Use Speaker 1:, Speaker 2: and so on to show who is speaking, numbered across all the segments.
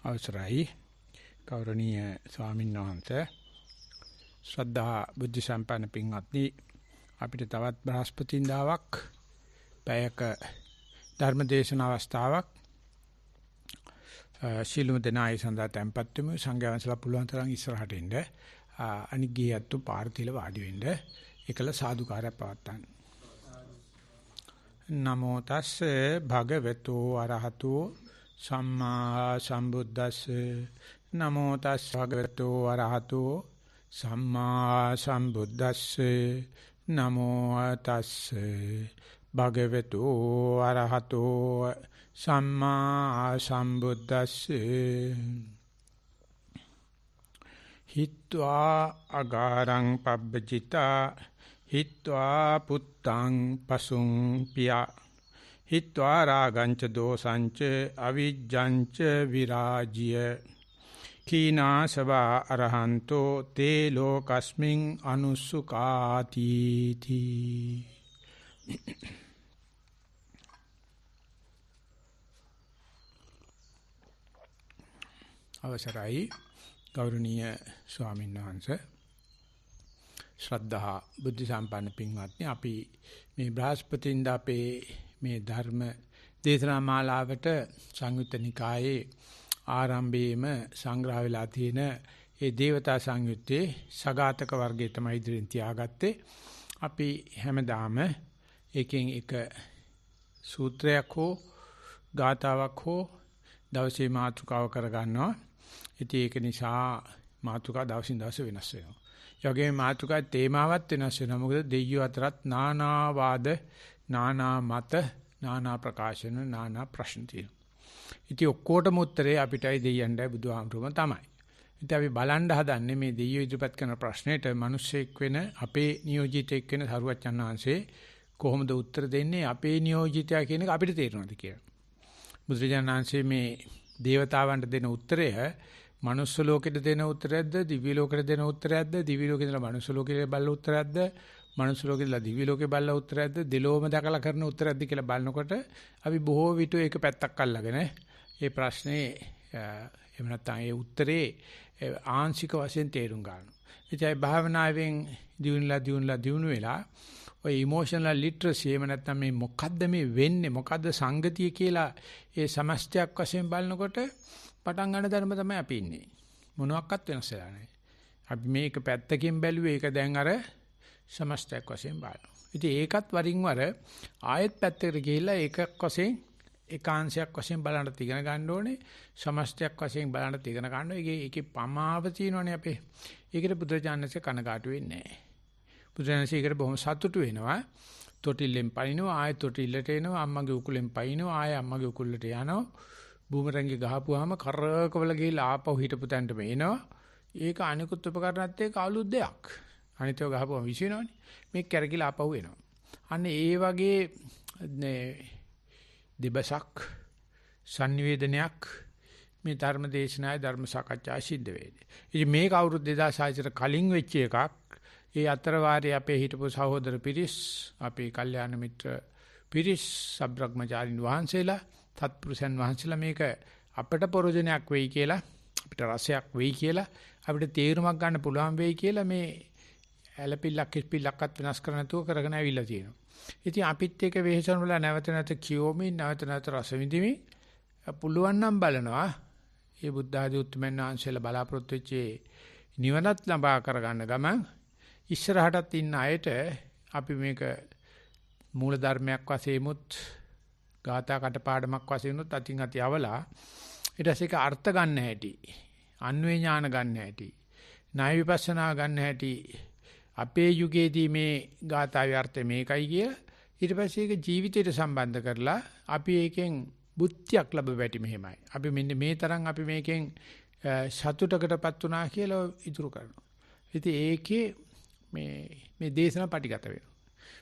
Speaker 1: අවසරයි ගෞරවනීය ස්වාමීන් වහන්සේ ශ්‍රද්ධා බුද්ධ සම්පන්න පින්වත්නි අපිට තවත් බ්‍රහස්පතින්දාවක් පැයක ධර්ම දේශන අවස්ථාවක් ශිළුම දෙනායි සඳහා tempත් වෙමු සංඝයා වහන්සේලා පුළුවන් තරම් ඉස්සරහට එන්න අනික් ගියත්තු පාර්ථිල වාඩි වෙන්න එකල සාදුකාරය පවත්තන්න නමෝ තස්සේ භගවතු අරහතෝ සම්මා සම්බුද්දස්සේ නමෝ තස්සේ භගවතු අරහතෝ සම්මා සම්බුද්දස්සේ නමෝ තස්සේ භගවතු අරහතෝ සම්මා සම්බුද්දස්සේ හිත්වා අගාරං පබ්බජිතා හිත්වා පුත්තං පසුං පියා හිත්වා රාගංච දෝසංච අවිජ්ජංච විරාජ්‍ය කීනාසවා අරහන්තෝ තේ ලෝකස්මින් අනුස්සුකාති තී අවසරයි ගෞරවනීය ස්වාමීන් වහන්සේ ශ්‍රද්ධා බුද්ධ සම්පන්න පින්වත්නි අපි මේ බ්‍රහස්පතින්දා අපේ මේ ධර්ම දේශනා මාලාවට සංයුත්ත නිකායේ ආරම්භයේම සංග්‍රහ වෙලා තියෙන ඒ දේවතා සංයුත්තේ සගතක වර්ගය තමයි ඉදිරියෙන් තියාගත්තේ අපි හැමදාම එකෙන් එක සූත්‍රයක් හෝ ගාතාවක් හෝ දවසේ මාතෘකාව කරගන්නවා ඉතින් ඒක නිසා මාතෘකාව දවසින් දවස වෙනස් වෙනවා යෝගයේ මාතෘකාවේ තේමාවත් වෙනස් වෙනවා මොකද දෙයියෝ අතරත් නානා වාද නානා මත නානා ප්‍රකාශන නානා ප්‍රශ්න තියෙනවා. ඉතින් ඔක්කොටම උත්තරේ අපිටයි දෙයියන්ටයි බුදුහාමුදුරුවම තමයි. ඉතින් අපි බලන්න හදන්නේ මේ දෙයියෝ ඉදිරිපත් කරන ප්‍රශ්නෙට මිනිස්සෙක් වෙන අපේ නියෝජිතෙක් වෙන සරුවච්චන් වහන්සේ කොහොමද උත්තර දෙන්නේ අපේ නියෝජිතයා කියන එක අපිට තේරෙනවද කියලා. බුදුරජාණන් වහන්සේ මේ දේවතාවන්ට දෙන උත්තරය මනුස්ස ලෝකෙට දෙන උත්තරයක්ද දිව්‍ය ලෝකෙට දෙන උත්තරයක්ද දිව්‍ය ලෝකේ ඉඳලා මනුස්ස ලෝකෙට බලන උත්තරයක්ද මනුස්ස ලෝකෙ ඉඳලා දිව්‍ය ලෝකේ බලන උත්තරයක්ද දෙලොවම දැකලා කරන උත්තරයක්ද කියලා බලනකොට අපි බොහෝ විට ඒක පැත්තක් අල්ලගෙන ඒ ප්‍රශ්නේ එහෙම නැත්නම් ඒ උත්තරේ ආංශික වශයෙන් තේරුම් ගන්නවා. ඉතින් භාවනාවෙන් දියුණු වෙලා ඔය ඉමෝෂනල් ලිටරසි එහෙම නැත්නම් මේ මොකද්ද මේ වෙන්නේ මොකද්ද සංගතිය කියලා ඒ සමස්තයක් වශයෙන් බලනකොට පටන් ගන්න ධර්ම තමයි අපි ඉන්නේ. මොනවත් වෙනස් වෙලා නැහැ. අපි මේක පැත්තකින් බැලුවේ ඒක දැන් අර සමස්තයක් වශයෙන් බලනවා. ඉතින් ඒකත් වරින් වර ආයෙත් පැත්තකට ගිහිල්ලා ඒකක් වශයෙන් ඒකාංශයක් වශයෙන් බලන්න තියගෙන ගන්න ඕනේ. සමස්තයක් වශයෙන් බලන්න තියගෙන ගන්න. ඒකේ පමාව තියෙනවනේ අපේ. ඒකට බුදුරජාණන්සේ කනගාටු වෙන්නේ නැහැ. බුදුරජාණන්සේ ඒකට බොහොම සතුටු වෙනවා. තොටිල්ලෙන් පනිනවා ආයෙත් තොටිල්ලට එනවා අම්මගේ උකුලෙන් පනිනවා ආයෙ අම්මගේ උකුලට යනවා. බූමරංගේ ගහපුවාම කරකවල ගිහලා ආපහු හිටපු තැනටම එනවා. ඒක අනිකුත් උපකරණත් එක්ක අලුත් දෙයක්. අනිතව ගහපුවම විශ් වෙනවනේ. මේක කැරකිලා ආපහු එනවා. අන්න ඒ වගේ දෙබසක් සංනිවේදනයක් මේ ධර්ම දේශනාවේ ධර්ම සාකච්ඡා සිද්ධ වෙන්නේ. ඉතින් මේක අවුරුදු 2600 කලින් වෙච්ච එකක්. ඒ අතර වාරයේ අපේ හිටපු සහෝදර පිරිස් අපේ කල්යාණ මිත්‍ර පිරිස් සබ්‍රක්‍මචාරින් වහන්සේලා තත්පුරුෂයන් වහන්සේලා මේක අපට ප්‍රයෝජනයක් වෙයි කියලා අපිට රසයක් වෙයි කියලා අපිට තේරුමක් ගන්න පුළුවන් වෙයි කියලා මේ ඇලපිල්ලක් කිස්පිල්ලක්වත් වෙනස් කර නැතුව කරගෙන ආවිල්ලා තියෙනවා. ඉතින් අපිත් එක වෙහෙසන වල නැවත නැවත කියෝමින් නැවත නැවත රස විඳිමින් පුළුවන් නම් බලනවා. මේ බුද්ධ ආදී උතුම්යන් වහන්සේලා බලාපොරොත්තු වෙච්ච නිවනත් ලබා කරගන්න ගමන් ඉස්සරහටත් ඉන්න අයට අපි මේක මූල ධර්මයක් වශයෙන්මුත් ගාථා කටපාඩමක් වශයෙන් උත් අතින් අති අවලා ඊට පස්සේ ඒක අර්ථ ගන්න හැටි අන්වේ ඥාන ගන්න හැටි ණය විපස්සනා ගන්න හැටි අපේ යුගයේදී මේ ගාථාවේ අර්ථය මේකයි කිය ඊට පස්සේ ඒක ජීවිතයට සම්බන්ධ කරලා අපි ඒකෙන් බුද්ධියක් ලැබ වැටි මෙහෙමයි අපි මෙන්න මේ තරම් අපි මේකෙන් සතුටකටපත් වුණා කියලා ඉතුරු කරනවා ඉතින් ඒකේ මේ දේශනා පටිගත වෙනවා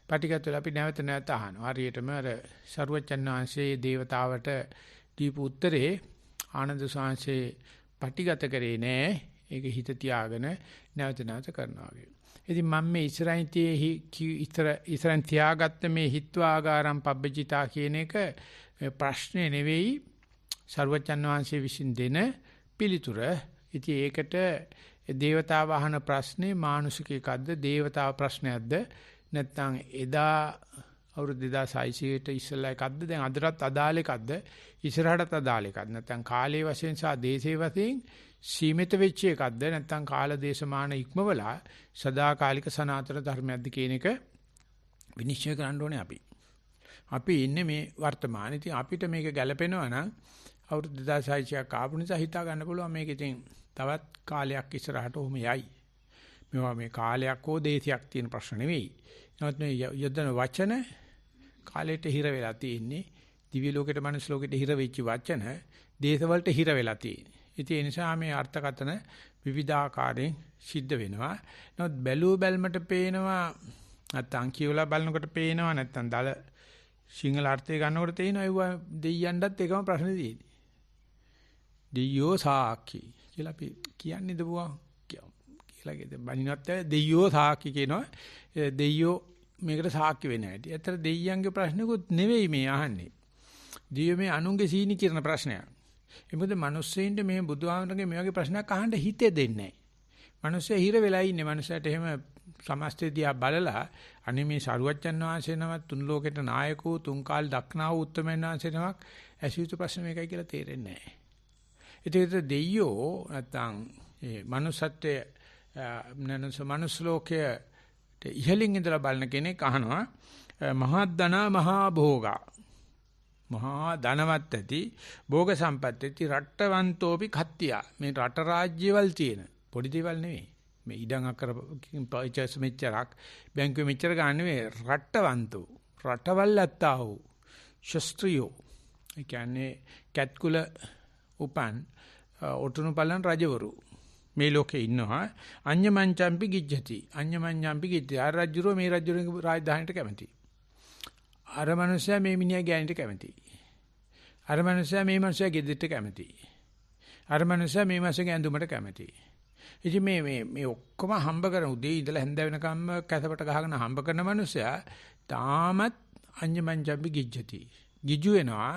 Speaker 1: පටිගත වෙලා අපි නැවත නැවත අහනවා. හරියටම අර සරුවච්චන් වහන්සේ දේවතාවට දීපු උත්තරේ ආනන්ද සාංශේ පටිගත කරේ නෑ. ඒක හිත තියාගෙන නැවත නැවත කරනවා වගේ. ඉතින් මම මේ ඉස්සරහින් තියාගත්ත මේ හිත්වාගාරම් පබ්බජිතා කියන එක ප්‍රශ්නේ නෙවෙයි සරුවචන් වහන්සේ විසින් දෙන පිළිතුර. ඉතින් ඒකට දේවතා වහන ප්‍රශ්නේ මානුෂික එකක්ද දේවතාව ප්‍රශ්නයක්ද නැත්නම් එදා අවුරුදු 2600ට ඉස්සෙල්ලා එකක්ද දැන් අදටත් අදාළ එකක්ද ඉස්සරහටත් අදාළ එකක්ද නැත්නම් කාලයේ වශයෙන් සහ දේශයේ වශයෙන් සීමිත වෙච්ච එකක්ද නැත්නම් කාල දේශමාන ඉක්මවලා සදාකාලික සනාතන ධර්මයක්ද කියන එක විනිශ්චය කරන්න ඕනේ අපි. අපි ඉන්නේ මේ වර්තමානයේ. ඉතින් අපිට මේක ගැලපෙනවා නම් අවුරුදු 2600ක් ආපු නිසා හිතා ගන්න පුළුවන් මේක ඉතින් තවත් කාලයක් ඉස්සරහට ඔහොම යයි. මේවා මේ කාලයක් හෝ දේශයක් තියෙන ප්‍රශ්න නෙවෙයි. නමුත් මේ යොදන වචන කාලයට හිර වෙලා තියෙන්නේ. දිව්‍ය ලෝකෙට මනුස්ස ලෝකෙට හිර වෙච්ච වචන දේශවලට හිර වෙලා තියෙන්නේ. ඉතින් ඒ නිසා මේ අර්ථකථන විවිධාකාරයෙන් සිද්ධ වෙනවා. නමුත් බැලුව බැල්මට පේනවා නැත්නම් කියවලා බලනකොට පේනවා නැත්නම් දල සිංහල අර්ථය ගන්නකොට තේිනවා ඒවා දෙයියන්ටත් එකම ප්‍රශ්නේ තියෙන්නේ. දෙයියෝ සාක්කි කියලා අපි කියන්නේ දබුවා කියලා කියද බණිනත් දෙයියෝ සාක්කි කියනවා. දෙයියෝ මේකට සාක්කි වෙන්නේ නැහැටි. ඇත්තට දෙයියන්ගේ ප්‍රශ්නකුත් නෙවෙයි මේ අහන්නේ. දෙයියෝ මේ අනුන්ගේ සීනි කිරන ප්‍රශ්නයක්. ඒ මොකද මිනිස්සෙයින්ට මේ බුදුහාමරගේ මේ වගේ ප්‍රශ්නයක් අහන්න හිතේ දෙන්නේ නැහැ. මිනිස්සු හිර වෙලා ඉන්නේ. මිනිස්සුන්ට එහෙම සමස්තය දිහා බලලා අනේ මේ සරුවච්චන් වහන්සේ නමත් තුන් ලෝකෙට නායකෝ තුන් කාල දක්නා වූ උත්තමයන් වහන්සේ නමක් ඇසියුතු ප්‍රශ්න මේකයි කියලා තේරෙන්නේ නැහැ. ඒකට දෙයියෝ නැත්තම් ඒ manussත්වයේ මනුස්ස ලෝකයේ ඉහළින් ඉඳලා බලන කෙනෙක් අහනවා මහා ධන මහා භෝගා මහා ධනවත් ඇති භෝග සම්පත් ඇති රට්ටවන්තෝපි කත්තියා මේ රට රාජ්‍යවල තියෙන පොඩි දේවල් නෙවෙයි මේ ඉඩම් අකර පර්චේස් මෙච්චරක් බැංකුවේ මෙච්චර ගන්න නෙවෙයි රට්ටවන්තෝ රටවල් ඇත්තා වූ ශස්ත්‍රියෝ ඒ කියන්නේ කැත්කුල උපන් ඔටුනු පලන් රජවරු මේ ලෝකේ ඉන්නවා අඤ්ඤමංචම්පි ගිජ්ජති අඤ්ඤමංචම්පි ගිජ්ජති ආ රජුරෝ මේ රජුරගේ රාජධානියට කැමති අර මනුස්සයා මේ මිනිහා ගෑනිට කැමති අර මනුස්සයා මේ මනුස්සයා ගෙදරට කැමති අර මනුස්සයා මේ මනුස්සයාගේ ඇඳුමට කැමති ඉතින් මේ ඔක්කොම හම්බ කරන උදේ ඉඳලා හැන්ද වෙනකම්ම කැසපට ගහගෙන හම්බ කරන මනුස්සයා තාමත් අඤ්ඤමංචම්පි ගිජ්ජති ගිජු වෙනවා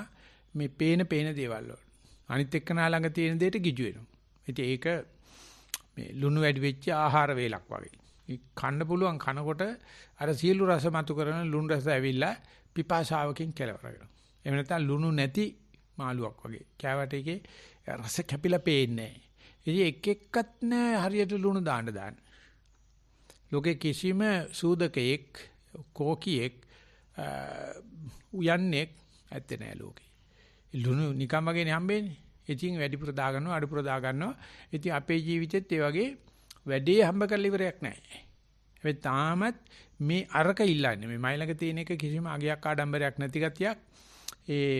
Speaker 1: මේ පේන දේවල් වල අනිත් එක්කනා ළඟ තියෙන දෙයට ගිජු වෙනවා ඉතින් ඒක මේ ලුණු වැඩි වෙච්ච ආහාර වේලක් වගේ. කන්න පුළුවන් කනකොට අර සියලු රස මතු කරන ලුණු රස ඇවිල්ලා පිපාසාවකින් කෙලවර වෙනවා. එහෙම නැත්නම් ලුණු නැති මාළුවක් වගේ. කෑවට එකේ රස කැපිලා පේන්නේ නැහැ. ඉතින් එක එක්කත් නෑ හරියට ලුණු දාන්න. ලෝකේ කිසිම සූදකයෙක් කෝකියෙක් උයන්නේ ඇත්තේ නෑ ලෝකේ. ලුණු නිකම් වගේනේ හම්බෙන්නේ. ඉතින් වැඩිපුර දාගන්නවා අඩුපුර දාගන්නවා. ඉතින් අපේ ජීවිතෙත් ඒ වගේ වැඩේ හම්බ කරලා ඉවරයක් නැහැ. හැබැයි තාමත් මේ අරක ඉල්ලන්නේ මේ මයිලක තියෙන එක කිසිම අගයක් ආඩම්බරයක් නැති ගතියක්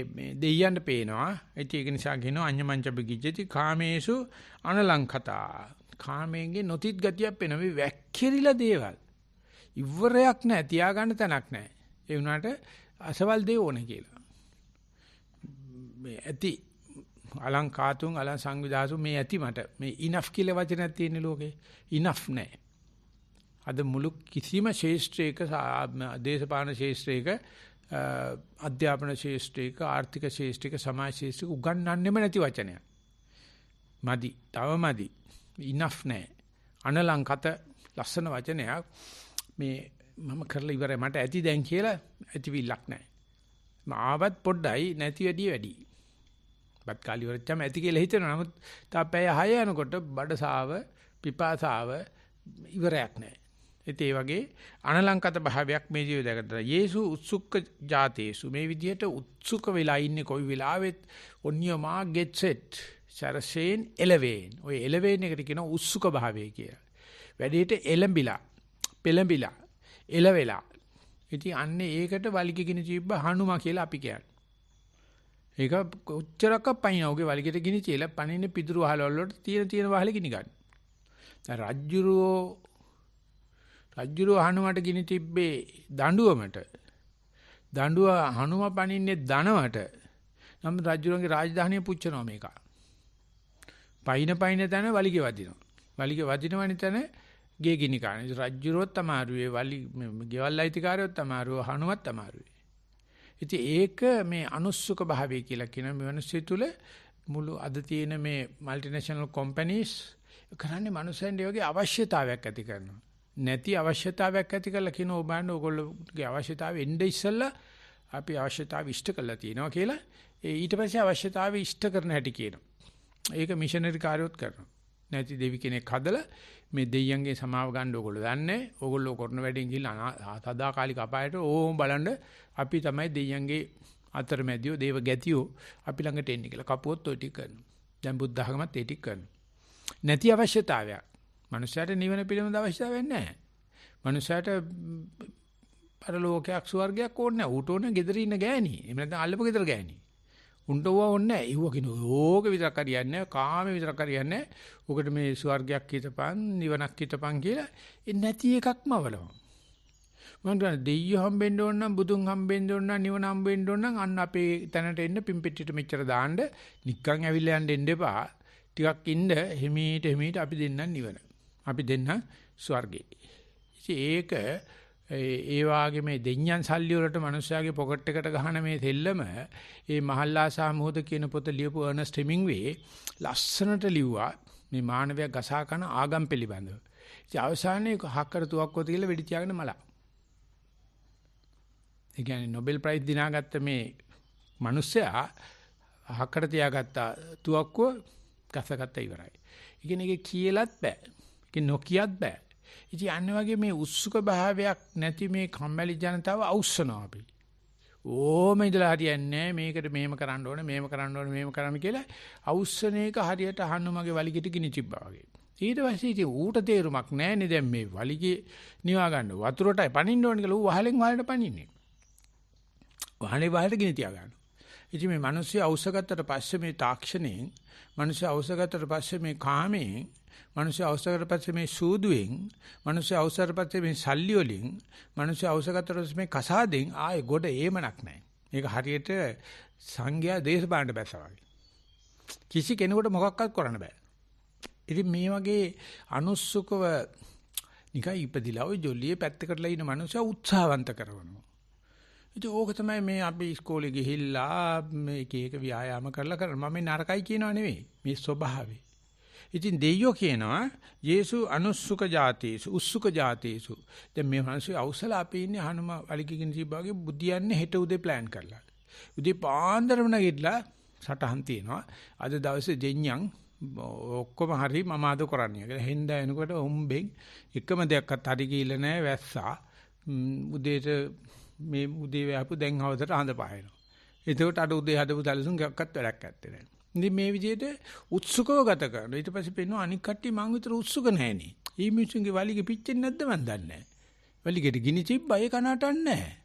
Speaker 1: මේ දෙයියන්ට පේනවා. ඒක නිසා කියනවා අඤ්ඤමංච බිගිජ්ජති කාමේසු අනලංකතා. කාමයෙන් නොතිත් ගතියක් පේනවා. මේ වැක්කිරිලා දේවල්. ඉවරයක් නැහැ. තියාගන්න තැනක් නැහැ. ඒ වුණාට අසවල් දේ ඕනේ කියලා. මේ ඇති අලංකාතුන් අලං සංවිදාසු මේ ඇති මට මේ ඉනෆ් කියලා වචනයක් තියෙන ලෝකේ ඉනෆ් නැහැ. අද මුළු කිසිම ශාස්ත්‍රයක දේශපාලන ශාස්ත්‍රයක අධ්‍යාපන ශාස්ත්‍රයක ආර්ථික ශාස්ත්‍රයක සමාජ ශාස්ත්‍රයක උගන්වන්නෙම නැති වචනයක්. මදි තව මදි ඉනෆ් නැහැ. අනලංකත ලස්සන වචනයක් මේ මම කරලා ඉවරයි මට ඇති දැන් කියලා ඇතිවිල්ලක් නැහැ. ආවත් පොඩ්ඩයි නැති වැඩි. බත් කාලි වරච්චම ඇති කියලා හිතෙනවා. නමුත් තාපය 6 යනකොට බඩසාව පිපාසාව ඉවරයක් නැහැ. ඒ වගේ අනලංකත භාවයක් මේ ජීවිතයකට. යේසු උත්සුක ජාතේසු මේ විදිහට උත්සුක වෙලා ඉන්නේ කොයි වෙලාවෙත් ඔන්නියමා get set සරසෙන් එලවෙන්. ඔය එලවෙන් එකට කියනවා උත්සුක භාවය කියලා. වැඩේට එලඹිලා පෙළඹිලා එලවෙලා. ඉතින් අන්නේ ඒකට වලිග ගිනි තිබ්බ හනුමා කියලා අපි කියන්නේ. ඒක කොච්චරක් පයින්නවගේ වලිගෙට ගිනි තියලා පණින්නේ පිදුරු වහලවල වලට තියෙන වහලේ ගිනි ගන්න. දැන් රජ්ජුරුව හනුමට ගිනි තිබ්බේ දඬුවමට. දඬුව හනුම පණින්නේ ධනවට. නම් රජ්ජුරුවන්ගේ රාජධානිය පුච්චනවා මේක. පයින් තැන වලිගෙ වදිනවා. වලිගෙ වදිනවනි තැන ගේ ගිනි ගන්න. රජ්ජුරුවත් අමාරුවේ ගෙවල් අයිතිකාරයොත් අමාරුව හනුමත් අමාරුවේ. ඉතින් ඒක මේ අනුස්සක භාවය කියලා කියන මේ මිනිස්සු තුල මුළු අද තියෙන මේ මල්ටිනේෂනල් කම්පැනිස් කරන්නේ මනුස්සයන්ගේ වගේ අවශ්‍යතාවයක් ඇති කරනවා. නැති අවශ්‍යතාවයක් ඇති කරලා කියන ඕබාන්න ඕගොල්ලෝගේ අවශ්‍යතාවය එnde ඉස්සෙල්ලා අපි අවශ්‍යතාවය ඉෂ්ට කරලා තියෙනවා කියලා ඊට පස්සේ අවශ්‍යතාවය ඉෂ්ට කරන හැටි කියනවා. ඒක මිෂනරි කාර්යොත් කරනවා. නැති දෙවි කෙනෙක් හදලා මේ දෙයියන්ගේ සමාව ගන්න ඕගොල්ලෝ දන්නේ. ඕගොල්ලෝ කරන වැඩෙන් ගිහලා සදාකාලික අපායට ඕම් බලන්න අපි තමයි දෙයියන්ගේ අතරමැදියෝ දේව ගැතියෝ අපි ළඟට එන්නේ කියලා කපුවොත් ඔය ටික කරනවා. දැන් බුද්ධ ධර්මත් ඒ ටික කරනවා. නැති අවශ්‍යතාවයක්. මනුෂ්‍යයට නිවන පිළිබඳ අවශ්‍යතාවයක් නැහැ. මනුෂ්‍යයට පරලෝකයක් ස්වර්ගයක් ඕනේ නැහැ. ඌට ඕනේ ගෙදර ඉන්න ගෑණි. එහෙම නැත්නම් අල්ලපු ගෙදර ගෑණි. උන්ට ඕවා ඕනේ නැහැ. ඒව කිනු ඕක විතරක් හරියන්නේ නැහැ. කාමේ විතරක් හරියන්නේ නැහැ. උකට මේ ස්වර්ගයක් හිතපන්, නිවනක් හිතපන් කියලා ඒ නැති එකක්ම අවලම. මම කියන්නේ දෙයියෝ හම්බෙන්න ඕන නම්, බුදුන් හම්බෙන්න ඕන නම්, නිවන හම්බෙන්න ඕන නම් අන්න අපේ තැනට එන්න පිම්පෙට්ටියට මෙච්චර දාන්න නික්කන් ඇවිල්ලා යන්න එන්න එපා. ටිකක් ඉන්න හිමීට අපි දෙන්නම් නිවන. අපි දෙන්න ස්වර්ගේ. ඉතින් ඒක ඒ වාගේ මේ දෙඤ්ඤන් සල්ලි වලට මිනිස්යාගේ පොකට් එකට ගහන මේ දෙල්ලම ඒ මහල්ලා සහ මොහොත කියන පොත ලියපු අර්නස්ට් හෙමින්වේ ලස්සනට ලිව්වා මේ මානවයා ගසා කන ආගම් පිළිබඳව. ඉතින් අවසානයේ හක්කර තුවක්කුව තියලා වෙඩි තියාගෙන මලා. ඒ කියන්නේ නොබෙල් ප්‍රයිස් දිනාගත්ත මේ මිනිස්සයා හක්කර තියාගත්ත තුවක්කුව ගසගත්ත ඉවරයි. ඒ කියන්නේ ඒක කියලත් බෑ. ඒක නොකියත් බෑ. ඉතින් අන්න වගේ මේ උත්සුක භාවයක් නැති මේ කම්මැලි ජනතාව අවශ්‍යනවා අපි. ඕම ඉඳලා හරියන්නේ මේකට මෙහෙම කරන්න ඕනේ මෙහෙම කරන්න ඕනේ මෙහෙම කරන්න කියලා අවශ්‍යන එක හරියට අහන්න මගේ වලිගෙට ගිනි තිබ්බා වගේ. ඊට පස්සේ ඉතින් ඌට තේරුමක් නැහැනේ දැන් මේ වලිගේ නිවා ගන්න වතුරටයි පනින්න ඕනේ කියලා ඌ වහලෙන් වහලට පනින්නේ. වහලේ වහලට ගිනි තියා ගන්නවා. ඉතින් මේ මිනිස්සු අවශ්‍යගත්තට පස්සේ මේ තාක්ෂණයෙන් මිනිස්සු අවශ්‍යගත්තට පස්සේ මේ කාමයෙන් මිනිස්සු අවශ්‍යකට පස්සේ මේ සූදුවෙන් මිනිස්සු අවශ්‍යකට පස්සේ මේ සල්ලි වලින් මිනිස්සු අවශ්‍යකට පස්සේ මේ කසාදෙන් ආයේ ගොඩ ඒමනක් නැහැ. මේක හරියට සංඝයා දේශපාලනට බැස්සා වගේ. කිසි කෙනෙකුට මොකක්වත් කරන්න බෑ. ඉතින් මේ වගේ අනුස්සුකව නිකන් ඉපදිලා ওই ජොලියේ පැත්තකටලා ඉන්න මිනිස්සු උත්සාහවන්ත කරනවා. ඉතින් ඕක තමයි මේ අපි ඉස්කෝලේ ගිහිල්ලා මේ එක ව්‍යායාම කරලා කරනවා. මම මේ නරකයි කියනවා නෙවෙයි. මේ ස්වභාවය. ඉතින් දෙයියෝ කියනවා යේසු අනුස්සුක ජාතේසු උස්සුක ජාතේසු. දැන් මේ මිනිස්සු අවසල අපි ඉන්නේ හනුම වලිගකින් තිබ්බාගේ බුදියන්නේ හෙට උදේ ප්ලෑන් කරලා. උදේ පාන්දරම නැගිටලා සටහන් තියනවා. අද දවසේ දෙඤ්ඤන් ඔක්කොම හරි මම අද කරන්නේ කියලා. හෙන්දා එනකොට උම්බෙන් එකම දෙයක්වත් හරි ගිහිල්ලා නැහැ වැස්සා. උදේට මේ උදේ වෑපු දැන් හවසට හඳ පායනවා. එතකොට අර උදේ හදපු දලසුන් ගක්වත් වැඩක් නැත්තේ නෑ. ඉතින් මේ විදිහට උත්සුකව ගත කරනවා. ඊට පස්සේ පෙන්වනවා අනික් කට්ටිය මං විතර උත්සුක නෑනේ. ඊ මිනිස්සුන්ගේ වලිගෙ පිච්චෙන්නේ නැද්ද මන් දන්නේ නෑ. වලිගෙට ගිනි තිබ්බා ඒක නටන්නේ නෑ.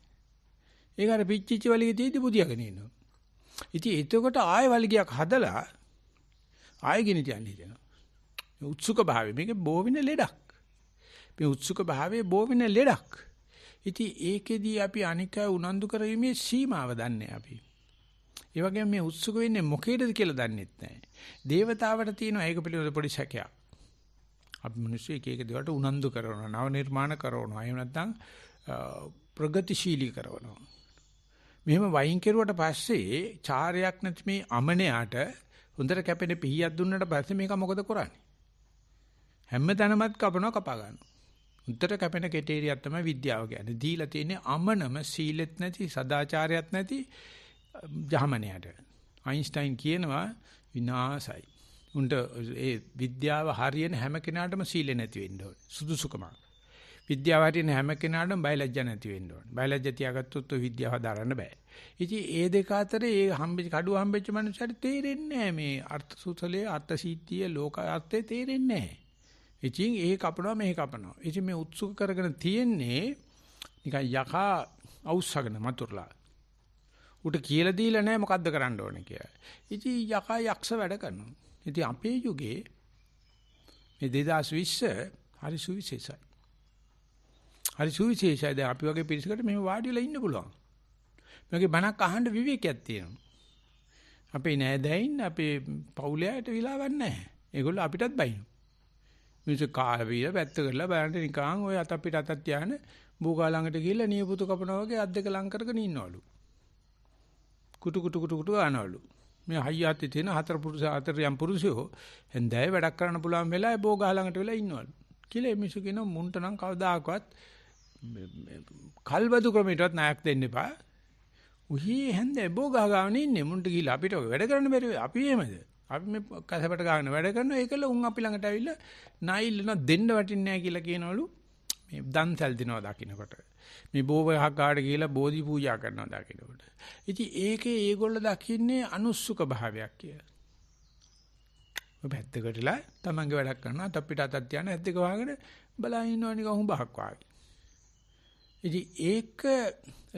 Speaker 1: ඒක අර පිච්චිච්ච වලිගෙ තියෙදි පුදියාගෙන ඉන්නවා. ඉතින් එතකොට ආයෙ වලිගයක් හදලා ආයෙ ගිනි තියන්න හිතෙනවා. මේ උත්සුක භාවය මේක බෝවින ලෙඩක්. මේ උත්සුක භාවයේ බෝවින ලෙඩක්. ඉතින් ඒකෙදී අපි අනික උනන්දු කරවීමේ සීමාව දන්නේ අපි. ඒ වගේම මේ උත්සුක වෙන්නේ මොකේද කියලා දන්නෙත් නැහැ. දේවතාවට තියෙන ඒක පිළිබඳ පොඩි සැකයක්. අපි මිනිස්සු එක දේවල්ට උනන්දු කරනවා, නව නිර්මාණ කරනවා. එහෙම නැත්නම් ප්‍රගතිශීලී කරනවා. මෙහෙම වයින් කෙරුවට පස්සේ චාරයක් නැති මේ අමනයාට හොඳට කැපෙන පිහියක් දුන්නට පස්සේ මේක මොකද කරන්නේ? හැමතැනමත් කපනවා කපා ගන්නවා. උත්තර කැපෙන කෙටේරියක් තමයි විද්‍යාව කියන්නේ. දීලා තියෙන්නේ අමනම සීලෙත් නැති සදාචාරයක් නැති ජහමනයට. අයින්ස්ටයින් කියනවා විනාසයි. උන්ට ඒ විද්‍යාව හරියන හැම කෙනාටම සීල නැති වෙන්න ඕනේ. සුදුසුකම. විද්‍යාව හරියන හැම කෙනාටම බයලජ්ජා නැති වෙන්න ඕනේ. බයලජ්ජා තියාගත්තොත් ඔය විද්‍යාව හදාරන්න බෑ. ඉතින් ඒ දෙක අතර ඒ කඩුව හම්බෙච්ච මනුස්සයට තේරෙන්නේ නැහැ මේ අර්ථ සූත්‍රයේ අර්ථ සීත්‍ය ලෝක අර්ථය තේරෙන්නේ නැහැ. ඉතින් ඒ කපනවා මේ කපනවා. ඉතින් මේ උත්සුක කරගෙන තියෙන්නේ නිකන් යකා අවුස්සගෙන මතුරුලා. උට කියලා දීලා නැහැ මොකද්ද කරන්න ඕනේ කියලා. ඉතින් යකා යක්ෂ වැඩ කරනවා. ඉතින් අපේ යුගයේ මේ 2020 හරි සුවිශේෂයි. හරි සුවිශේෂයි. දැන් අපි වගේ පිරිසකට මෙහෙම වාඩි වෙලා ඉන්න පුළුවන්. මේකේ බණක් අහන්න විවේකයක් තියෙනවා. අපේ නෑදෑයින් අපේ පවුලයට විලාවක් නැහැ. ඒගොල්ලෝ අපිටත් බයිනවා. මිනිස්සු කාවිල පැත්ත කරලා බලන්න නිකන් ඔය අත අපිට අතක් තියාන බූගා ළඟට ගිහිල්ලා නියපොතු කපනවා වගේ අත් දෙක ලං කරගෙන ඉන්නවලු. කුටු කුටු කුටු කුටු ගන්නවලු. මේ හයියාත්තේ තියෙන හතර යම් පුරුෂයෝ හන්දෑවේ වැඩක් කරන්න පුළුවන් වෙලාවේ බෝ ගහ ළඟට වෙලා ඉන්නවලු. කියලා මිනිස්සු කියනවා මුන්ට නම් කවදාකවත් කල්බදු ක්‍රමයටවත් ණයක් දෙන්න එපා. උහි හන්දේ බෝ ගහ ගාගෙන ඉන්නේ මුන්ට ගිහිල්ලා අපිට වැඩ කරන්න බැරි වෙයි. අපි එහෙමද? අපි මේ කසපට ගාගෙන වැඩ කරනවා ඒකල උන් අපි ළඟට ඇවිල්ලා ණයිල්ලන දෙන්න වටින්නේ නැහැ කියලා කියනවලු. මේ දන්සල් දිනවා දකින්නකොට. මේ බෝවහක් ගාඩ ගිහලා බෝධි පූජා කරනවා දකින්නකොට. ඉතින් ඒකේ ඒගොල්ලෝ දකින්නේ අනුස්සුක භාවයක් කියලා. ඔය පැත්තකටලා තමන්ගේ වැඩක් කරනවා තප්පිට අතක් තියන ඇද්දක වහගෙන බලා ඉන්නවා නිකන් හුඹක් වාගේ. ඉතින් ඒක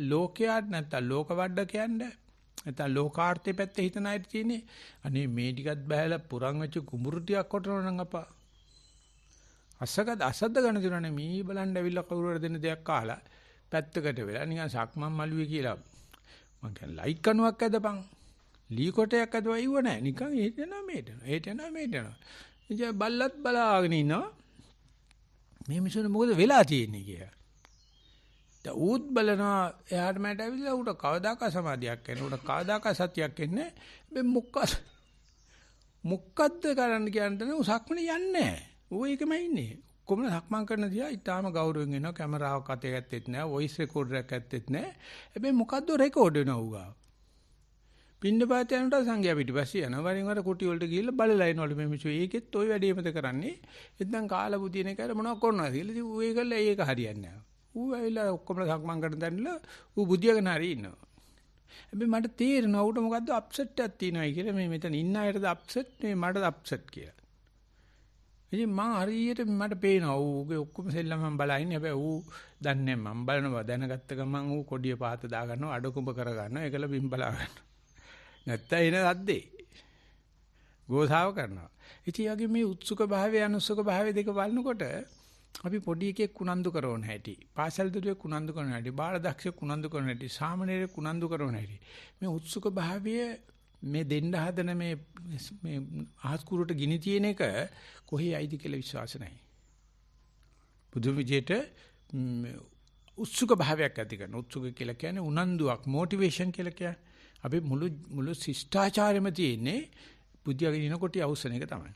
Speaker 1: ලෝකයට නැත්තම් ලෝක වඩ කියන්නේ නැත්තම් ලෝකාර්ථයේ පැත්තේ හිතන අයට තියෙන්නේ අනේ මේ ටිකත් බහැලා පුරන් වෙච්ච කුඹුරු ටිකක් කොටනවා නම් අපා අසද්ද ගන්න දිනන්නේ මේ බලන්න ඇවිල්ලා කවුරුහරි දෙන්න දෙයක් කාලා පැත්තකට වෙලා නිකන් සක්මන් මළුවේ කියලා මං කියන්නේ ලයික් කනුවක් ඇදපන් ලී කොටයක් ඇදව ඉව නැහැ නිකන් හිටෙනවා මේටනවා ඉතින් බල්ලත් බලාගෙන ඉන්නවා මේ මිනිස්සුන්ට මොකද වෙලා තියෙන්නේ කියලා දැන් ඌත් බලනවා එයාට මට ඇවිල්ලා ඌට කවදාක සමාධියක් එන්නේ ඌට කවදාක සතියක් එන්නේ මේ මොකද්ද කරන්න කියන්නේ ඌ සක්මනේ යන්නේ නැහැ ඌ ඒකම ඉන්නේ කොහොමද සක්මන් කරන දිහා ඊටාම ගෞරවයෙන් එනවා කැමරාවක් අතේ ඇත්තෙත් නැහැ වොයිස් රෙකෝඩරයක් ඇත්තෙත් නැහැ හැබැයි මොකද්ද රෙකෝඩ් වෙනවා ඌ ගාව පින්න පාත යනට සංගය පිටිපස්සේ යනවා වරින් වර කුටි වලට ගිහිල්ලා බලලා එනවලු මේ මිනිස්සු ඒකෙත් ওই වැඩේමද කරන්නේ එතෙන් කාලා බුදින එකල මොනව කරනවද කියලා ඉතින් ඌ ඒකල්ල ඒක හරියන්නේ නැහැ ඌ ඇවිල්ලා ඔක්කොම සක්මන් කරන දැන්නලා ඌ බුදියාගෙන හරි ඉන්නවා හැබැයි මට තේරෙනවා ඌට මොකද්ද අප්සෙට් එකක් තියෙනවායි කියලා මේ මෙතන ඉන්න අයටද අප්සෙට් මේ මටද අප්සෙට් කියලා ඉතින් මම හරියට මට පේනවා ඌගේ ඔක්කොම සෙල්ලම් මම බලා ඉන්නේ හැබැයි ඌ දන්නේ නැහැ මම බලනවා දැනගත්ත ගමන් ඌ කොඩිය පාත දා ගන්නවා අඩකුඹ කර ගන්නවා ඒකල බිම් බලා ගන්නවා නැත්තම් එන සද්දේ ගෝසාව කරනවා ඉතින් යගේ මේ උත්සුක භාවය අනුසුක භාවය දෙක බලනකොට අපි පොඩි එකෙක් කුණන්දු කරන හැටි පාසල් දරුවෙක් කුණන්දු කරන හැටි බාල දක්ෂයෙක් කුණන්දු කරන හැටි සාමණේරයෙක් කුණන්දු කරන හැටි මේ උත්සුක භාවය මේ දෙන්න හදන මේ අහස් කුරුට ගිනි තියෙන එක කොහේ ඇයිද කියලා විශ්වාස නැහැ. බුදු විජේට උත්සුක භාවයක් ඇති කරන උත්සුක කියලා කියන්නේ උනන්දුවක් මොටිවේෂන් කියලා කියන්නේ. අපි මුළු ශිෂ්ටාචාරෙම තියෙන්නේ බුද්ධියගෙන ඉනකොට අවශ්‍යන එක තමයි.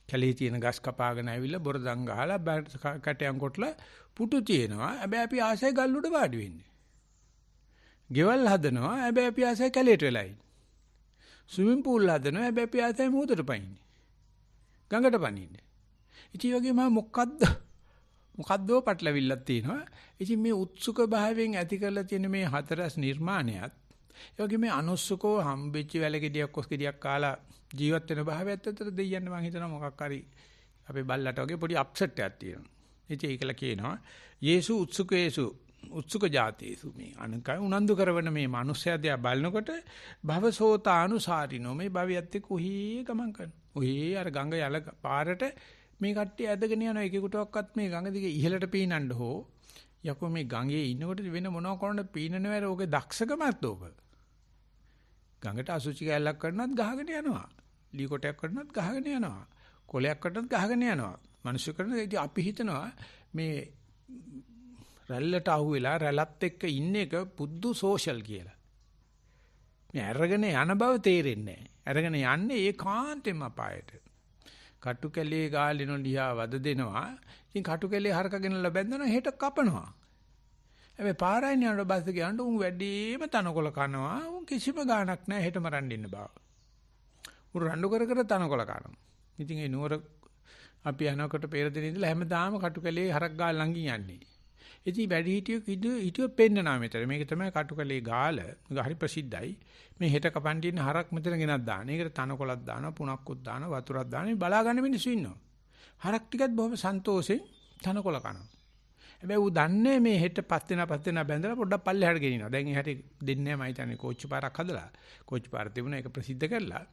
Speaker 1: කැලේ තියෙන ගස් කපාගෙන ආවිල්ලා බොරදම් ගහලා කැටයන් කොටලා පුටු තියෙනවා. හැබැයි අපි ආසයි ගල් උඩ වාඩි වෙන්නේ. ගෙවල් හදනවා හැබැයි අපි ආසයි කැලේට වෙලා ඉන්නේ. ස්විමින් pool හදනවා හැබැයි අපි ආසයි මුහුදට පයින්නේ. ගඟට පනින්නේ. ඉතින් වගේ මම මොකද්දෝ පටලවිල්ලක් තියෙනවා. ඉතින් මේ උත්සුක භාවයෙන් ඇති කරලා තියෙන මේ හතරස් නිර්මාණයත් ඒ වගේ මේ අනුස්සකෝ හම්බෙච්ච වැලගෙඩියක් කොස්ගෙඩියක් කාලා ජීවත් වෙන භාවයත් අතර දෙයයන් මම හිතනවා මොකක් හරි අපේ බල්ලට වගේ පොඩි අප්සෙට් එකක් තියෙනවා. ඉතින් ඒකලා කියනවා යේසු උත්සුකේසු උත්සුක જાතේසු මේ අනකයි උනන්දු කරවන මේ මිනිස්සයා දිහා බලනකොට භවසෝතානුසාරිනෝ මේ භවයත් එක්ක උහි ගමන් කරනවා. උහි අර ගඟ යල පාරට මේ කට්ටිය ඇදගෙන යනවා එකෙකුටවත් මේ ගඟ දිගේ ඉහළට පීනන්න හෝ යකෝ මේ ගඟේ ඉන්නකොට වෙන මොනව කරන්න පීනනවර ඕකේ දක්ෂකමත් ඕක. ගඟට අසුචි කැලක් කරනවත් ගහගෙන යනවා. ලී කොටයක් කරනවත් ගහගෙන යනවා. කොලයක් කරනවත් ගහගෙන යනවා. මිනිස්සු කරන ඉතින් අපි හිතනවා මේ රැල්ලට අහුවෙලා රැළත් එක්ක ඉන්න එක පුදු සෝෂල් කියලා. මේ අරගෙන යන බව තේරෙන්නේ නැහැ. අරගෙන යන්නේ ඒකාන්තෙම අපායට. කටු කැලේ ගාලිනෝ ලියා වද දෙනවා. ඉතින් කටු කැලේ හරකගෙනලා බැඳනවා හෙට කපනවා. හැබැයි පාරයින් යනකොට බස් එක යනකොට උන් වැඩිම තනකොළ කනවා. උන් කිසිම ගාණක් නැහැ හෙටම රන් ඉන්න බව. උන් රණ්ඩු කර කර තනකොළ කනවා. ඉතින් ඒ නුවර අපි යනකොට පෙර දින ඉඳලා හැමදාම කටු කැලේ හරක් ගාල් ළඟින් යන්නේ. ඉතින් වැඩි හිටියෝ පෙන්නනවා මෙතන. මේක තමයි කටු කැලේ ගාල. මේක හරි ප්‍රසිද්ධයි. මේ හෙට කපන් තියෙන හරක් මෙතන ගෙනත් දාන. ඒකට තනකොළක් දානවා, පුණක්කුත් දානවා, වතුරක් දානවා. බලා ගන්න මිනිස්සු ඉන්නවා. හරක් ටිකත් බොහොම සන්තෝෂෙන් තනකොළ කනවා. හැබැයි ඌ දන්නේ මේ හෙට පස් දෙනා බැඳලා පොඩ්ඩක් පල්ලෙහාට ගෙනිනවා. දැන් එහාට දෙන්නේ නැහැ මම හිතන්නේ කෝච්චි පාරක් හදලා. කෝච්චි පාර තිබුණා ඒක ප්‍රසිද්ධ කරලා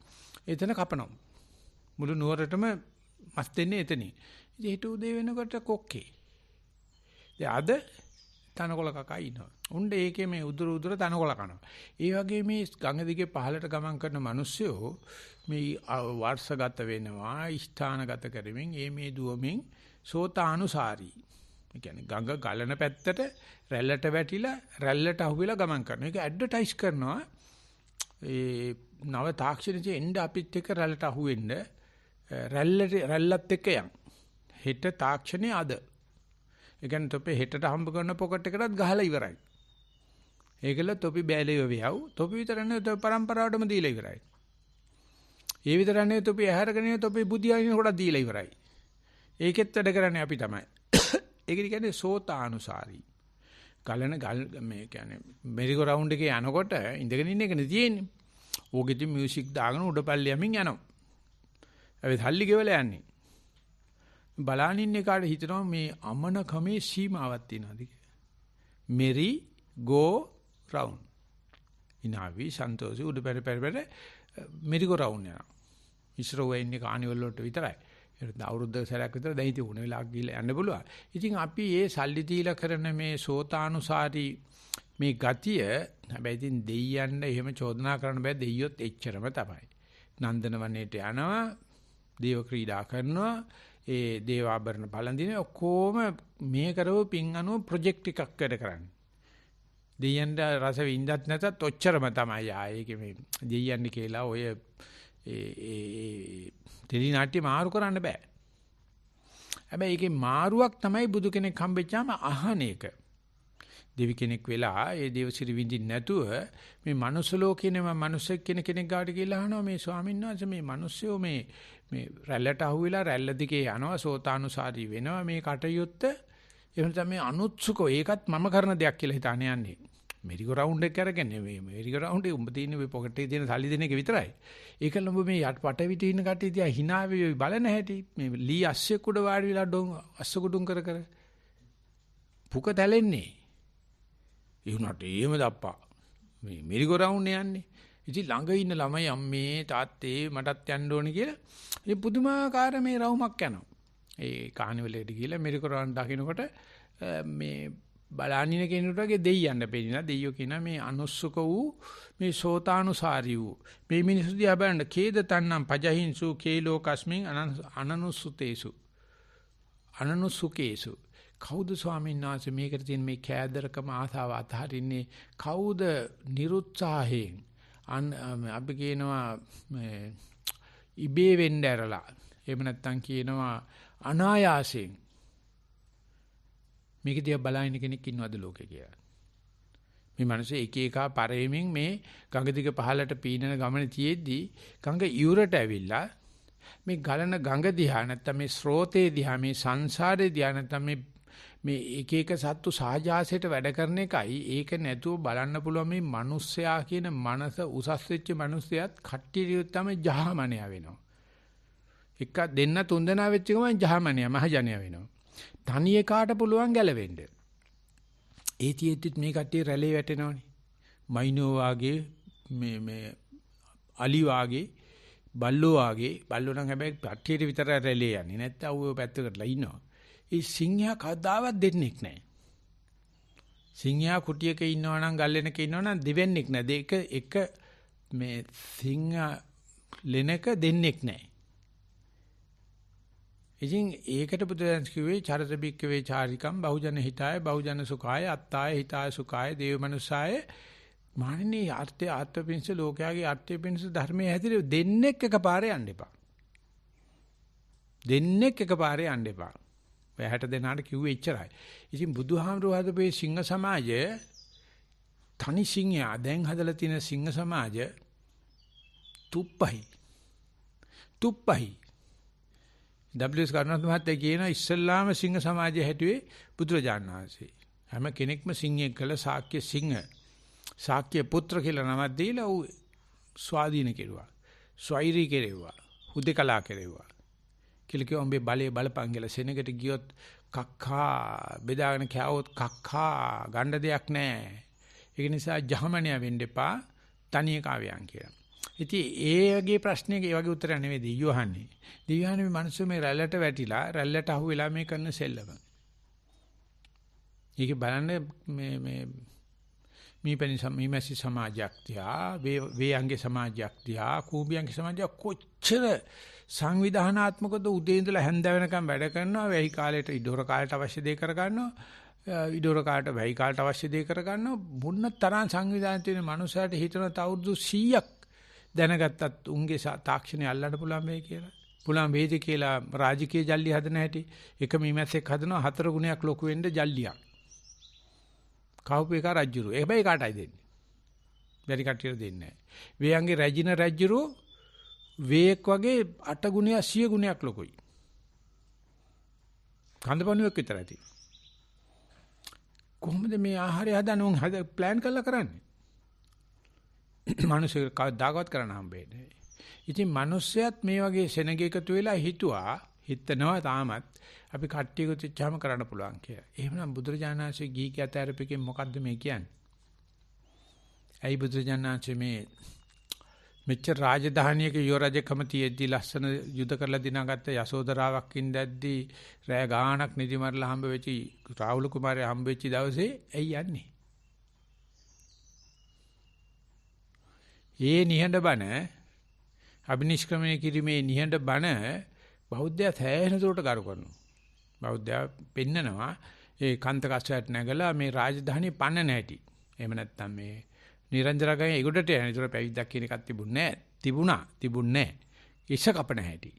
Speaker 1: එතන කපනවා. මුළු නුවරටම මස් දෙන්නේ එතනින්. ඉතින් හිට උදේ වෙනකොට කොක්කේ. දැන් අද තනකොළ කකා ඉන්නවා. උණ්ඩ ඒකේ මේ උදුර තනකොළ කනවා. ඒ වගේ මේ ගඟ දිගේ පහළට ගමන් කරන මිනිස්සුયો මේ වර්ෂගත වෙනවා, ස්ථානගත කරමින් මේ දුවමින් සෝතානුසාරී. ඒ කියන්නේ ගඟ ගලන පැත්තට රැල්ලට වැටිලා රැල්ලට අහුවෙලා ගමන් කරනවා. ඒක ඇඩ්වර්ටයිස් කරනවා. ඒ නව තාක්ෂණයේ එන්න අපිත් එක්ක රැල්ලට අහුවෙන්න රැල්ලත් එක්ක යන්. හෙට තාක්ෂණයේ අද. ඒ කියන්නේ තොපේ හෙටට හම්බ කරන පොකට් එකටත් ගහලා ඉවරයි. ඒකල තොපි බෑලේ වෙව්. තොපි විතර නෙවෙයි තොපි පරම්පරාවටම දීලා ඉවරයි. ඒ විතර නෙවෙයි තොපි ඇහැරගෙන තොපි බුදියාගෙන කොට දීලා ඉවරයි. ඒකෙත් වැඩ කරන්නේ අපි තමයි. ඒක කියන්නේ සෝතානුසාරී. ගලන මේ කියන්නේ මෙරිගෝ රවුන්ඩ් එකේ යනකොට ඉඳගෙන ඉන්න එකනේ තියෙන්නේ. ඕකෙදි මියුසික් දාගෙන උඩපල්ලි යමින් යනවා. අපි සල්ලි ගෙවලා යන්නේ. බලාන ඉන්න කාට හිතනවා මේ අමන කමේ සීමාවක් තියනවාද කියලා. මෙරි ගෝ රවුන්ඩ්. ඉනාවි සන්තෝෂි උඩ පෙර මෙරිගෝ රවුන්ඩ් යනවා. ඉස්සරෝ වෙන්නේ කානිවල් වලට විතරයි. ඒක අවුරුද්දක සැරයක් විතර දැන් ඉතින් උන වෙලාවක් ගිහලා යන්න පුළුවන්. ඉතින් අපි මේ සල්ලි දීලා කරන මේ සෝතානුසාරී මේ ගතිය හැබැයි ඉතින් දෙයියන්න එහෙම චෝදනා කරන්න බෑ දෙයියොත් එච්චරම තමයි. නන්දනවනේට යනවා, දේව ක්‍රීඩා කරනවා, ඒ දේවාභරණ පළඳින ඔක්කොම මේ කරව පින් අනුව ප්‍රොජෙක්ට් එකක් වැඩ කරන්නේ. දෙයියන්ට රස වින්දත් නැතත් ඔච්චරම තමයි. ආයේ මේ දෙයියන්නේ කියලා ඔය ඒ දෙලි නාට්‍ය මාරු කරන්න බෑ. හැබැයි ඒකේ මාරුවක් තමයි බුදු කෙනෙක් හම්බෙච්චාම අහන එක. දෙවි කෙනෙක් වෙලා ඒ දේවසිරි විඳින්න නැතුව මේ මනුස්ස ලෝකේනේ මම මිනිස්සෙක් කෙනෙක් ගාට කියලා අහනවා මේ ස්වාමීන් වහන්සේ මේ මිනිස්සුયો මේ රැල්ලට අහුවෙලා රැල්ල දිගේ යනවා සෝතානුසාරී වෙනවා මේ කටයුත්ත එහෙම තමයි අනුත්සුකෝ ඒකත් මම කරන දෙයක් කියලා හිතාන යන්නේ. මෙරිගෝ රවුන්ඩ් එක කරගෙන මේ මෙරිගෝ රවුන්ඩ් එක උඹ තියෙන මේ පොකට් එකේ තියෙන සල්ලි දෙන එක විතරයි. ඒකල උඹ මේ යට පට විට ඉන්න කට්ටිය දිහා hina වෙවි බලන හැටි මේ ලී අස්සෙක් උඩ වාඩි වෙලා ඩොං අස්සකුඩුම් කර කර පුක තැලෙන්නේ. ඒ උනට එහෙම දප්පා. මේ මෙරිගෝ රවුන්ඩ් යන්නේ. ඉතින් ළඟ ඉන්න ළමයි අම්මේ තාත්තේ මටත් යන්න ඕනේ කියලා ඉතින් පුදුමාකාර මේ රවුමක් යනවා. ඒ කානිවලෙට ගිහලා මෙරිගෝ රවුන්ඩ් දකින්නකොට මේ බලානින කෙනෙකුට වගේ දෙයියන්න පෙන්නන දෙයියෝ කියන මේ අනුස්සක වූ මේ සෝතානුසාරී වූ මේ මිනිස්සු දිහා බලන්න කේද තන්නම් පජහින්සු කේලෝකස්මින් අනනුසුතේසු අනනුසුකේසු කවුද ස්වාමීන් වහන්සේ මේකට තියෙන මේ කෑදරකම ආසාව අතහරින්නේ කවුද නිරුත්සාහයෙන් අපි කියනවා ඉබේ වෙන්න ඇරලා එහෙම නැත්නම් කියනවා අනායාසයෙන් මේක දිහා බලන කෙනෙක් ඉන්නවද ලෝකේ කියලා. මේ මිනිස්සු එක එක පරෙමින් මේ ගඟ දිග පහලට පීනන ගමනේ තියේදී ගඟ ඉවුරට ඇවිල්ලා මේ ගලන ගඟ දිහා නැත්නම් මේ ස්රෝතේ දිහා මේ සංසාරේ දිහා නැත්නම් මේ එක එක සත්තු සාජාසයට වැඩ කරන එකයි ඒක නැතුව බලන්න පුළුවන් මේ මිනිස්සයා කියන මනස උසස් වෙච්ච මිනිස්සයාත් කට්ටියට තමයි ජහමනයා වෙනවා. එක දෙන්න තුන් දෙනා වෙච්ච ගමන් ජහමනයා මහජනයා වෙනවා. තනිය කාට පුළුවන් ගැලවෙන්න. ඒතිෙද්දිත් මේ කට්ටිය රැළේ වැටෙනවනේ. මයිනෝ වාගේ මේ අලි වාගේ බල්ලෝ වාගේ බල්ලෝ නම් හැබැයි කට්ටියට විතර රැළේ යන්නේ. නැත්නම් ඌ පැත්තකටලා ඉන්නවා. ඒ සිංහයා කවදාවත් දෙන්නෙක් නැහැ. සිංහයා කුටියක ඉන්නවා නම් ගල්ලෙනක ඉන්නවා නම් දෙවෙන්නෙක් නැහැ. දෙක එක මේ සිංහ ලෙනක දෙන්නෙක් නැහැ. ඉතින් ඒකට බුදුදහම කිව්වේ චරිත බික්කවේ චාරිකම් බහුජන හිතාය බහුජන සුඛාය අත්තාය හිතාය සුඛාය දේව මනුසාය මාන්නේ ආර්ථය ආත්මපින්ස ලෝකයාගේ ආර්ථය පින්ස ධර්මයේ හැදිරෙ දෙන්නෙක් එකපාරේ යන්න එපා. දෙන්නෙක් එකපාරේ යන්න එපා. ඔය 60 දෙනාට කිව්වේ එච්චරයි. ඉතින් බුදුහාමුදුරුවෝ හදපේ සිංහ සමාජය තනි සිංහයා දැන් හදලා තියෙන සිංහ සමාජය තුප්පහයි. W.S. කරුණාරත්න මහත්තයා කියන ඉස්සල්ලාම සිංහ සමාජය හැටුවේ බුදුරජාණන් වහන්සේ. හැම කෙනෙක්ම සිංහෙක් කළ ශාක්‍ය සිංහ. ශාක්‍ය පුත්‍ර කියලා නමක් දීලා ඌ ස්වාධීන කෙරුවා. ස්වෛරී කෙරෙව්වා. හුදේකලා කෙරෙව්වා. කියලා කිව්වා උඹේ බලේ බලපං කියලා සෙනගට ගියොත් කක්කා බෙදාගෙන කෑවොත් කක්කා ගන්න දෙයක් නැහැ. ඒක නිසා ජහමනියා වෙන්න එපා තනිය කාවයන් කියලා. ඉතින් ඒ වගේ ප්‍රශ්නයක ඒ වගේ උත්තරයක් නෙවෙයි දෙයියෝ අහන්නේ. දෙයියෝ අහන්නේ මේ මිනිස්සු මේ රැල්ලට වැටිලා රැල්ලට අහු වෙලා මේ කරන සෙල්ලම. ඒක බලන්න මේ මීමැසි සමාජයක් තියා වේයන්ගේ සමාජයක් තියා කූඹියන්ගේ සමාජයක් කොච්චර සංවිධානාත්මකද උදේ ඉඳලා හැන්ද වෙනකම් වැඩ කරනවා වෙයි කාලේට ඉඩෝර කාලේට අවශ්‍ය දේ කර ගන්නවා ඉඩෝර කාට වෙයි කාට අවශ්‍ය දේ කරගන්න මොන්න තරම් සංවිධානය තියෙන මනුස්සයාට හිතන තවුරුදු 100ක් දැනගත්තත් උන්ගේ තාක්ෂණය අල්ලන්න පුළුවන් වෙයි කියලා. පුළුවන් වේද කියලා රාජකීය ජල්ලි හදන හැටි එක මීමැස්සෙක් හදනවා 4 ගුණයක් ලොකු වෙන්න ජල්ලියක්. කවුපු එක රජ්ජුරු. හැබැයි කාටයි දෙන්නේ? බැරි කට්ටියට දෙන්නේ නැහැ. වේයන්ගේ රැජින රජ්ජුරු වේක් වගේ 8 ගුණයක් 100 ගුණයක් ලොකුයි. කන්දපණුවෙක් විතරයි තියෙන්නේ. කොහොමද මේ ආහාරය හදන්න උන් ප්ලෑන් කරලා කරන්නේ? මිනිස්සු කවදාකවත් කරන්න හම්බෙන්නේ නැහැ. ඉතින් මිනිස්සයත් මේ වගේ සෙනග එකතු වෙලා හිතනවා තාමත් අපි කට්ටියකට ඉච්චාම කරන්න පුළුවන් කියලා. එහෙමනම් බුදුරජාණන් වහන්සේ ගී කියත ආරපෙකින් මොකද්ද මේ කියන්නේ? ඇයි බුදුරජාණන් වහන්සේ මේ මෙච්චර රාජධානියක යෝරජකම තියෙද්දි ලස්සන යුද කරලා දිනාගත්ත යසෝදරාවක් ඉඳද්දී රෑ ගාණක් නිදි මරලා හම්බ වෙච්චි රාහුල කුමාරයා හම්බ වෙච්ච දවසේ ඇයි යන්නේ? ඒ නිහඬ බණ අභිනිෂ්ක්‍රමණය කිරීමේ නිහඬ බණ බෞද්ධයා සෑහෙන දුරට කරු කරනවා. බෞද්ධයා පෙන්නනවා ඒ කන්තකස්සයට නැගලා මේ රාජධානිය පන්න නැටි. එහෙම නැත්නම් මේ නිරංජනගම ඒගොඩට යන විතර පැවිද්දක් කියන එකක් තිබුණේ නැහැ. තිබුණේ නැහැ. ඉෂ කපන හැටි.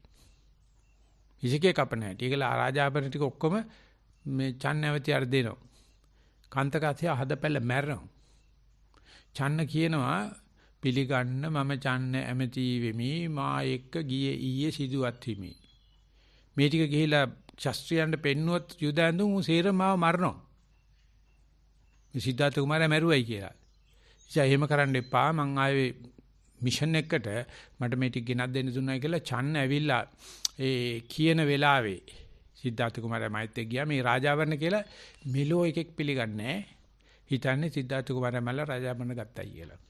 Speaker 1: ඉෂකේ කපන හැටි. ඒකලා රාජාභරණ ටික ඔක්කොම මේ චන්නවති අර දෙනවා. කන්තකස්සය හදපැල මැරෙනවා. චන්න කියනවා පිළිගන්න මම චන්න ඇමති වෙමි මා එක්ක ගියේ ඊයේ සිදුවත් හිමි. මේ ටික ගිහිලා ශාස්ත්‍රයන්ට පෙන්නුවොත් යුද ඇඳුම් උන් සේරමාව මරනවා. මේ සිද්ධාර්ථ කුමාරයා මැරුවයි කියලා. ඉතින් එහෙම කරන්න එපා මං ආවේ මිෂන් එකකට මට මේ ටික ගෙනත් දෙන්න දුන්නායි කියලා චන්න ඇවිල්ලා ඒ කියන වෙලාවේ සිද්ධාර්ථ කුමාරයා මයිත් එක්ක ගියා මේ රාජාවරණ කියලා මෙලෝ එකෙක් පිළිගන්නේ නැහැ. හිතන්නේ සිද්ධාර්ථ කුමාරයා මල්ල රාජාවරණ ගත්තයි කියලා.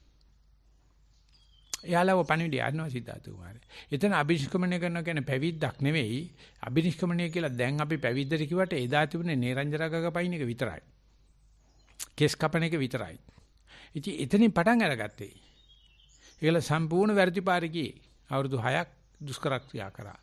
Speaker 1: එයාලව පණිවිඩය යනවා සිද්ධාර්ථ කුමාරයා. එතන අභිනිෂ්ක්‍මණය කරනවා කියන්නේ පැවිද්දක් නෙවෙයි. අභිනිෂ්ක්‍මණය කියලා දැන් අපි පැවිද්දට කිව්වට එදා තිබුණේ නේරංජරගක පයින් එක විතරයි. කෙස් කපන එක විතරයි. ඉතින් එතනින් පටන් අරගත්තේ. ඒකල සම්පූර්ණ වැඩි පාරේ ගියේ. අවුරුදු 6ක් දුෂ්කර ක්‍රියා කරා.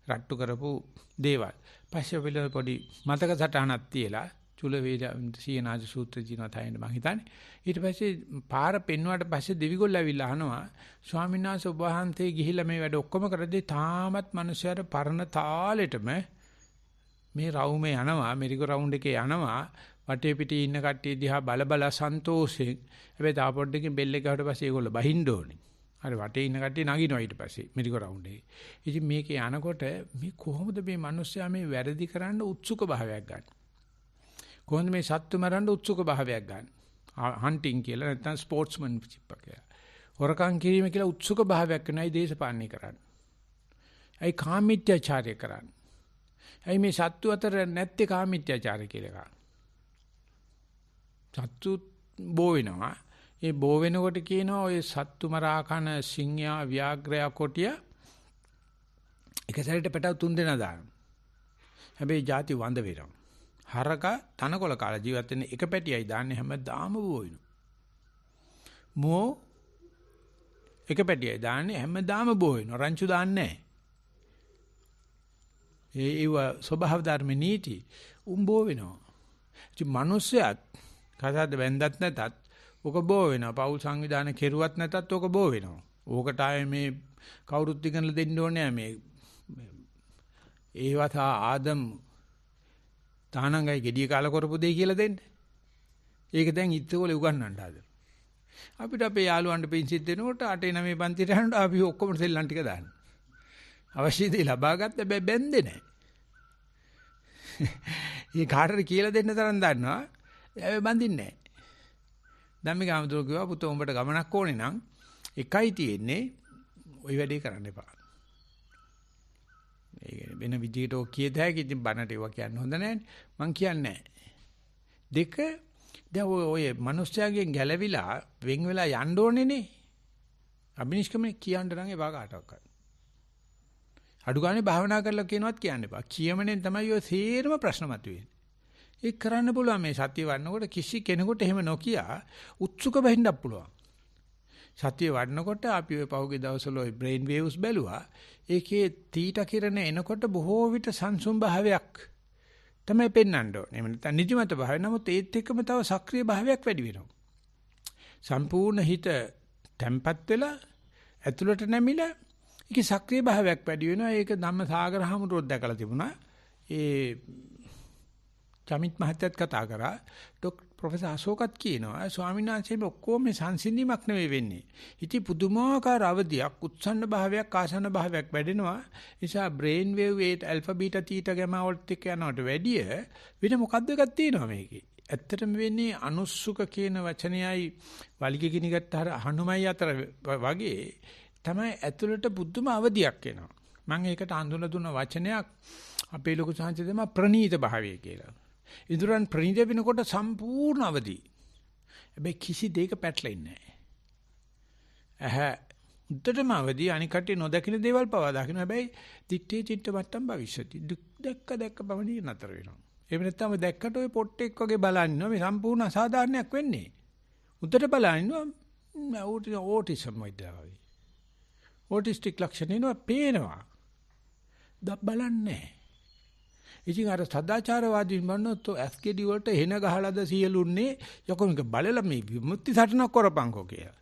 Speaker 1: රට්ටු කරපු දේවල්. පස්සේ වෙල පොඩි මතක සටහනක් තියලා චුල වේද සීනාජ සූත්‍රය දිනවා තයින්න මං හිතන්නේ. ඊට පස්සේ පාර පෙන්වුවාට පස්සේ දෙවිගොල්ල ඇවිල්ලා අහනවා ස්වාමීන් වහන්සේ ඔබ වහන්සේ ගිහිල්ලා මේ වැඩ ඔක්කොම කරද්දී තාමත් මිනිස්සුන්ට පරණ තාලෙටම මේ රවුමේ යනවා මෙරිගෝ රවුන්ඩ් එකේ යනවා වටේ පිටේ ඉන්න කට්ටිය දිහා බල සන්තෝෂෙන්. හැබැයි තා පොඩ්ඩකින් බෙල් එක ගහුවට පස්සේ ඒගොල්ලෝ බහින්න ඕනේ. හරි වටේ ඉන්න කට්ටිය නගිනවා ඊට පස්සේ මෙරිගෝ රවුන්ඩ් එකේ. ඉතින් මේකේ යනකොට මේ කොහොමද මේ මිනිස්සයා මේ වැරදි කරන්න උත්සුක භාවයක් ගන්න? කොහොමද මේ සත්තු මරන්න උත්සුක භාවයක් ගන්න? හන්ටින් කියලා නැත්නම් ස්පෝර්ට්ස්මන්ෂිප් එක. හොරකම් කිරීම කියලා උත්සුක භාවයක් වෙනයි දේශපාලනය කරන්නේ. ඇයි කාමීත්‍යාචාරය කරන්නේ? ඇයි මේ සත්තු අතර නැත්තේ කාමීත්‍යාචාරය කියලා එකක්? සත්තු බෝ වෙනවා. ඒ බෝ වෙනකොට කියනවා ඔය සත්තු මරා කන සිංහයා ව්‍යාග්‍රයා කොටිය එක සැරේට පැටව 3 දෙනා දානවා. හැබැයි ಜಾති වඳ වෙනවා. හරක තනකොළ කාලා ජීවත් වෙන එක පැටියයි දාන්නේ හැමදාම බෝ වෙනවා. මෝ එක පැටියයි දාන්නේ හැමදාම බෝ වෙනවා. රංචු දාන්නේ නැහැ. ඒව ස්වභාව ධර්ම නීති බෝ වෙනවා. ඉතින් මිනිස්සයත් කසාද වැන්දත් නැතත් ඔක බෝ වෙනවා. පෞල් සංවිධානය කෙරුවත් නැතත් ඔක බෝ වෙනවා. ඕකට ආයේ මේ කවුරුත් ඉගෙනලා දෙන්න ඕනේ මේ ඒවත් ආදම් තානංගයි gediya කාල කරපු දෙයි කියලා දෙන්න. ඒක දැන් ඉත්තෝල උගන්වන්න හදලා. අපිට අපේ යාළුවන්ට පිංසිත් දෙනකොට 8 9 පන්තිට යනකොට අපි ඔක්කොම සෙල්ලම් ටික දාන්න. අවශ්‍ය දේ ලබා ගත්ත බෑ බැන්දේ නැහැ. මේ කාටද කියලා දෙන්න තරම් දන්නවා. ඒ බඳින්නේ නැහැ. ධම්මිකාමතුරු කිව්වා පුතෝ උඹට ගමනක් ඕනේ නම් එකයි තියෙන්නේ ওই වැඩේ කරන්න එපා. ඒ වෙන විදිහට ඔය කියද හැකි ඉතින් බනට ඒවා කියන්න හොඳ නැහැ. මං කියන්නේ නැහැ. දෙක දැන් ඔය මිනිස්යාගෙන් ගැලවිලා වෙන් වෙලා යන්න ඕනේනේ. අභිනිෂ්ක්‍මණය කියන්න නම් එපා කාටවත්. අඩු ගානේ භාවනා කරලා කියනවත් කියන්න එපා. කියමනේ තමයි ඔය සේරම ප්‍රශ්න මතුවෙන්නේ. ඒක කරන්න පුළුවන් මේ සතිය වඩනකොට කිසි කෙනෙකුට එහෙම නොකිය උත්සුක වෙන්නත් පුළුවන්. සතිය වඩනකොට අපි ඔය පහුගිය දවස්වල ඔය බ්‍රේන් වේව්ස් බැලුවා. ඒකේ තීට කිරණ එනකොට බොහෝ විට සංසුම් භාවයක් තමයි පෙන්වන්න ඕනේ. එහෙම නැත්නම් නිදිමත භාවය. නමුත් ඒත් එක්කම තව සක්‍රීය භාවයක් වැඩි වෙනවා. සම්පූර්ණ හිත තැම්පත් වෙලා ඇතුළට නැමිලා ඒකේ සක්‍රීය භාවයක් වැඩි වෙනවා. ඒක ධම්මසාගර හමුරුවක් දැකලා තිබුණා. ඒ චමිත් මහත්තයත් කතා කරා. ප්‍රොෆෙසර් අශෝකත් කියනවා ස්වාමීන් වහන්සේ මේ ඔක්කොම සංසිඳීමක් නෙවෙයි වෙන්නේ. ඉතින් පුදුමාකාර අවදියක්, උත්සන්න භාවයක්, ආසන්න භාවයක් වැඩෙනවා. නිසා බ්‍රේන් වේව් ඒ ඇල්ෆා බීටා තීටා ගාමා වලට එක්ක යනවට වැඩිය වෙන මොකද්ද එකක් තියෙනවා මේකේ. ඇත්තටම වෙන්නේ අනුස්සුක කියන වචනයයි වලිග ගිනිගත්ත හනුමයි අතර වගේ තමයි ඇතුළට බුද්ධම අවදියක් එනවා. මම ඒකට හඳුනන දුන්න වචනයක් අපේ ලොකු සංහසේ තමයි ප්‍රනීත භාවය කියලා. ඉදurang ප්‍රනීත වෙනකොට සම්පූර්ණ අවදි. හැබැයි කිසි දෙයක පැටලෙන්නේ නැහැ. ඇහැ උඩටම අවදි අනික කටේ නොදකින දේවල් පවා දකින්න. හැබැයි දිත්තේ චිත්ත මට්ටම් භවිෂති. දැක්ක බවණී නතර වෙනවා. එහෙම නැත්නම් දැක්කට ඔය පොට්ටෙක් වගේ බලනවා මේ සම්පූර්ණ අසාධාරණයක් වෙන්නේ. උඩට බලනවා ඕටිසම් වයිදාවයි. ඕටිස්ටික් ලක්ෂණ එනවා පේනවා. බලන්නේ. ඉතින් අර සදාචාරවාදීන් වන්නොත් ඇස්කෙඩි වලට හෙන ගහලාද සියලුන්නේ යකෝ මේක බලලා මේ විමුක්ති සටනක් කරපංකෝ කියලා.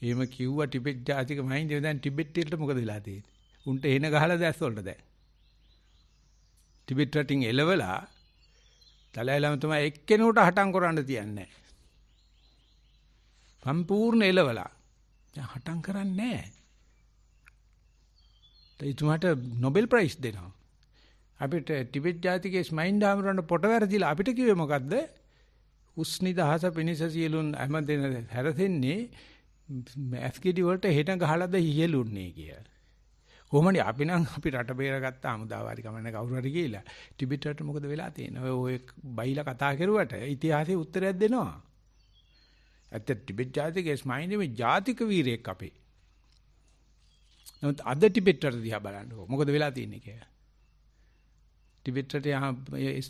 Speaker 1: එහෙම කිව්වා ටිබෙට් ජාතික මහින්ද දැන් ටිබෙට් වලට මොකද වෙලා තියෙන්නේ? උන්ට හෙන ගහලාද ඇස් වලට දැන්. ටිබෙට් රටින් එලවලා තලයිලම තමයි එක්කෙනෙකුට හටම් කරන්න තියන්නේ. සම්පූර්ණ එලවලා. දැන් හටම් කරන්නේ නැහැ. එතුමාට නොබෙල් ප්‍රයිස් දෙනවා. අපිට ටිබෙට් ජාතිකයේ ස්මයින් ඩාමරන්න පොට වැරදිලා අපිට කිව්වේ මොකද්ද? උස්නි දහස පිනිස සියලුන් හැමදෙන හැරෙන්නේ ඇස්කිඩි වලට හෙට ගහලාද හියලුන්නේ කියලා. කොහොමද අපි නම් අපි රට බේරගත්ත අමුදාවාරි කමන්න කවුරු හරි කියලා. ටිබෙට් රට මොකද වෙලා තියෙන්නේ? ඔය බයිලා කතා කරුවට ඉතිහාසයේ උත්තරයක් දෙනවා. ඇත්ත ටිබෙට් ජාතිකයේ ස්මයින් මේ ජාතික වීරයෙක් අපේ. නමුත් අද ටිබෙට් රට දිහා බලන්නකො මොකද වෙලා තියෙන්නේ කියලා. ටිබෙට් රටේ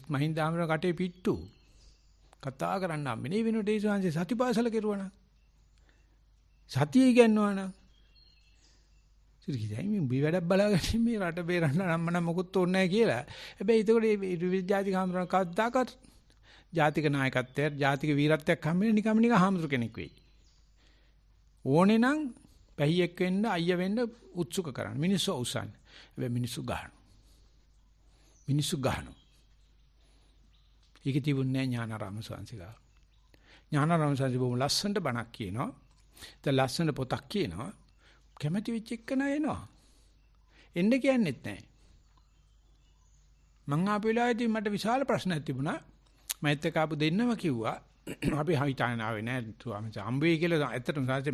Speaker 1: මහින්ද ආමර කටේ පිට්ටු කතා කරන්න හම්බෙන්නේ වෙනකොට ඒ සංසේ සතිපාසල කෙරුවා නම් සතිය ඉගෙනනවා නම් සිරිකිදයි මේ උඹේ වැඩක් බලාගෙන මේ රට බේරන්න නම් මොකුත් ඕනේ නැහැ කියලා. හැබැයි ඒකට මේ ජාතික ආමර කවදාකවත් ජාතික නායකත්වයක් ජාතික වීරත්වයක් හම්බෙන්නේ නිකම් හාමුදුර කෙනෙක් වෙයි. ඕනේ නම් පැහියෙක් වෙන්න අයියා වෙන්න උත්සුක කරන්න. මිනිස්සු උසන්න. හැබැයි මිනිස්සු ගහනවා. ඒක තිබුණේ ඥානාරාම ස්වාමීන් ඥානාරාම ස්වාමීන් බොහොම ලස්සනට බණක් කියනවා. දැන් ලස්සන පොතක් කියනවා. කැමැති වෙච්ච එක නේනවා. එන්න කියන්නෙත් නැහැ. මං ආපු වෙලාවේදී මට විශාල ප්‍රශ්නයක් තිබුණා. මෛත් එක්ක ආපු දෙන්නම කිව්වා අපි හිතාගෙන ආවේ නෑ හම්බෙයි කියලා. ඇත්තටම සාසෙ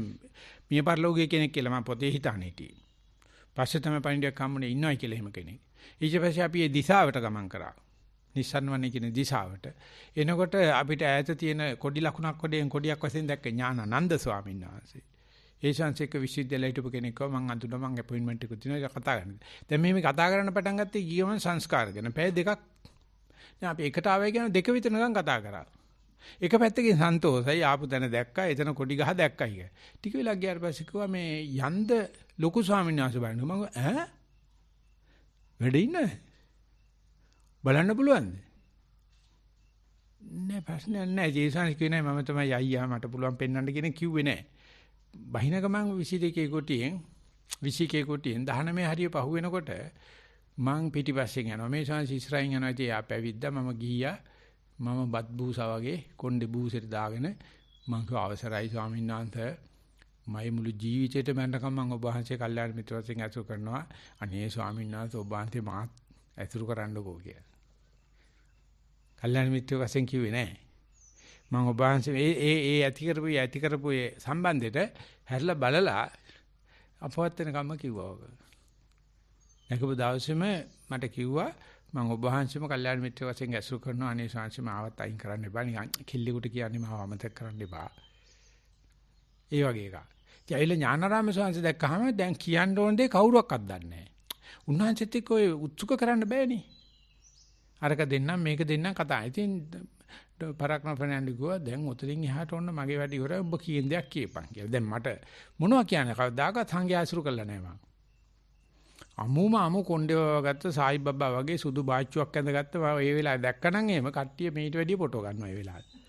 Speaker 1: මිය පරලෝකයේ කෙනෙක් කියලා මම පොතේ හිතානේ හිටියේ. පස්සේ තමයි පණිඩියක් හම්බුනේ ඉන්නවයි කියලා එහෙම කෙනෙක්. ඊට පස්සේ අපි ඒ දිශාවට ගමන් කරා. නිස්සන් වනේ කියන දිශාවට. එනකොට අපිට ඈත තියෙන කොඩි ලකුණක් කොඩියෙන් කොඩියක් වශයෙන් දැක්ක ඥානানন্দ ස්වාමීන් වහන්සේ. ඒ ශාන්සික විශ්වවිද්‍යාලයට හිටපු කෙනෙක් කව මං අඳුන මං අපොයින්ට්මන්ට් එකක් තියෙනවා ඒක කතා කරන්න. දැන් මේ කතා කරන්න පටන් ගත්තේ ගියම සංස්කාර ගැන. පැය දෙකක් දැන් අපි එකට ආවයි කියන දෙක විතර නිකන් කතා කරා. එක පැත්තකින් සන්තෝෂයි ආපු තැන දැක්කා එතන කොඩි ගහ දැක්කයි කිය. ටික වෙලා ගියාට පස්සේ කිව්වා මේ යන්ද ලොකු ස්වාමීන් වහන්සේ බලන්න මම වැඩ ඉන්නේ බලන්න පුළුවන්ද? නෑ ප්‍රශ්නයක් නෑ ජේසන් කියන්නේ මම තමයි අයියා මට පුළුවන් පෙන්වන්න කියන කිව්වේ නෑ. බහින ගමන් 22 කොටියෙන් 21 කොටියෙන් 19 හරිය පහු වෙනකොට මං පිටිපස්සෙන් යනවා. මේ ශාන්සි ඉස්රායින් යනවා. ඉතින් යා පැවිද්දා මම ගියා. මම බත් බූසා වගේ කොණ්ඩේ බූසෙට දාගෙන මං කිව්වා අවසරයි ස්වාමීන් වහන්සේ මගේ මුළු ජීවිතේටම මම ඔබ වහන්සේ කල්යාණ මිත්‍ර වශයෙන් ඇසුරු කරනවා. අනේ ස්වාමීන් වහන්සේ ඔබ වහන්සේ මාත් ඇසුරු කරන්නකෝ කියලා. කල්යාණ මිත්‍ර වශයෙන් කිව්වේ නෑ. මම ඔබ වහන්සේ ඒ ඇති කරපු ඒ සම්බන්ධෙට හැරිලා බලලා අපවත් වෙනකම්ම කිව්වා ඔබ. නැකබ දවසේම මට කිව්වා මම ඔබ වහන්සේම කල්යාණ මිත්‍ර වශයෙන් ඇසුරු කරනවා. අනේ ශාන්සි මාවත් අයින් කරන්න එපා. නිකන් කිල්ලෙකුට කියන්නේ මාව අමතක කරන්න එපා. ඒ වගේ එකක්. ඉතින් ඇවිල්ලා ඥානාරාම ශාන්සි දැක්කහම දැන් කියන්න ඕන දේ කවුරුවක්වත් දන්නේ නැහැ. උන්වහන්සේත් එක්ක ඔය උත්සුක කරන්න බෑනේ. අරක දෙන්නම් මේක දෙන්නම් කතා. ඉතින් පරාක්‍රම ෆර්නෑන්ඩෝ ගියා දැන් උතරින් එහාට ඔන්න මගේ වැඩ ඉවරයි ඔබ කියන දෙයක් කියපන් කියලා. දැන් මට මොනවා කියන්නේ කවදාකවත් සංඝයා ඇසුරු කළා නැහැ මම. අමු කොණ්ඩේ වගත්ත සායි බබා වගේ සුදු බාච්චුවක් ඇඳගත්ත මම ඒ වෙලාවේ දැක්කනම් එහෙම කට්ටිය මීට වැඩිය ෆොටෝ ගන්නවා ඒ වෙලාවේ.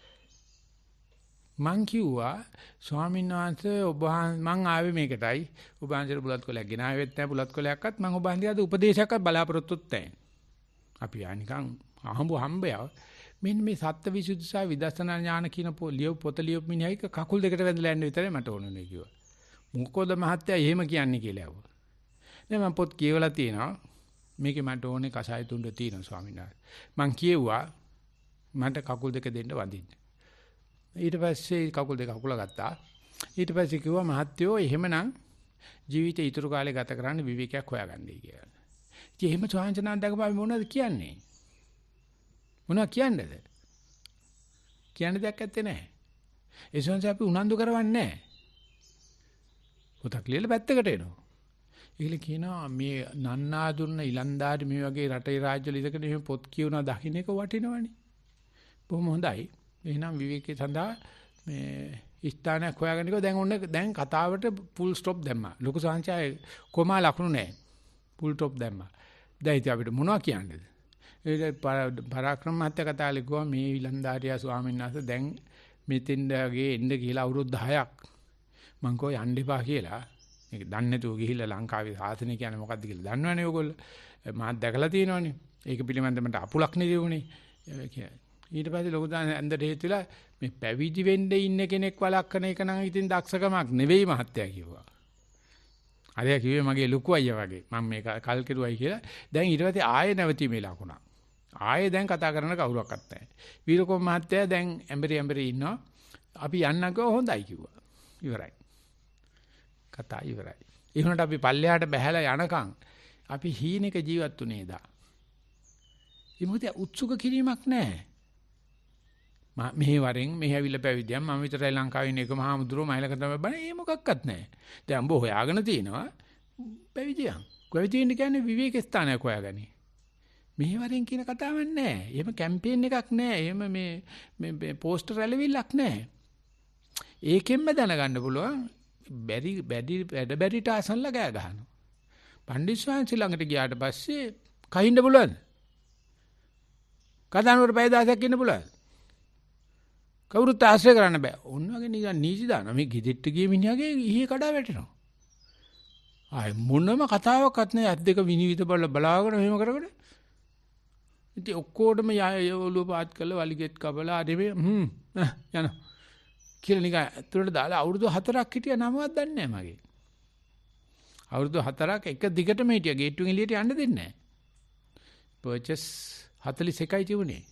Speaker 1: මං කිව්වා ස්වාමීන් වහන්සේ ඔබ මං ආවේ මේකටයි. ඔබ වහන්සේට බුලත් කොලයක් ගෙන ආවෙත් නැහැ බුලත් කොලයක්වත් මං ඔබ වහන්සේට උපදේශයක්වත් බලාපොරොත්තුත් නැහැ. අපි නිකන් හම්බය. මෙන්න මේ සත්ත්වවිසුද්ධි සහ විදර්ශනා ඥාන කියන පොත ලියපු මිනිහයික කකුල් දෙකට වැදලා යන්න විතරයි මට ඕනේ කිව්වා. මොකද මහත්තයා එහෙම කියන්නේ කියලා ඇහුවා. දැන් මම පොත් කියවලා තියෙනවා. මේකේ මට ඕනේ කසාය තුණ්ඩ තියෙනවා ස්වාමීන් වහන්සේ. මං කියෙව්වා මට කකුල් දෙක දෙන්න වඳින්න. ඊට පස්සේ කකුල් දෙක අකුල ගත්තා. ඊට පස්සේ කිව්වා මහත්තයෝ එහෙමනම් ජීවිතේ ඊතුරු කාලේ ගත කරන්න විවේකයක් හොයාගන්නයි කියලා. ඉතින් එහෙම ස්වාමීන් දැකපුවා මොනවද කියන්නේ? මොනවා කියන්නේද? කියන්න දෙයක් ඇත්තේ නැහැ. ඒ සංසය අපි උනන්දු කරවන්නේ නැහැ. පොතක් ලියලා පැත්තකට එනවා. ඒකල කියනවා මේ නන්නාඳුන ඉලන්දාරි මේ වගේ රටේ රාජ්‍යවල ඉඳගෙන එහෙම පොත් කියවනවා දකින්න එක වටිනවනේ. බොහොම හොඳයි. එහෙනම් විවේකයේ සඳහා මේ ස්ථානයක් හොයාගන්න එක දැන් කතාවට ෆුල් ස්ටොප් දැම්මා. ලොකු සංචාය කොමා ලකුණු නැහැ. ෆුල් ස්ටොප් දැම්මා. දැන් ඉතින් අපිට මොනවා කියන්නේද? ඒ පරාක්‍රම මහත්තයා කතාලේ ගියා මේ ඉලන්දාරියා ස්වාමීන් වහන්සේ දැන් මෙතෙන්දගේ එන්න කියලා අවුරුදු 10ක් මං කෝ යන්න එපා කියලා. මේක දන්නේ නැතුව ගිහිල්ලා ලංකාවේ සාසනය කියන්නේ මොකක්ද කියලා දන්නවනේ ඔයගොල්ලෝ. මාත් දැකලා තියෙනවනේ. ඒක පිළිබඳව මට අපුලක් නෙදියුනේ. ඊට පස්සේ ලොකු දාන ඇඳට හේතුලා මේ පැවිදි වෙන්න ඉන්න කෙනෙක් වළක්වන එක නම් ඉතින් දක්ෂකමක් නෙවෙයි මහත්තයා කිව්වා. අරයා කිව්වේ මගේ ලොකු අයියා වගේ. මම මේක කල් කෙරුවයි කියලා. දැන් ඊට පස්සේ ආයෙ නැවතීමේ ලකුණක්. ආයෙ දැන් කතා කරන කවුරක්වත් නැහැ. වීරකෝම මහත්තයා දැන් ඇඹරි ඉන්නවා. අපි යන්නකෝ හොඳයි කිව්වා. ඉවරයි. කතා ඉවරයි. ඒ වුණාට අපි පල්ලෙහාට බහැලා යනකම් අපි හීනෙක ජීවත් වුණේ දා. ඒ මොකද උත්සුක කිරීමක් නැහැ. මෙහි වරෙන් මෙහි ඇවිල්ලා පැවිදියම් මම විතරයි ලංකාවේ ඉන්න එකම හාමුදුරුවෝ මයිලක තමයි බණ ඒ මොකක්වත් නැහැ. දැන් උඹ හොයාගෙන තිනවා පැවිදියම්. පැවිදි වෙන්න කියන්නේ විවේක ස්ථානයක් හොයාගනි. මෙහි වරෙන් කියන කතාවක් නැහැ. එහෙම කැම්පේන් එකක් නැහැ. එහෙම මේ පෝස්ටර් ඇලවිල්ලක් නැහැ. ඒකෙන්ම දැනගන්න පුළුවන් බැරිට අසන්ලා ගෑ ගහනවා. පණ්ඩිත ස්වාමීන් ළඟට ගියාට පස්සේ කහින්න පුළුවන්ද? කතානුවර පැය 10ක් ඉන්න පුළුවන්. කවුරුත් ආශ්‍රය කරන්න බෑ. ඔන්න වගේ නිකන් නීති දානවා. මේ ගෙදෙට්ට ගිය මිනිහාගේ ඊයේ කඩා වැටෙනවා. ආයි මොනම කතාවක්වත් නෑ. අත් දෙක විනිවිද බලාගෙන මෙහෙම කරගෙන. ඉතින් ඔක්කොටම ඔළුව පාත් කරලා වලිගෙත් කපලා ආදෙමේ යනවා. කියලා නිකන් ඇතුළට දාලා අවුරුදු 4ක් හිටියා නමවත් දන්නේ නෑ මගේ. අවුරුදු 4ක් එක දිගටම හිටියා. ගේට්ටුවෙන් එළියට යන්න දෙන්නේ නෑ. පර්චස් 41යි තිබුණේ.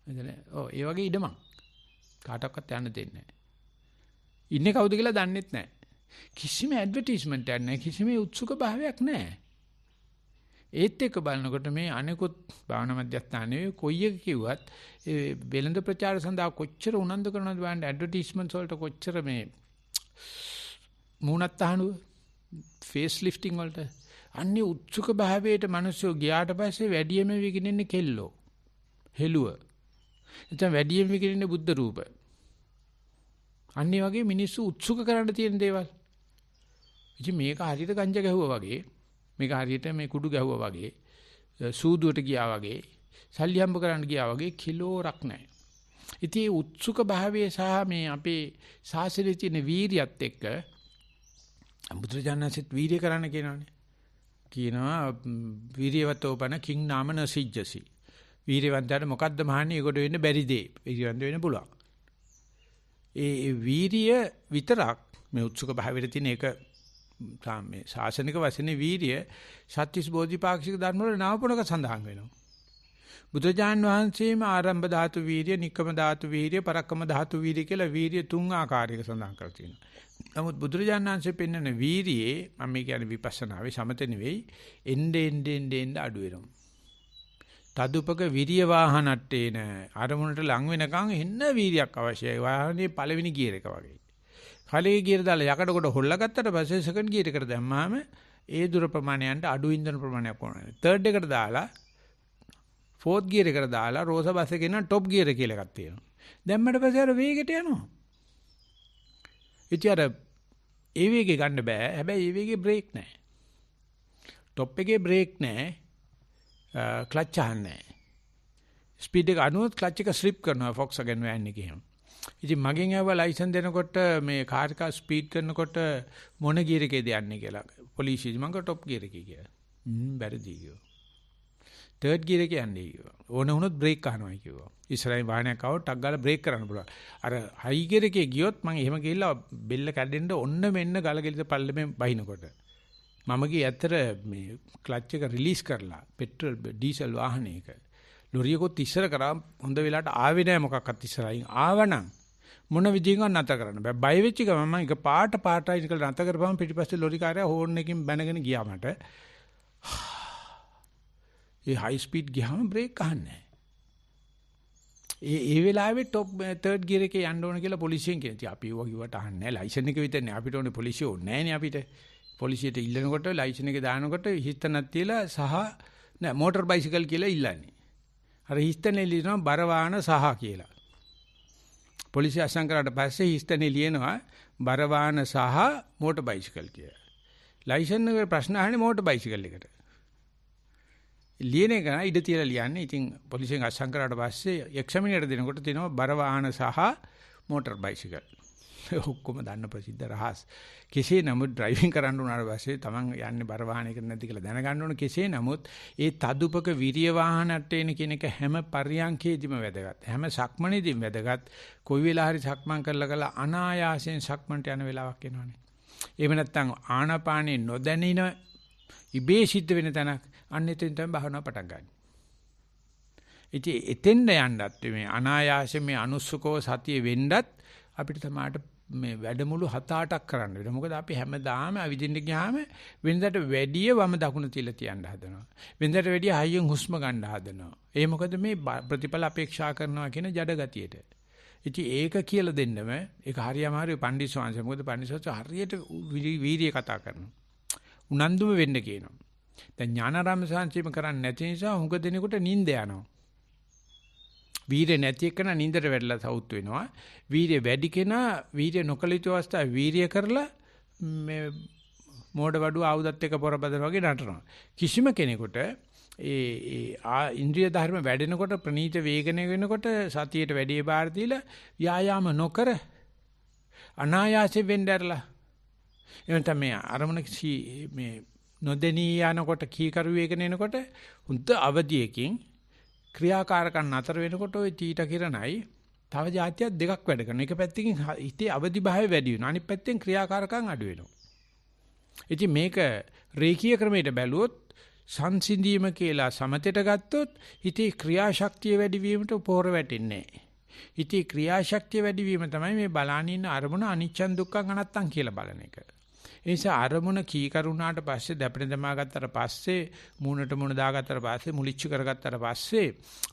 Speaker 1: ඒ වගේ ඉඩමක් කාටවත් යන්න දෙන්නේ නැහැ. ඉන්නේ කවුද කියලා දන්නෙත් නැහැ. කිසිම ඇඩ්වර්ටයිස්මන්ට් එකක් නැහැ. කිසිම උත්සුක භාවයක් නැහැ. ඒත් එක්ක බලනකොට මේ අනිකුත් භාවනා මධ්‍යස්ථානයේ කොයි එක කිව්වත් ඒ වෙළඳ ප්‍රචාර සඳහා කොච්චර උනන්දු කරනවද බලන්න ඇඩ්වර්ටයිස්මන්ට්ස් වලට කොච්චර මේ මූණත් අහනුව ෆේස් ලිෆ්ටිං වලට අන්නේ උත්සුක භාවයට මිනිස්සු ගියාට පස්සේ වැඩියෙන්ම විකිනෙන්නේ කෙල්ලෝ හෙළුව එතන වැඩියෙන් විකිනෙන්නේ බුද්ධ රූප. අන්නේ වගේ මිනිස්සු උත්සුක කරන්න තියෙන දේවල්. ඉතින් මේක හරියට ගංජා ගැහුවා වගේ, මේක හරියට මේ කුඩු ගැහුවා වගේ, සූදුවට ගියා වගේ, සල්ලි හම්බ කරන්න ගියා වගේ කිලෝරක් නැහැ. ඉතින් මේ උත්සුක භාවයේ සහ මේ අපේ ශාසනයේ තියෙන වීරියත් එක්ක බුදුරජාණන්සෙත් වීරිය කරන්න කියනවානේ. කියනවා වීරියවතෝපන කිං නාමන සිජ්ජසි. වීරවන්තයාට මොකද්ද මහන්නේ ඒකට වෙන්න බැරි දේ. වීරවන්ත වෙන්න පුළුවන්. ඒ වීරිය විතරක් මේ උත්සුක භාවයට තියෙන එක මේ ශාසනික වශයෙන් වීරිය සත්‍තිස් බෝධිපාක්ෂික ධර්ම වල නාමපුණක සඳහන් වෙනවා. බුදුජාන් වහන්සේම ආරම්භ ධාතු වීරිය, නික්කම ධාතු වීරිය, පරක්කම ධාතු වීරිය කියලා වීරිය තුන් ආකාරයක සඳහන් කරලා තියෙනවා. නමුත් බුදුරජාණන් වහන්සේ පෙන්වන වීරියේ මම කියන්නේ විපස්සනාවේ සමත නෙවෙයි එන්න අඩු වෙනවා. තදුපක විරිය වාහනට්ටේන අරමුණට ලං වෙනකන් එන්න වීරියක් අවශ්‍යයි. වාහනේ පළවෙනි ගියර් එක වගේ. කලයේ ගියර් දාලා යකඩ කොට හොල්ලා ගත්තට පස්සේ සෙකන්ඩ් ගියර් එකට දැම්මාම ඒ දුර ප්‍රමාණයන්ට අඩු ඉන්ධන ප්‍රමාණයක් ඕනේ. තර්ඩ් එකට දාලා ෆෝර්ත් ගියර් එකට දාලා රෝස බස් එකේ නම් টොප් ගියර් කියලා එකක් තියෙනවා. දැම්මට පස්සේ අර වේගෙට යනවා. ඉතින් අර ඒ වේගේ ගන්න බෑ. හැබැයි ඒ වේගේ බ්‍රේක් නැහැ. টොප් එකේ බ්‍රේක් නැහැ. ක්ලච් අහන්නේ නැහැ. ස්පීඩ් එක අනුවත් ක්ලච් එක ස්ලිප් කරනවා Volkswagen van එකේ එහෙම. ඉතින් මගෙන් ආව ලයිසන් දෙනකොට මේ කාර් එක ස්පීඩ් කරනකොට මොන ගියර් එකේද යන්නේ කියලා. පොලිසිය මං කිව්වා টොප් ගියර් එකේ කියලා. බැරිදී කිව්වා. තර්ඩ් ගියර් එකේ යන්නේ කිව්වා. ඕන වුණොත් බ්‍රේක් අහනවා කිව්වා. ඉස්සරහින් වාහනයක් ආවොත් ටක් ගාලා බ්‍රේක් කරන්න පුළුවන්. අර හයි ගියර් එකේ ගියොත් මං එහෙම ගිහිල්ලා බෙල්ල කැඩෙන්න ඔන්න මෙන්න ගලගෙලිත පල්ලෙමෙන් බහිනකොට. මම ගියේ ඇත්තට මේ ක්ලච් එක රිලීස් කරලා පෙට්‍රල් ඩීසල් වාහනයක. ලොරියකොත් ඉස්සර කරා හොඳ වෙලාවට ආවේ නැහැ මොකක්වත් ඉස්සරහින්. ආවනම් මොන විදිහකින්වත් නැතර කරන්න බෑ. බය වෙච්ච ගමන් මම එක පාටයි ඉතල නැතර කරපුවම පිටිපස්සේ ලොරි කාර්යය හෝර්න් එකකින් බැනගෙන ගියා මට. ඒ හයි ස්පීඩ් ගියාම බ්‍රේක් අහන්නේ නැහැ. ඒ වෙලාවේ টොප් තර්ඩ් ගියර් එකේ යන්න ඕන කියලා පොලිසියෙන් කියනවා. අපි ඒව කිව්වට අහන්නේ නැහැ. ලයිසන් එක විතරනේ අපිට ඕනේ පොලිසිය ඕනේ නැහැනේ අපිට. පොලිසියට ඉල්ලනකොට ලයිසන් එක දානකොට හිස්තනක් තියලා සහ නෑ මෝටර් බයිසිකල් කියලා ඉල්ලන්නේ. අර හිස්තනේ ලියනවා බර වාහන සහ කියලා. පොලිසිය අසං කරාට පස්සේ හිස්තනේ ලියනවා බර වාහන සහ මෝටර් බයිසිකල් කියලා. ලයිසන් එකේ ප්‍රශ්න අහන්නේ මෝටර් බයිසිකල් එකට. ලියන එක නයි ඉඩ තියලා ලියන්නේ. ඉතින් පොලිසියෙන් අසං කරාට පස්සේ එක්සැමිනර් දෙනකොට තියෙනවා බර වාහන සහ මෝටර් බයිසිකල්. ඔක්කොම දන්න ප්‍රසිද්ධ රහස්. කෙසේ නමුත් ඩ්‍රයිවිං කරන්න උනාට පස්සේ තමන් යන්නේ බර වාහනයකට නැද්ද කියලා දැනගන්න ඕන. කෙසේ නමුත් ඒ තදුපක විරිය වාහනට එන කෙනෙක් හැම පරියන්කේදීම වැදගත්. හැම සක්මනේදීම වැදගත්. කොයි වෙලාව හරි සක්මන් කරලා අනායාසයෙන් සක්මන්ට යන වෙලාවක් එනවනේ. එහෙම නැත්නම් ආනාපානේ නොදැනින ඉබේ සිද්ධ වෙන තැනක් අන්න එතෙන් තමයි භාවනාව පටන් ගන්න. ඉතින් එතෙන්ද යන්නත් මේ අනායාසයෙන් මේ අනුස්සකෝ සතිය වෙන්නත් අපිට තමයි මේ වැඩමුළු 7-8ක් කරන්න වෙනවා. මොකද අපි හැමදාම අවිදින්න ගියාම වෙනදට වැඩිය වම දකුණ තියලා තියන්න හදනවා. වෙනදට වැඩිය හයියෙන් හුස්ම ගන්න හදනවා. ඒ මොකද මේ ප්‍රතිඵල අපේක්ෂා කරනවා කියන ජඩ ගතියට. ඉතින් ඒක කියලා දෙන්නම ඒක හරියම හරිය පණ්ඩිත ස්වාමීන්. මොකද පණ්ඩිත ස්වාමීන් හරියට වීර්යය කතා කරනවා. උනන්දුම වෙන්න කියනවා. දැන් ඥානාරාම සාංශීම කරන්නේ නැති නිසා හුඟ දෙනෙකුට නිින්ද යනවා. වීර්ය නැති එකන නින්දට වැටලා සවුත් වෙනවා. වීර්ය වැඩි කෙනා වීර්ය නොකළ යුතු අවස්ථාවේ වීර්ය කරලා මේ මෝඩ වඩුව ආයුධත් එක්ක පොරබදන වගේ නටනවා. කිසිම කෙනෙකුට ඉන්ද්‍රිය ධර්ම වැඩෙනකොට ප්‍රනීත වේගණය වෙනකොට සතියට වැඩි බාර දීලා ව්‍යායාම නොකර අනායාසයෙන් වෙnderලා එවන තමයි අරමුණ මේ නොදෙනී යනකොට කීකරු වේගණ එනකොට හුඳ අවදියකින් ක්‍රියාකාරකම් නතර වෙනකොට ওই තීට කිරණයි තව જાතියක් දෙකක් වැඩ කරනවා. එක පැත්තකින් හිතේ අවදි භාවය වැඩි වෙනවා. අනිත් පැත්තෙන් ක්‍රියාකාරකම් අඩු වෙනවා. ඉතින් මේක රේඛීය ක්‍රමයට බැලුවොත් සංසිඳීම කියලා සමතේට ගත්තොත් හිතේ ක්‍රියාශක්තිය වැඩි වීමට පොහොර වැටෙන්නේ නැහැ. හිතේ ක්‍රියාශක්තිය වැඩි වීම තමයි මේ බලානින්න අරමුණ අනිච්චන් දුක්ඛං අනත්තං කියලා බලන එක. ඒ නිසා අරමුණ කීකරුණාට පස්සේ දැපෙන දමා ගත්තට පස්සේ මූණට මූණ දාගත්තට පස්සේ මුලිච්ච කරගත්තට පස්සේ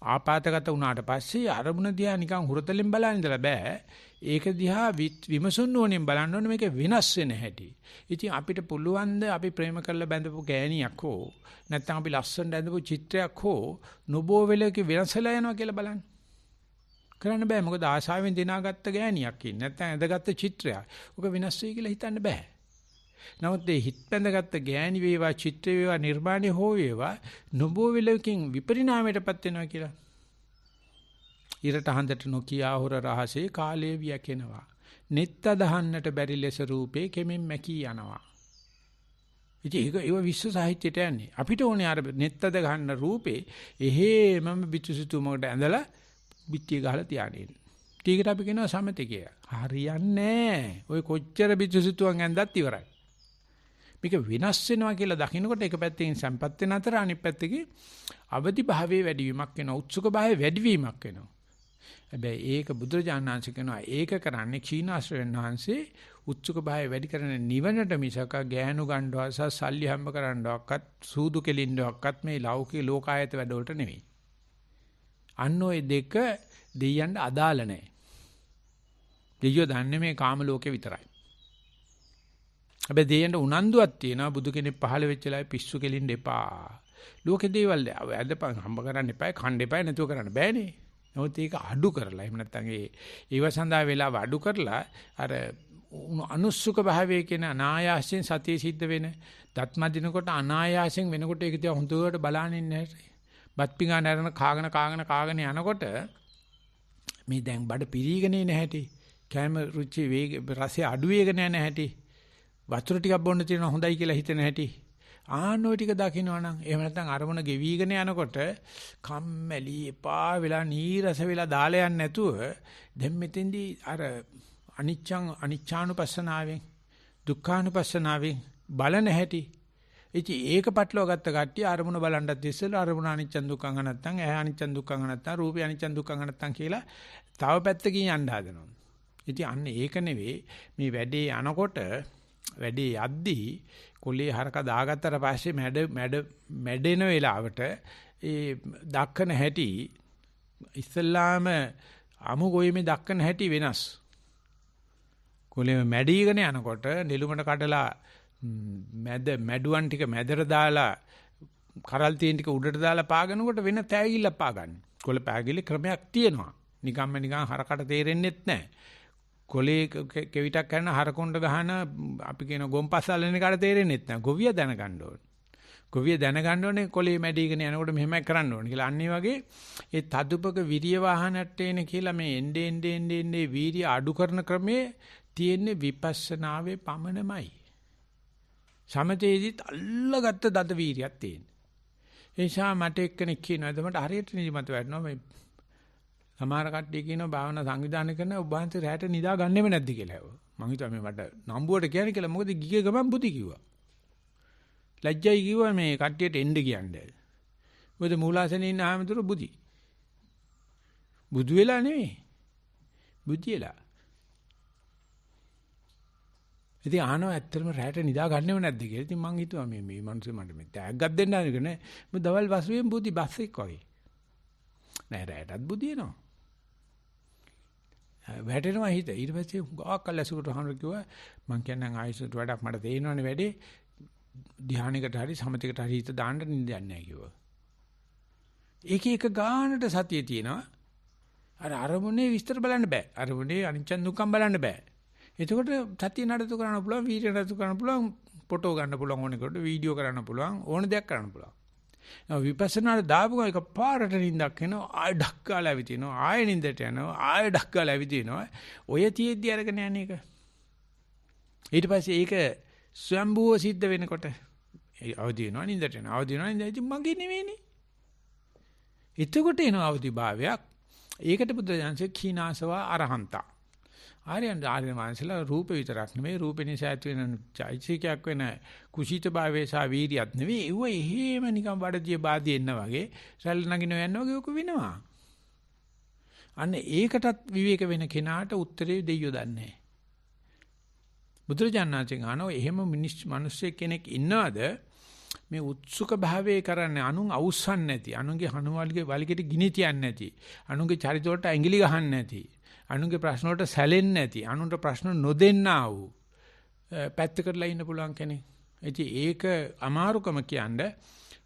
Speaker 1: ආපాతගත වුණාට පස්සේ අරමුණ දිහා නිකන් හුරතලෙන් බලන් ඉඳලා බෑ. ඒක දිහා විමසුන් නොනෙන් බලන්න ඕනේ මේක වෙනස් වෙන හැටි. ඉතින් අපිට පුළුවන් ද අපි ප්‍රේම කරලා බැඳපු ගෑණියක් හෝ නැත්නම් අපි ලස්සනට ඇඳපු චිත්‍රයක් හෝ නොබෝ වෙලක වෙනසලා යනවා කියලා බලන්න. කරන්න බෑ. මොකද ආශාවෙන් දිනාගත්ත ගෑණියක් ඉන්නේ. නැත්නම් ඇඳගත්ත චිත්‍රයක්. ඔක වෙනස් වෙයි කියලා හිතන්න බෑ. නමුත් මේ හිත බැඳගත්ත ගෑණි වේවා චිත්‍ර වේවා නිර්මාණය හෝ වේවා නොබෝ වෙලකින් විපරිණාමයටපත් වෙනවා කියලා. ඉරට හඳට නොකියා හොර රහසේ කාලය වියකෙනවා. නෙත්ත දහන්නට බැරි ලෙස රූපේ කෙමෙන් මැකී යනවා. ඉතින් ඒක විශ්ව සාහිත්‍යයට යන්නේ. අපිට ඕනේ අර නෙත්තද ගන්න රූපේ එහෙමම පිටුසිතුමකට ඇඳලා පිටිය ගහලා තියාගෙන. ටීකට අපි කියනවා සමතේ කියලා. හරියන්නේ නැහැ. ඔය කොච්චර පිටුසිතුවන් ඇඳත් ඉවරයි. මේක වෙනස් වෙනවා කියලා දකින්නකොට එක පැත්තකින් සම්පත් වෙන අතර අනිත් පැත්තකින් අවදි භාවයේ වැඩිවීමක් වෙනවා. උත්සුක භාවයේ වැඩිවීමක් වෙනවා. හැබැයි ඒක බුදුරජාණන් වහන්සේ කියනවා ඒක කරන්නේ ක්ෂීණාශ්‍රයන් වහන්සේ උත්සුක භාවය වැඩි කරන නිවනට මිසක ගෑනු ගන්නවස සල්ලි හම්බ කරන්නවක්වත් සූදු කෙලින්නවක්වත් මේ ලෞකික ලෝකායත වැඩවලට නෙවෙයි. අන්න ඔය දෙක දෙයයන්ට අදාළ නැහැ. දෙයියෝ දන්නේ මේ කාම ලෝකේ විතරයි. හැබැයි දෙයයන්ට උනන්දුවක් තියෙනවා බුදු කෙනෙක් පහළ වෙච්ච වෙලාවේ පිස්සු කෙලින්න එපා. ලෝකේ දේවල් ඇදපන් හම්බ කරන්න එපා, කන්න එපා නැතුව කරන්න බෑනේ. නමුත් ඒක අඩු කරලා එහෙම නැත්නම් ඒව සඳහා වෙලාව අඩු කරලා අර අනුස්සුක භාවයේ කියන අනායාසයෙන් සතිය සිද්ධ වෙන දත්ම දිනකොට අනායාසයෙන් වෙනකොට ඒක දිහා හොඳට බලන්නේ නැහැ. බත් පිඟාන අරන කාගෙන යනකොට මේ දැන් බඩ පිරීගෙන නැහැටි. කැම රුචි වේග රසය අඩු වෙගෙන යන හැටි. වතුර ටිකක් බොන්න තියෙන හොඳයි කියලා හිතන හැටි. ආනෝ ටික දකින්නවා නම් එහෙම නැත්නම් අරමුණ ගෙවිගෙන යනකොට කම්මැලි එපා වෙලා නීරස වෙලා දාලා යන්නේ නැතුව දැන් මෙතෙන්දී අර අනිච්චානුපස්සනාවෙන් දුක්ඛානුපස්සනාවෙන් බලන හැටි. ඉතින් ඒක පටලවා ගත්ත කට්ටිය අරමුණ බලන්නත් ඉස්සෙල්ලා අරමුණ අනිච්චන් දුක්ඛං නැත්නම් ඇහැ අනිච්චන් දුක්ඛං නැත්නම් රූපේ අනිච්චන් දුක්ඛං නැත්නම් කියලා තව පැත්තකින් යන්න හදනවා. ඉතින් අන්න ඒක නෙවෙයි මේ වැඩේ යනකොට වැඩේ යද්දී කොලේ හරක දාගත්තට පස්සේ මැඩෙන වෙලාවට ඒ දක්කන හැටි ඉස්සල්ලාම අමු ගොයමේ දක්කන හැටි වෙනස්. කොලේ මැඩීගෙන යනකොට නිලුමට කඩලා මැඩුවන් ටික මැදට දාලා කරල් තියෙන ටික උඩට දාලා පාගනකොට වෙන තෑගිල්ල පාගන්න. කොල පෑගිලි ක්‍රමයක් තියෙනවා. නිකන් හරකට තේරෙන්නෙත් නැහැ. කොලේ කෙවිතක් කරන හරකොණ්ඩ ගහන අපි කියන ගොම්පස්සල්ලන එකට තේරෙන්නෙත් නැහැ. ගොවිය දැනගන්න ඕනේ. ගොවිය දැනගන්න ඕනේ කොලේ මැඩීගෙන යනකොට මෙහෙමයි කරන්න ඕනේ කියලා. අන්න වගේ ඒ තදුපක විරිය වාහනට එන කියලා මේ එන්නේ වීර්ය අඩු කරන ක්‍රමයේ තියෙන්නේ විපස්සනාවේ පමණමයි. සමතේදීත් අල්ලගත්ත දත වීර්යයක් තියෙන. ඒ නිසා මට එක්කෙනෙක් කියනවා එතකොට හරියට නිදිමත වැටෙනවා මේ සමහර කට්ටිය කියනවා භාවනා සංවිධානය කරන ඔබ වහන්සේ රැට නිදා ගන්නෙම නැද්ද කියලා. මම හිතුවා මේ මට නම්බුවට කියන්නේ කියලා. මොකද ගියේ ගමන් බුදි කිව්වා. ලැජ්ජයි කිව්වා මේ කට්ටියට එන්න කියන්නේ. මොකද මූලාසනේ ඉන්න ආමතුරු බුදි. බුදු වෙලා නෙවෙයි. බුද්ධියලා. ඉතින් ආනෝ ඇත්තටම රැට නිදා ගන්නෙම නැද්ද කියලා. ඉතින් මං හිතුවා මේ මිනිස්සු මට මේ ටැග්ගක් දෙන්න ආනේ නේ. මම දවල් වසුවෙන් බුදි බස් එක්ක වගේ. නෑ රැටත් බුදිනවා. වැටෙනවා හිත. ඊට පස්සේ ගාක් කල්ලාසුකට හඳුර කිව්වා මං කියන්නම් ආයෙත් වැඩක් මට තේරෙනවනේ වැඩේ. ධානයකට හරි සමතයකට හරි හිත දාන්න නිදන්නේ නැහැ කිව්වා. එක ගානට සතිය තියෙනවා. අර අරමුණේ විස්තර බලන්න බෑ. අරමුණේ අනිච්ච දුක්ඛම් බලන්න බෑ. එතකොට සතිය නඩත්තු කරන්න පුළුවන්, වීර්ය නඩත්තු කරන්න පුළුවන්, ෆොටෝ ගන්න පුළුවන් ඕනෙකට, වීඩියෝ කරන්න පුළුවන්, ඕන දෙයක් කරන්න පුළුවන්. විපස්සනාට දාපු එක පාරට නිින්දක් එනවා, ආය ඩක් ගාලා ඇවිදිනවා, ආය නිින්දට යනවා, ආය ඩක් ගාලා ඇවිදිනවා. ඔය තියෙද්දි අරගෙන යන්නේ ඒක. ඊට පස්සේ ඒක ස්වයම්බුව සිද්ධ වෙනකොට අවදි වෙනවා, නිින්දට යනවා, අවදි වෙනවා, නිින්දට මගේ නෙවෙයිනේ. එතකොට එනවා අවදි භාවයක්. ඒකට බුදුදහමේ කීනාසවා අරහන්තා. ආර්යයන් මානසලා රූප විතරක් නෙමෙයි රූපේ නිසා ඇති වෙන චෛතසිකයක් වෙන කුසීත භාවයේ සහ වීර්යයක් නෙවෙයි ඒව එහෙම නිකන් බඩදිය බාදී එන්න වගේ සැල නගිනව යනවා වගේ ඔක වෙනවා. අන්න ඒකටත් විවේක වෙන කෙනාට උත්තරේ දෙයියෝ දන්නේ නැහැ. බුදුරජාණන්සේ අහනවා එහෙම මිනිස්සු කෙනෙක් ඉන්නවද මේ උත්සුක භාවයේ කරන්නේ අනුන් අවුස්සන්නේ නැති අනුන්ගේ හනුවල්ගේ වලිගෙට ගිනි තියන්නේ නැති අනුන්ගේ චරිත වලට ඇඟිලි ගහන්නේ නැති අනුන්ගේ ප්‍රශ්න වලට සැලෙන්නේ නැති අනුන්ට ප්‍රශ්න නොදෙන්නා වූ පැත්තකටලා ඉන්න පුළුවන් කෙනෙක්. ඉතින් ඒක අමාරුකම කියන්නේ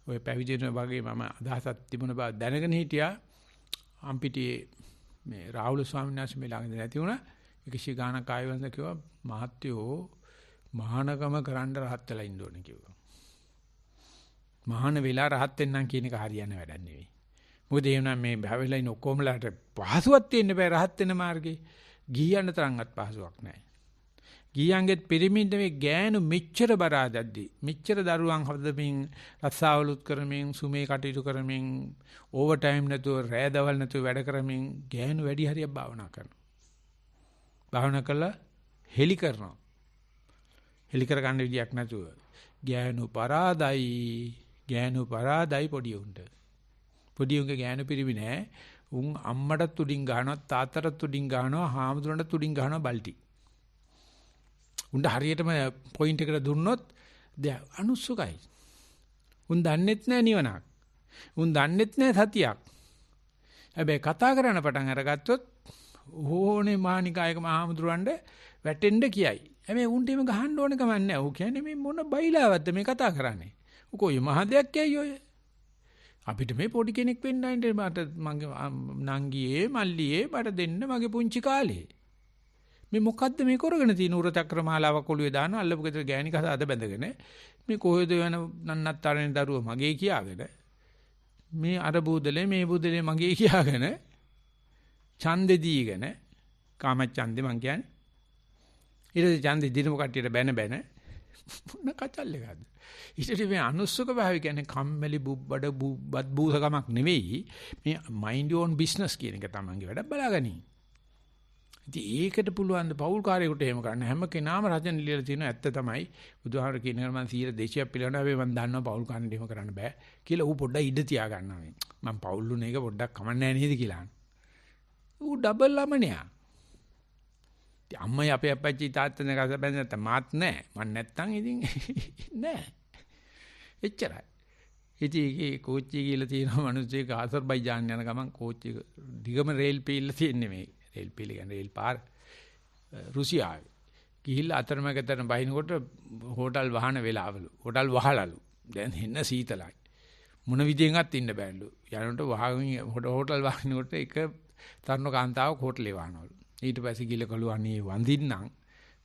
Speaker 1: ඔය පැවිදි වෙන වගේ මම අදහසක් තිබුණ බව දැනගෙන හිටියා. අම්පිටියේ මේ රාහුල ස්වාමීන් වහන්සේ මේ ළඟදී නැති වුණා. ඒකශී ගානක් ආයවන්ද කිව්වා මහත්යෝ මහානකම කරන්න රහත් වෙලා ඉන්න ඕනේ කිව්වා. මහාන වෙලා රහත් වෙන්නම් කියන එක හරියන්නේ වැඩක් නෙවෙයි. මොකද එහෙනම් මේ භවෙලා ඉන්න ඔක්කොමලාට පහසුවක් තියෙන්න බෑ රහත් වෙන මාර්ගේ. ගියන්න තරම්වත් පහසුවක් නැහැ. ගියන්ගෙත් පිරිමින්ද මේ ගෑනු මෙච්චර බරාදද්දි මෙච්චර දරුවන් හදමින් රස්සාවලුත් කරමින් සුමේ කටයුතු කරමින් ඕවර් ටයිම් නැතුව රෑ දවල් නැතුව වැඩ කරමින් ගෑනු වැඩි හරියක් භාවනා කරනවා. භාවනා කළා හෙලි කරනවා. හෙලි කර ගන්න විදියක් නැතුව ගෑනු පරාදයි පොඩි උන්ට. පොඩි උන්ගේ ගෑනු පිරිමි නෑ. උන් අම්මටත් උඩින් ගහනවා තාත්තටත් උඩින් ගහනවා හාමුදුරන්ටත් උඩින් ගහනවා බල්ටි. උන්ට හරියටම පොයින්ට් එකට දුන්නොත් අනුස්සුකයි. උන් දන්නෙත් නෑ නිවනක්. උන් දන්නෙත් නෑ සතියක්. හැබැයි කතා කරන පටන් අරගත්තොත් ඕනේ මානිකායක මහාමුදුරන්ට වැටෙන්න කියයි. හැබැයි උන්ට එම ගහන්න ඕන කමක් නෑ. ඌ කියන්නේ මේ මොන බයිලාවක්ද මේ කතා කරන්නේ. ඌ කොයි මහ දෙයක් කියයි ඔය. අපිට මේ පොඩි කෙනෙක් වෙන්න ඉන්නේ මට මගේ නංගියේ මල්ලියේ මට දෙන්න මගේ පුංචි කාලේ. මේ මොකද්ද මේ කරගෙන තියෙන උර චක්‍ර මාලාවක් ඔළුවේ දාන අල්ලපු ගෙදර ගෑණි කස අද බැඳගෙන මේ කොහෙද යන නන්නත්තරනේ දරුව මගේ කියාගෙන මේ අර බූදලේ මේ බූදලේ මගේ කියාගෙන ඡන්දෙ දීගෙන කාමච්ඡන්දේ මං කියන්නේ ඊට ඡන්දෙ දිනම කට්ටියට බැන මොන කචල් එකක්ද ඊට මේ අනුස්සක භාවය කියන්නේ කම්මැලි බුබ්බඩ බුබ්බත් බූසකමක් නෙවෙයි මේ මයින්ඩ් යෝන් බිස්නස් කියන එක තමන්ගේ වැඩ බලාගනි. ඉතින් ඒකට පුළුවන් ද පෞල් කාර්යයකට එහෙම කරන්න හැම කෙනාම රජන ලියලා තියෙනවා ඇත්ත තමයි බුදුහාමර කියන එක මම 100 පිළිගන්නවා හැබැයි මම දන්නවා පෞල් කාර්යෙ එහෙම කරන්න බෑ කියලා ඌ පොඩ්ඩක් ඉඩ තියා ගන්නවා මේ. මම පෞල් උන එක පොඩ්ඩක් කමන්නේ නැහැ නේද කියලා. ඌ ඩබල් ළමනියා. ඉතින් අම්මයි අපේ අපච්චි තාත්තනේ කස බැඳ නැත්නම් මාත් නැහැ. මං නැත්තම් ඉතින් නෑ. එච්චරයි. ඉතින් ඒකේ කෝච්චිය කියලා තියෙනවා මිනිස්සෙක් ආසර්බයිජාන් යන ගමන් කෝච්චිය දිගම රේල් පීල්ල තියෙන්නේ මේ. රේල් පීල්ල කියන්නේ රේල් පාර රුසියාවේ. ගිහිල්ලා අතරමැදට බහිනකොට හෝටල් වහන වෙලාවලු. හෝටල් වහලලු. දැන් එන්න සීතලයි. මොන විදියෙන්වත් ඉන්න බෑලු. යනකොට වහගෙන හෝටල් වහිනකොට එක තරුණ කාන්තාවක් හෝටලේ වහනවලු. ඊට පස්සේ ගිහලා කළු අනේ වඳින්නම්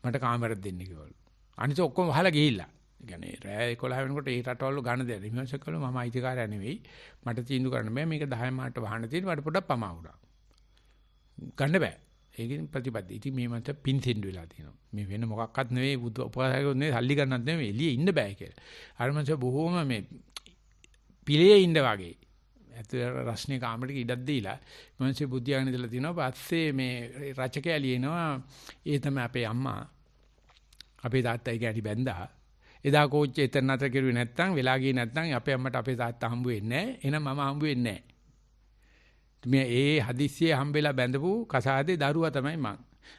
Speaker 1: මට කාමරයක් දෙන්න කිව්වලු. අනිත් ඔක්කොම වහලා ගිහිල්ලා. ඒ කියන්නේ රෑ 11 වෙනකොට ඒ රටවල ගණ දෙන්න. ඊමණසේ කළු මම අයිතිකාරය නෙවෙයි. මට තීන්දුව කරන්න බෑ. මේක 10 මාට වහන්න තියෙන මට පොඩ්ඩක් පමා වුණා. ගන්න බෑ. ඒකෙන් ප්‍රතිපද. ඉතින් මේ මත පින් තෙන්ඩු වෙලා තියෙනවා. මේ වෙන මොකක්වත් නෙවෙයි බුදු උපකාරයක්වත් නෙවෙයි සල්ලි ගන්නත් නෙවෙයි එළියේ ඉන්න බෑ කියලා. අර මං බොහෝම මේ පිළේ ඉන්න වගේ. ඇතුළේ රස්නේ කාමරේක ඉඩක් දීලා මං බුද්ධියගෙන ඉඳලා තිනවා. පස්සේ මේ රචකයා ලියනවා ඒ තමයි අපේ අම්මා අපේ තාත්තයි ගැටි බැඳා. එදා කෝච්චිය එතන නැතර කෙරුවේ නැත්තම් වෙලා ගියේ නැත්තම් අපේ අම්මට අපේ තාත්තා හම්බ වෙන්නේ නැහැ. එහෙනම් මම හම්බ වෙන්නේ නැහැ. මේ ඒ හදිස්සියේ හම්බෙලා බැඳපු කසාදේ දරුවා තමයි මං.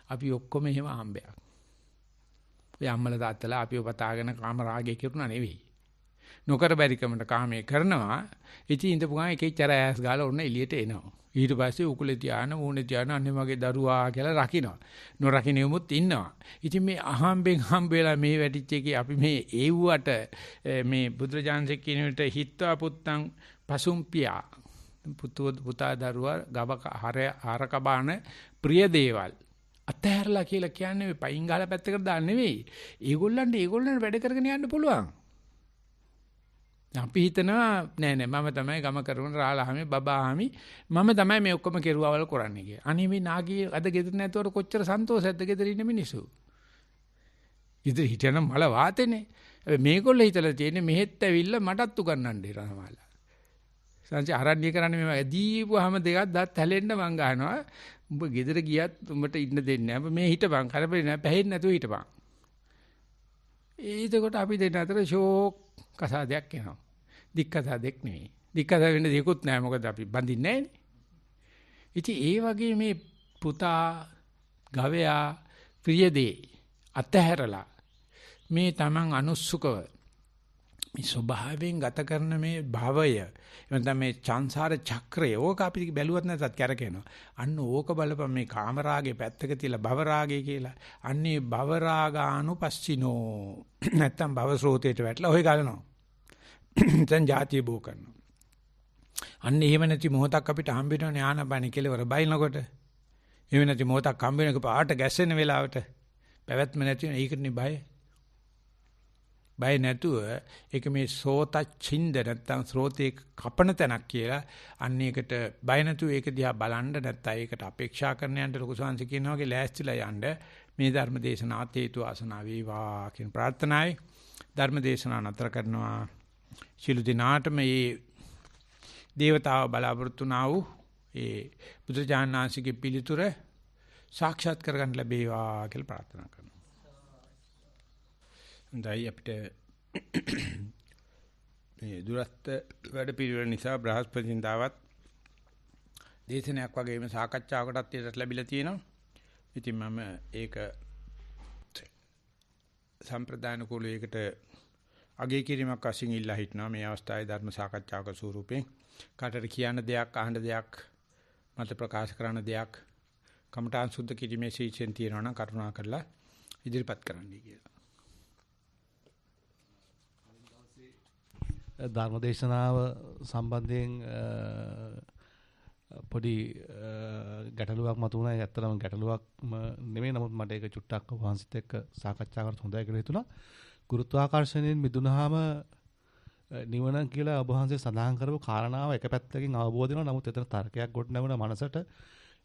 Speaker 1: අපි ඔක්කොම එහෙම හම්බයක්. ඔය අම්මලා තාත්තලා අපිව පතාගෙන කාම රාගය කිරුණා නෙවෙයි. නොකර බැරිකමට කාමයේ කරනවා. ඉතින් ඉඳපු ගමන් එකේ චර ඇස් ගාලා ඔන්න එළියට එනවා. ඊට පස්සේ උකුලේ තියාන මූණේ තියාන අනේ මගේ දරුවා කියලා රකින්නවා. නොරකින්නෙමුත් ඉන්නවා. ඉතින් මේ අහම්බෙන් හම්බෙලා මේ වැටිච්ච එකේ අපි මේ ඒව්වට මේ බුදුරජාන්සේ කියන විට හිත්වා පුත්තං පසුම්පියා පුතා දරුවා ගව හරක බාන ප්‍රිය දේවල් අතහැරලා කියලා කියන්නේ මේ පයින් ගහලා පැත්තකට දාන්න නෙවෙයි. ඒගොල්ලන්ට වැඩ කරගෙන යන්න පුළුවන්. අපි හිතනවා නෑ මම තමයි ගම කරන රාලහාමි බබාහාමි මම තමයි මේ ඔක්කොම කෙරුවවල් කරන්නේ කියලා. අනේ මේ නාගී අද ගෙදර නැතුවට කොච්චර සන්තෝෂයක්ද ගෙදර ඉන්න මිනිස්සු. ඉතින් හිතන මල වාතේනේ. මේගොල්ලෝ හිතලා තියෙන්නේ මෙහෙත් ඇවිල්ලා මටත් උගන්නන්න ඉරනවාලා. සංජය ආරණ්‍ය කරන්නේ මේ දීපුවාම දෙකක් දත් හැලෙන්න මං ගහනවා. උඹ ගෙදර ගියත් උඹට ඉන්න දෙන්නේ නෑ. උඹ මේ හිටපන් කරපේ නෑ පැහෙන්නේ නැතුව හිටපන්. ඒකකොට අපි දෙන්න අතර ෂෝක් කසාදයක් එනවා. දික්කසාදයක් නෙවෙයි. දික්කස වෙන්න දෙයක්වත් නෑ මොකද අපි බඳින්නේ නෑනේ. ඉතින් ඒ වගේ මේ පුතා ගවයා ප්‍රියදේ අතහැරලා මේ Taman අනුස්සුකව මේ ස්වභාවයෙන් ගත කරන මේ භවය එතන මේ සංසාර චක්‍රය ඕක අපි බැලුවත් නැතත් කැරකෙනවා. අන්න ඕක බලපන් මේ කාමරාගේ පැත්තක තියලා භවරාගේ කියලා. අන්නේ භවරාගානුපස්සිනෝ නැත්තම් භව ස්රෝතයට වැටලා ඔය ගලනවා. දැන් જાතිය බෝ කරනවා. අන්න එහෙම නැති මොහොතක් අපිට හම්බ වෙනවනේ ආනපන කෙලවර බයිනකොට. එහෙම නැති මොහොතක් හම්බ වෙනක පාට ගැස්සෙන වෙලාවට පැවැත්ම නැති වෙන ඒකනේ බය. බය නැතුව ඒක මේ සෝතච්චින්ද නැත්තම් ස්රෝතේ කපන තැනක් කියලා අන්න ඒකට බය නැතුව ඒක දිහා බලන්න නැත්තම් ඒකට අපේක්ෂා කරන යන්න ලොකු සංසි කියනවා වගේ ලෑස්තිලා යන්න මේ ධර්ම දේශනාත් හේතු ආසනාව වේවා කියන ප්‍රාර්ථනාවයි ධර්ම දේශනාව නතර කරනවා ශිළු දිනාට මේ දේවතාව බලාපොරොත්තු වූ ඒ බුදුජානනාංශිකේ පිළිතුර සාක්ෂාත් කරගන්න ලැබේවා කියලා ප්‍රාර්ථනා කරනවා. හොඳයි අපිට මේ දුරස්ත වැඩ පිළිවෙල නිසා බ්‍රහස්පතින්දාවත් දේශනයක් වගේම සාකච්ඡාවකටත් ඉඩ ලැබිලා තියෙනවා. ඉතින් මම ඒක සම්ප්‍රදාන කුලයකට අගය කිරීමක් වශයෙන් ඉල්ලා හිටනවා මේ අවස්ථාවේ ධර්ම සාකච්ඡාවක ස්වරූපයෙන් කාටට කියන්න දෙයක් අහන්න දෙයක් මත ප්‍රකාශ කරන දෙයක් කමඨාන් සුද්ධ කිරීමේ ශීර්ෂයෙන් තියෙනවා නම් කරුණා කරලා ඉදිරිපත් කරන්නයි කියලා.
Speaker 2: ධර්මදේශනාව සම්බන්ධයෙන් පොඩි ගැටලුවක් මතුවුණා. ඒ ඇත්තටම ගැටලුවක්ම නෙමෙයි. නමුත් මට ඒක චුට්ටක් වහන්සිත එක්ක සාකච්ඡා කරත් හොඳයි කියලා හිතුණා. ගුරුත්වාකර්ෂණයෙන් මිදුනහම නිවන කියලා ඔබ වහන්සේ සඳහන් කරපු කාරණාව එක පැත්තකින් අවබෝධ වෙනවා. නමුත් එතන තර්කයක් ගොඩ නැවුණා මනසට.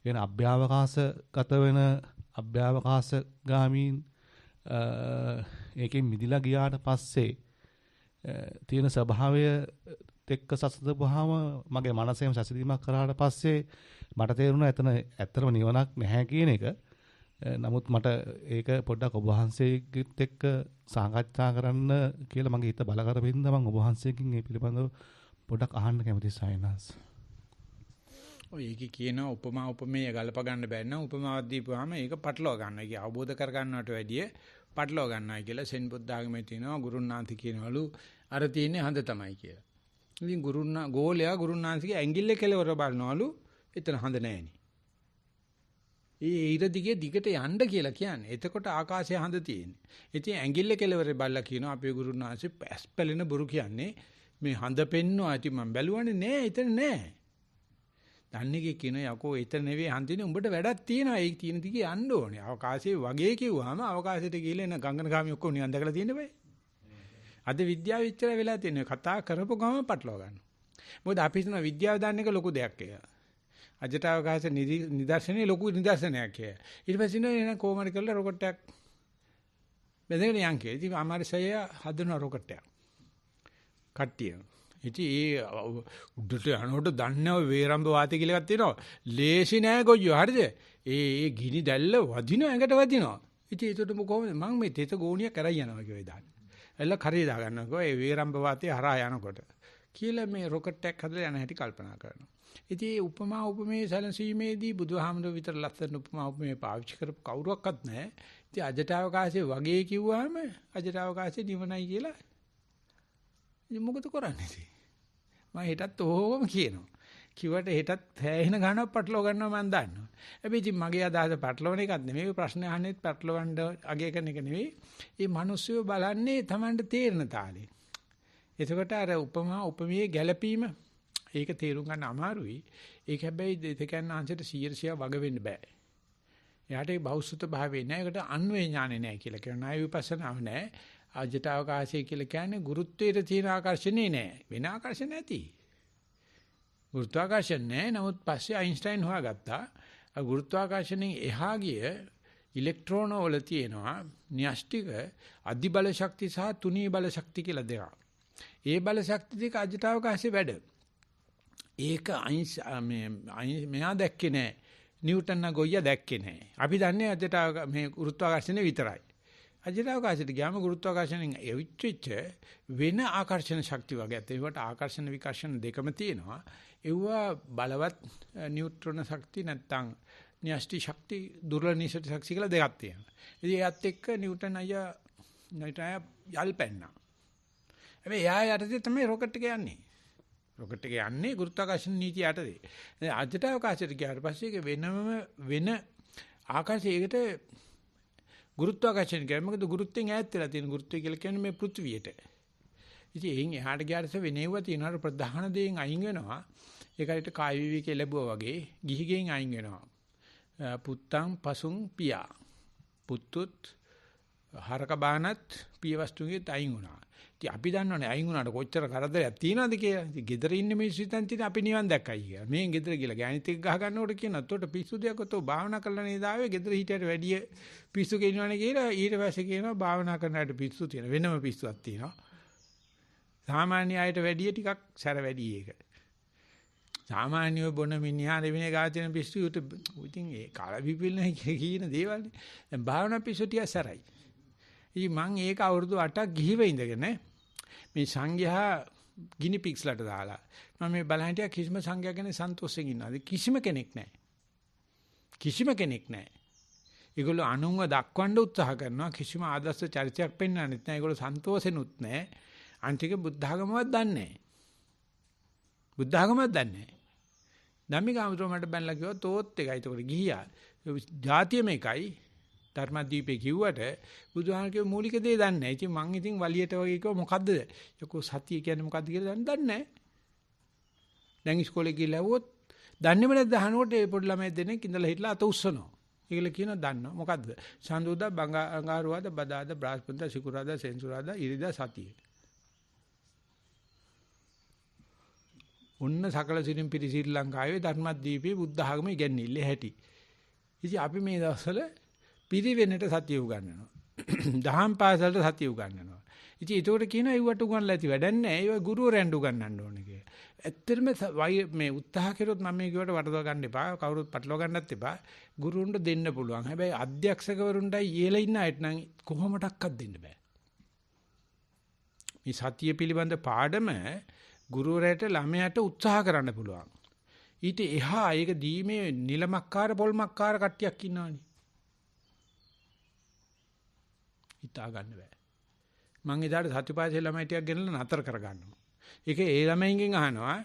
Speaker 2: එන අභ්‍යවකාශගත වෙන අභ්‍යවකාශගාමීන් ඒකෙන් මිදිලා ගියාට පස්සේ තියෙන ස්වභාවය එක්ක සසඳපුවාම මගේ මනසේම සැසඳීමක් කරාට පස්සේ මට තේරුණා එතන ඇත්තටම නිවනක් නැහැ කියන එක. නමුත් මට ඒක පොඩ්ඩක් ඔබ වහන්සේගෙත් එක්ක සාකච්ඡා කරන්න කියලා මගේ හිත බල කරපින්ද මම ඔබ වහන්සේකින් මේ පිළිබඳව පොඩ්ඩක් අහන්න කැමතියි සයිනස්.
Speaker 1: ඔය එක කියන උපමා උපමේය ගලප ගන්න බැන්න උපමාවක් දීපුවාම ඒක පටලවා ගන්නවා. ඒක අවබෝධ කර ගන්නවට වැඩිය පටලවා ගන්නයි කියලා සෙන් බුද්ධාගමේ තියෙනවා ගුරුනාන්ති කියනවලු අර තියෙන්නේ හඳ තමයි කියලා. ඉතින් ගෝලයා ගුරුනාන්තිගේ ඇඟිල්ල කෙලවර බලනවලු එතන හඳ නැහෙනි. ඊට දිගේ දිගට යන්න කියලා කියන්නේ. එතකොට ආකාශයේ හඳ තියෙන්නේ. ඉතින් ඇඟිල්ල කෙලවරේ බලලා කියනවා අපේ ගුරුනාන්සේ පැස් පැලෙන බොරු කියන්නේ මේ හඳ පෙන්නවා. ඉතින් මම බැලුවානේ නෑ එතන නෑ. දන්නේකේ කියන යකෝ එතන නෙවෙයි හන්දිනේ උඹට වැඩක් තියෙනවා. ඒක තියෙන දිගේ යන්න ඕනේ. අවකාශයේ වගේ කිව්වම අවකාශයට ගිහලා එන ගංගනගාමී ඔක්කොම නිකන් දැකලා තියෙන්න බෑ. අද විද්‍යාව විතර වෙලා තියෙනවා. කතා කරපු ගම පටලවා ගන්නවා. මොකද අපි හිතන විද්‍යාව දාන්න එක ලොකු දෙයක් කියලා. අජට අවකාශ නිදර්ශනයේ ලොකු නිදර්ශනයක් කියලා. ඊට පස්සේ නේද කොහොමද කියලා රොකට් එකක් බෙදගෙන යන් කියලා. ඉතින් අමාරුසය හදන රොකට් එකක්. කට්ටිය. ඉතින් ඒ උඩට යනකොට දන්නව වේරම්බ වාතය කියලා එකක් තියෙනවා. ලේසි නෑ ගොයියෝ. හරිද? ඒ ගිනි දැල්ල වදින ඇඟට වදිනවා. ඉතින් ඒකට කොහොමද මම මේ තෙත ගෝණිය කරයි යනවා කියලා දාන්න. එල්ල කරේ දා ගන්නකො ඒ වේරම්බ වාතය හරහා යනකොට කියලා මේ රොකට් එකක් හදලා යන හැටි කල්පනා කරනවා. ඉතින් මේ උපමා උපමේය සැලසීමේදී බුදුහාමුදුරුවෝ විතර ලස්සන උපමා උපමේය පාවිච්චි කරපු කවුරක්වත් නැහැ. ඉතින් අජට අවකාශයේ වගේ කිව්වහම අජට අවකාශයේ නිවනයි කියලා ඉතින් මොකද කරන්නේ ඉතින්? මම හෙටත් ඕවම කියනවා. කිව්වට හෙටත් හැයෙන ගානක් පටලව ගන්නවා මම දන්නවා. හැබැයි ඉතින් මගේ අදහස පටලවන එකක් නෙමෙයි. ප්‍රශ්නේ අහන්නේත් පටලවන්න අගය කරන එක නෙමෙයි. මේ මිනිස්සු බලන්නේ Tamanට තේරෙන තාලේ. එතකොට අර උපමා උපමේය ගැළපීම ඒක තේරුම් ගන්න අමාරුයි. ඒක හැබැයි දෙකයන් අංශයට 100% වග වෙන්න බෑ. එයාට ඒ බෞද්ධ භාවය නෑ. ඒකට අන්වේ ඥානෙ නෑ කියලා කියනවා. ණය විපස්සනාව නෑ. අජට අවකාශය කියලා කියන්නේ ගුරුත්වයට තියෙන ආකර්ෂණේ නෑ. වෙන ආකර්ෂණ නැති. ගුරුත්වාකර්ෂණ නෑ. නමුත් පස්සේ අයින්ස්ටයින් හොයාගත්තා. ගුරුත්වාකර්ෂණයෙන් එහා ගිය ඉලෙක්ට්‍රෝන වල තියෙනවා න්‍යෂ්ටික අධි බල ශක්තිය සහ තුනී බල ශක්තිය කියලා දෙකක්. ඒ බල ශක්ති දෙක අජට අවකාශයේ වැඩ. ඒක මෙයා දැක්කේ නෑ. නිව්ටන් ගොයියා දැක්කේ නෑ. අපි දන්නේ අජට මේ ගුරුත්වාකර්ෂණය විතරයි. අජට අවකාශයට ගියාම ගුරුත්වාකර්ෂණයෙන් එවිච්ච වෙන ආකර්ෂණ ශක්තිය වගේ ඒකට ආකර්ෂණ විකර්ෂණ දෙකම තියෙනවා. ඒවා බලවත් නියුට්‍රෝන ශක්තිය නැත්තම් න්‍යෂ්ටි ශක්තිය දුර්ලභ නිෂ්ඨ ශක්තිය කියලා දෙකක් තියෙනවා. ඉතින් ඒත් එක්ක නිව්ටන් අයියා යල්පැන්නා. හැබැයි එයා යටතේ තමයි රොකට් එක යන්නේ. රොකට් එක යන්නේ ගුරුත්වාකර්ෂණ නීතිය යටතේ. අජට අවකාශයට ගියාට පස්සේ ඒක වෙන ආකාශයකට ගුරුත්වාකර්ෂණ කියන්නේ මොකද ගුරුත්වයෙන් ඈත් වෙලා තියෙන ගුරුත්වය කියලා කියන්නේ මේ පෘථිවියට. ඉතින් එයින් එහාට ගියාට වෙනේව තියෙනවා ප්‍රධාන දේෙන් අයින් වෙනවා. ඒකට කාය විවේකී ලැබුවා වගේ ගිහිගෙන් අයින් වෙනවා. පුත්තං පසුං පියා. පුතුත් හරක බානත් පිය වස්තුන්ගේ අයින් වුණා. ඉතින් අපි දන්නවනේ අයින් වුණාට කොච්චර කරදරයක් තියෙනවද කියලා. ඉතින් ගෙදර ඉන්න මිනිස්සු හිතන් තියෙන අපි නිවන් දැක්කයි කියලා. මේ ගෙදර ගිහලා ගෑනිත් එක්ක ගහ ගන්නකොට කියනවා. උතෝට පිස්සු දෙයක් උතෝ භාවනා කරලා නේද ආවේ. ගෙදර හිටියට වැඩිය පිස්සු කියනවනේ කියලා. ඊට පස්සේ කියනවා භාවනා කරනාට පිස්සු තියෙන. වෙනම පිස්සුවක් තියෙනවා. සාමාන්‍ය අයට වැඩිය ටිකක් සැර වැඩි ඒක. සාමාන්‍යව බොන මිනිහා දෙවිනේ ගා තියෙන පිස්සු උට ඉතින් ඒ කාල විපිල්න කියන දේවල් නේ. දැන් භාවනා පිස්සු ටික සැරයි. ඉතින් මම ඒක අවුරුදු 8ක් ගිහිව ඉඳගෙන මේ සංඝයා ගිනි පික්ස්ලට දාලා මම මේ බලහිටියා කිසිම සංඝයා ගැන සන්තෝෂයෙන් ඉන්නවාද කිසිම කෙනෙක් නැහැ. කිසිම කෙනෙක් නැහැ. ඒගොල්ලෝ අනුන්ව දක්වන්න උත්සාහ කරනවා කිසිම ආදර්ශ චරිතයක් පෙන්වන්නෙත් නැහැ. ඒගොල්ලෝ සන්තෝෂෙනුත් නැහැ. අන්තික බුද්ධ ආගමවත් දන්නේ නැහැ. බුද්ධ ආගමවත් දන්නේ නැහැ. ධම්මිකාමතුරු මට බැලලා කිව්වා තෝත් එකයි. ඒකට ගිහියා. ජාතිය මේකයි. ධර්මදීපේ කිව්වට බුදුහාම කිව්ව මූලික දේ දන්නේ නැහැ. ඉතින් මං ඉතින් වලියට වගේ කිව්ව මොකද්ද? යකෝ සතිය කියන්නේ මොකද්ද කියලා දන්නේ නැහැ. දැන් ඉස්කෝලේ ගිහලා ඇහුවොත් දන්නේම නැද්ද අහනකොට ඒ පොඩි ළමයි දෙනෙක් ඉඳලා හිටලා අත උස්සනවා. ඒගොල්ලෝ කියනවා දන්නවා. මොකද්ද? සඳුදා අඟහරුවාදා බදාදා බ්‍රහස්පතින්දා සිකුරාදා සෙන්සුරාදා ඉරිදා සතිය. ඔන්න සකල සිරින් පිරි ශ්‍රී ලංකාවේ ධර්මදීපේ බුද්ධ ආගම ඉගැන්නිල්ලේ හැටි. ඉතින් අපි මේ දවස්වල පිරිවෙනට සතිය උගන්වනවා. දහම් පාසලට සතිය උගන්වනවා. ඉතින් ඒකට කියනවා ඒවට උගන්ලා ඇති වැඩක් නැහැ. ඒවා ගුරුවරයන්ට උගන්වන්න ඕනේ කියලා. ඇත්තටම මේ උත්සාහ කරොත් මම මේ කියවට වරදවා ගන්න එපා. කවුරුත් පටලවා ගන්නත් එපා. ගුරුවරුන්ට දෙන්න පුළුවන්. හැබැයි අධ්‍යක්ෂකවරුන්ටයි ඉහළ ඉන්න අයට නම් කොහොමඩක්වත් දෙන්න බෑ. මේ සතිය පිළිබඳ පාඩම ගුරුවරයාට ළමයාට උත්සාහ කරන්න පුළුවන්. ඊට එහා ඒක දීමේ නිලමක්කාර පොල්මක්කාර කට්ටියක් ඉන්නවනේ. හිතා ගන්න බෑ. මං එදාට සතිපාසලේ ළමයි ටිකක් ගෙනල්ලා නතර කරගන්නවා. ඒක ඒ ළමයින්ගෙන් අහනවා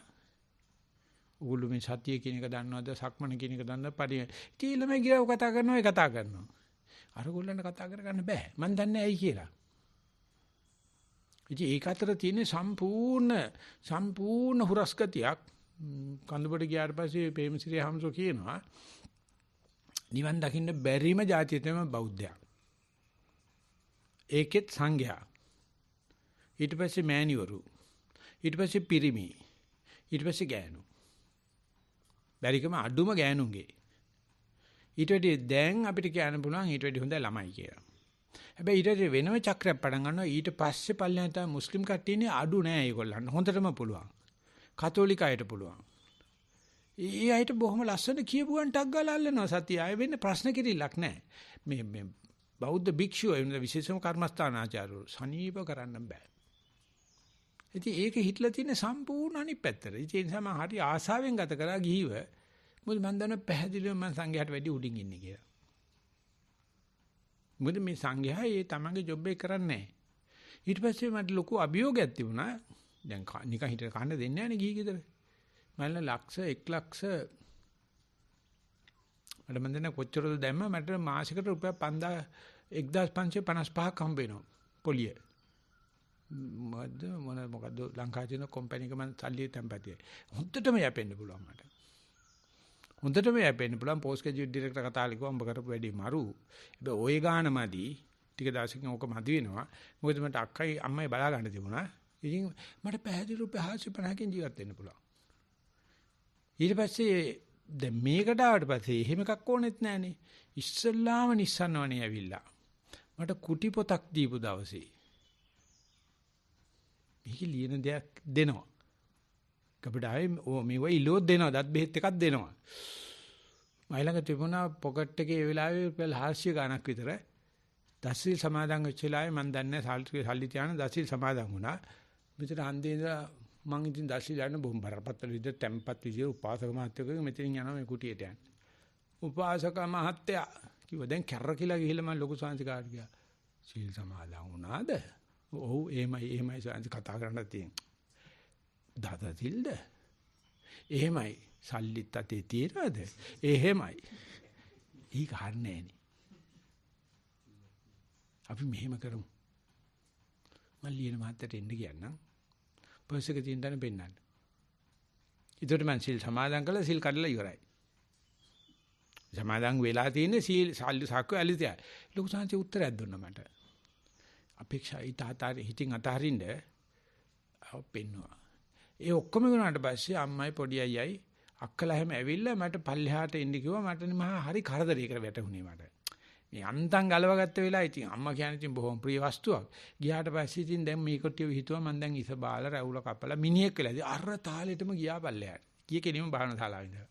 Speaker 1: උගුළු මේ සතිය කියන එක දන්නවද සක්මන කියන එක දන්නවද පරි ඉතින් ළමයි ගිරව කතා කරනවා ඒ කතා කරනවා. අර ගොල්ලන්ට කතා කරගන්න බෑ. මං දන්නේ ඇයි කියලා. ඉතින් ඒක අතර තියෙන සම්පූර්ණ හුරස්ගතියක් කඳුබඩ ගියාට පස්සේ ප්‍රේමසිරි හම්සෝ කියනවා නිවන් දකින්න බැරිම જાතිය තමයි බෞද්ධයා. ඒකෙත් සංඝයා. ඊට පස්සේ මෑණිවරු. ඊට පස්සේ පිරිමි. ඊට පස්සේ ගෑනු. බැරිකම අඩුම ගෑනුන්ගේ. ඊට වැඩි දැන් අපිට කියන්න පුළුවන් ඊට වැඩි හොඳ ළමයි කියලා. හැබැයි ඊට වෙනම චක්‍රයක් පටන් ගන්නවා ඊට පස්සේ පල්ලෙහාට මුස්ලිම් කට්ටියනේ අඩු නෑ ඒගොල්ලන් හොඳටම පුළුවන් කතෝලික අයට පුළුවන් ඒ අයට බොහොම ලස්සන කියපුවන් ටක් ගාලා අල්ලනවා සතිය ආයෙ වෙන්නේ ප්‍රශ්න කිරිල්ලක් නෑ මේ බෞද්ධ භික්ෂුව එන්න විශේෂම කර්මස්ථානාචාර්යවරු සනීප කරන්න බෑ ඉතින් ඒක හිටලා තියෙන සම්පූර්ණ අනිත් පැත්තට ඒ නිසා මම හරි ආසාවෙන් ගත කරා ගිහිව මොකද මම දන්න පැහැදිලිව මම සංඝයාට වැඩි උඩින් ඉන්නේ කියලා මොකද මේ සංඝයා ඒ තමන්ගේ ජොබ් එක කරන්නේ නැහැ. ඊට පස්සේ මට ලොකු අභියෝගයක් තිබුණා. දැන් නිකන් හිතේ කන්න දෙන්නේ නැහැ නේ ගිහි ගෙදර. මම ලක්ෂ 1 ලක්ෂ මට මන් දෙන කොච්චරද දැම්ම මට මාසිකට රුපියල් 1555ක් හම්බ වෙනවා. පොලිය. මොකද ලංකාවේ තියෙන කම්පැනි එක මම සල්ලි තැම්පතියි. හොඳටම යැපෙන්න පුළුවන් මට. හොඳටම යැපෙන්න පුළුවන් පෝස්ට් ග්‍රැජුවේට් ඩිරෙක්ටර් කතාලි කිව්වා උඹ කරපු වැඩි මරු. හැබැයි ওই ගාන මදි. ටික දවසකින් ඕක මදි වෙනවා. මොකද මට අක්කයි අම්මයි බලා ගන්න තිබුණා. ඉතින් මට පැහැදිලි රුපියල් 450කින් ජීවත් වෙන්න පුළුවන්. ඊට පස්සේ දැන් මේකට ආවට පස්සේ එහෙම එකක් ඕනෙත් නැහනේ. ඉස්සල්ලාම නිස්සන්නවනේ ඇවිල්ලා. මට කුටි පොතක් දීපු දවසේ. මේක ලියන දෙයක් දෙනවා. කපඩාවේ මේ වයි ලෝඩ් දෙනවා දත් බෙහෙත් එකක් දෙනවා මයි ළඟ තිබුණා පොකට් එකේ ඒ වෙලාවේ රුපියල් 400 ගණක් විතර දසිල් සමාදන් වෙච්ච වෙලාවේ මම දන්නේ සල්ලි තියාන දසිල් සමාදන් වුණා මෙතන හන්දේ ඉඳලා මං ඉතින් දසිල් යන බොම් බරපතල විදිහට tempat විදිහට උපාසක මහත්තයෝ මෙතනින් යනවා මේ කුටියට යන්න උපාසක මහත්තයා කිව්වා දැන් කැරර කියලා ගිහිල්ලා මම ලොකු සාන්තිකාට ගියා සීල් සමාදන් වුණාද ඔව් එහෙමයි සාන්ති කතා කරන්න තියෙන්නේ දාදාතිල්ද එහෙමයි සල්ලිත් අතේ තියනද එහෙමයි ඒක හරිනේ නේ අපි මෙහෙම කරමු මම ලියන මාතට එන්න කියන්නම් පර්ස් එක තියෙන තැන පෙන්නන්න ඊට මම සිල් සමාදන් කළා සිල් කඩලා ඉවරයි සමාදන් වෙලා තියෙන්නේ සීල් සල්ලි සාක්කුව ඇලිතිය ලොකු සංසි උත්තරයක් දුන්නා මට අපේක්ෂා ඊට හිතින් අතහරින්න පෙන්නවා ඒ ඔක්කොම ගුණාට පස්සේ අම්මයි පොඩි අයියයි අක්කලා හැම ඇවිල්ලා මට පල්ලෙහාට එන්න කිව්වා මට මහා හරි කරදරයකට වැටුනේ මට. මේ අන්තං ගලවගත්ත වෙලාව ඉතින් අම්මා කියන්නේ ඉතින් බොහොම ප්‍රිය වස්තුවක්. ගියාට පස්සේ ඉතින් දැන් මේක ටික හිතුවා මම දැන් ඉස බාලා රැවුල කපලා මිනිහෙක් වෙලා ඉතින් අර තාලෙටම ගියා පල්ලෙහාට. ගිය කෙනෙම භාවන ශාලාවේ ඉඳලා.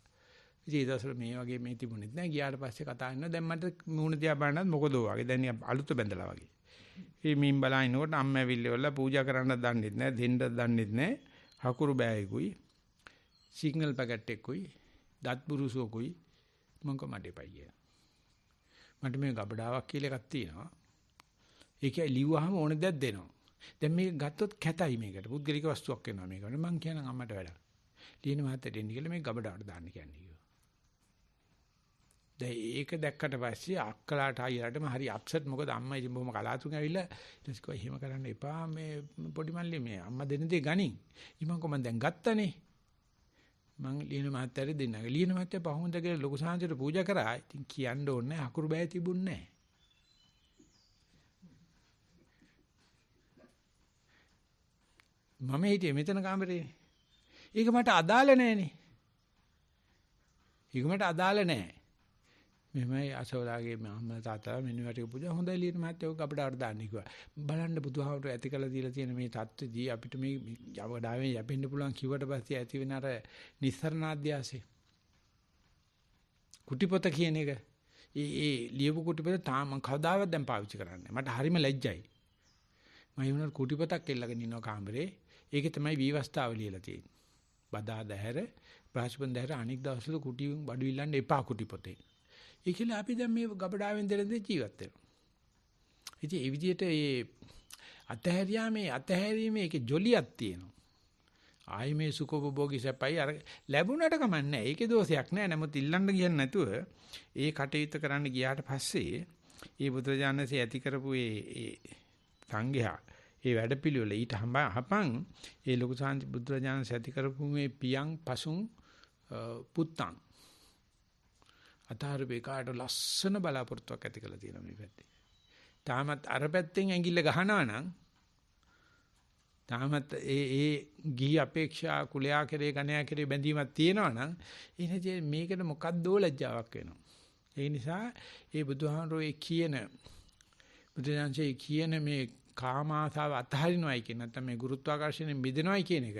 Speaker 1: ඉතින් ඒ දවස්වල මේ වගේ මේ තිබුණෙත් නෑ ගියාට පස්සේ කතා කරනවා දැන් මට මූණ දිහා බලනත් මොකදෝ වගේ දැන් අලුත බැඳලා වගේ. මේ මින් බලනකොට අම්මා ඇවිල්ලා පූජා කරන්නත් දන්නෙත් නෑ දෙන්නත් දන්නෙත් නෑ. හකුරු බෑයකුයි සිග්නල් පැකට් එකකුයි දත් බුරුසුවකුයි මං කො මට එපයි කියලා. මට මේ ගබඩාවක් කියලා එකක් තියෙනවා. ඒකයි ලිව්වහම ඕන දෙයක් දෙනවා. දැන් මේක ගත්තොත් කැතයි මේකට. පුද්ගලික වස්තුවක් වෙනවා මේකට. මං කියනවා අම්මට වැඩක්. ලියන මහත්තයට එන්න කියලා මේ ගබඩාවට දාන්න කියන්නේ කිව්වා. දැන් ඒක දැක්කට පස්සේ අක්කලාට අයියලාටම හරි අප්සෙට් මොකද අම්මා ඉතින් බොහොම කලාතුරකින් ඇවිල්ලා ඊට පස්සේ කිව්වා එහෙම කරන්න එපා මේ පොඩි මල්ලි මේ අම්මා දෙන දේ ගනින්. ඊමං කො මම දැන් ගත්තනේ. මං ලියන මහත්තයාට දෙන්නා. ලියන මහත්තයා පහුමුද කියලා ලොකු සාංශයට පූජා කරා. ඉතින් කියන්න ඕනේ නැහැ. අකුරු බෑ තිබුණේ නැහැ. මම හිටියේ මෙතන කාමරේ. ඒක මට අදාළ නැහැනේ. ඒක මට අදාළ නැහැ. මෙමය අසෝලාගේ මම තාත්තා මෙන්න වැටේ පූජා හොඳයි ලියන මහත්තයා ඔක අපිට අර දාන්න කිව්වා. බලන්න බුදුහාමුදුරුවෝ ඇති කළ දීලා තියෙන මේ தත්ත්වදී අපිට මේ යවඩාවෙන් යැපෙන්න පුළුවන් කිව්වට පස්සේ ඇති වෙන අර නිස්සරණාධ්‍යාසය. කුටිපොත කියන එක ඒ ලියපු කුටිපොත තාම කවදාවත් දැන් පාවිච්චි කරන්නේ. මට හරිම ලැජ්ජයි. මම වුණා කුටිපොතක් එල්ලගෙන ඉන්නවා කාමරේ. ඒකේ තමයි විවස්ථාව ලියලා තියෙන්නේ. බදා දැහැර බ්‍රහස්පති දැහැර අනික් දවස්වල කුටි බඩු ඉල්ලන්න එපා කුටිපොතේ. ඒකල අපි දැන් මේ ගබඩාවෙන් දෙන දේ ජීවත් වෙනවා. ඉතින් ඒ විදිහට මේ අතහැරීමේ ඒකේ ජොලියක් තියෙනවා. ආයි මේ සුඛෝපභෝගී සැපයි අර ලැබුණට කමන්නේ. ඒකේ දෝෂයක් නෑ. නමුත් ඉල්ලන්න කියන්නේ නැතුව ඒ කටයුත්ත කරන්න ගියාට පස්සේ ඒ බුදුරජාණන්සේ ඇති කරපු ඒ සංඝයා ඒ වැඩපිළිවෙල ඊට හපන් ඒ ලොකු සාන්ති බුදුරජාණන්සේ ඇති කරපු මේ පියං පසුන් පුත්තං අතාරේ කාට ලස්සන බලාපොරොත්තුවක් ඇති කරලා තියෙනවා මේ පැත්තේ. තාමත් අර පැත්තෙන් ඇඟිල්ල ගහනවා නම් තාමත් ඒ ගිහි අපේක්ෂා කුලයා කෙරේ ගණයා කෙරේ බැඳීමක් තියෙනවා නම් ඉතින් මේකට මොකක්දෝ ලැජ්ජාවක් වෙනවා. ඒ නිසා ඒ බුදුහාමරෝ කියන බුදුරජාණන්සේ කියන මේ කාම ආසාව අතහරිනවයි කියන නැත්නම් මේ ගුරුත්වාකර්ෂණයෙන් මිදෙනවයි කියන එක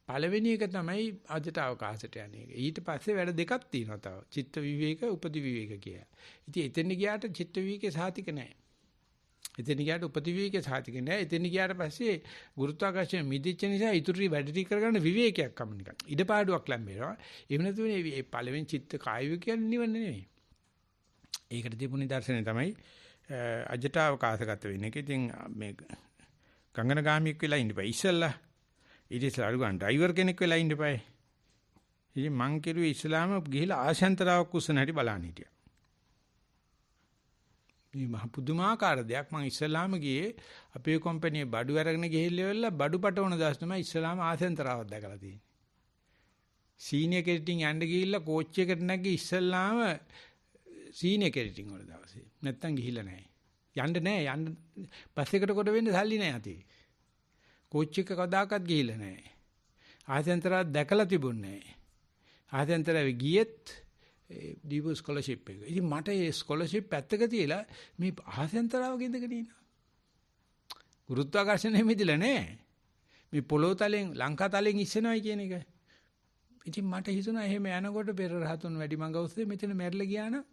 Speaker 1: පළවෙනි එක තමයි අජට අවකාශයට යන්නේ. ඊට පස්සේ වැඩ දෙකක් තියෙනවා තව. චිත්ත විවේක, උපදි විවේක කියලා. ඉතින් එතෙන් ගියාට චිත්ත විවේකේ සාතික නැහැ. එතෙන් ගියාට උපදි විවේකේ සාතික නැහැ. එතෙන් ගියාට පස්සේ ගුරුත්වාකර්ෂණය මිදිච්ච නිසා ඉතුරු වැඩ ටික කරගන්න විවේකයක් කම නිකන්. ඉඩපාඩුවක් ලැබෙනවා. එහෙම නැතුනේ මේ පළවෙනි චිත්ත කාය විවේකයන් නිවන්නේ නෙවෙයි. ඒකට තිබුණේ දර්ශනය තමයි අජට අවකාශගත වෙන එක. ඉතින් මේ ගංගනගාමියෙක් වෙලා ඉන්න බෑ. ඉස්සල්ලා ඊට ඉස්සලා අරුගන් ඩ්‍රයිවර් කෙනෙක් වෙලා ඉන්න බෑ. ඉතින් මං කිරුවේ ඉස්ලාම ගිහිලා ආශාන්තරාවක් කුස්සන හැටි බලන්න හිටියා. මේ මහ පුදුමාකාර දෙයක්. මං ඉස්ලාම ගියේ අපේ කම්පැනි බඩු අරගෙන ගිහිල්ලා බඩු පටවන දාස් තමයි ඉස්ලාම ආශාන්තරාවක් දැකලා තියෙන්නේ. සීනියර් කෙටින් යන්න ගිහිල්ලා කෝච් එකට නැගී ඉස්ලාම සීනියර් කෙටින් වල දවසේ. නැත්තම් ගිහිල්ලා නැහැ. යන්න නැහැ. යන්න බස් එකට කොට වෙන්න සල්ලි නැහැ අතේ. කෝච් එක කවදාකවත් ගිහිල්ලා නැහැ. ආසෙන්තරා දැකලා තිබුණේ නැහැ. ආසෙන්තරා ගියෙත් දීපු ස්කෝලර්ෂිප් එක. ඉතින් මට ඒ ස්කෝලර්ෂිප් පැත්තක තියලා මේ ආසෙන්තරාව ගෙදගෙන ඉන්නවා. ගුරුත්වාකර්ෂණය මෙදිලා නැහැ. මේ පොළොව තලෙන් ලංකා තලෙන් ඉස්සෙනවයි කියන එක. ඉතින් මට හිතුණා එහෙම යනකොට පෙර රහතුන් වැඩි මඟ ඔස්සේ මෙතන මැරිලා ගියා නම්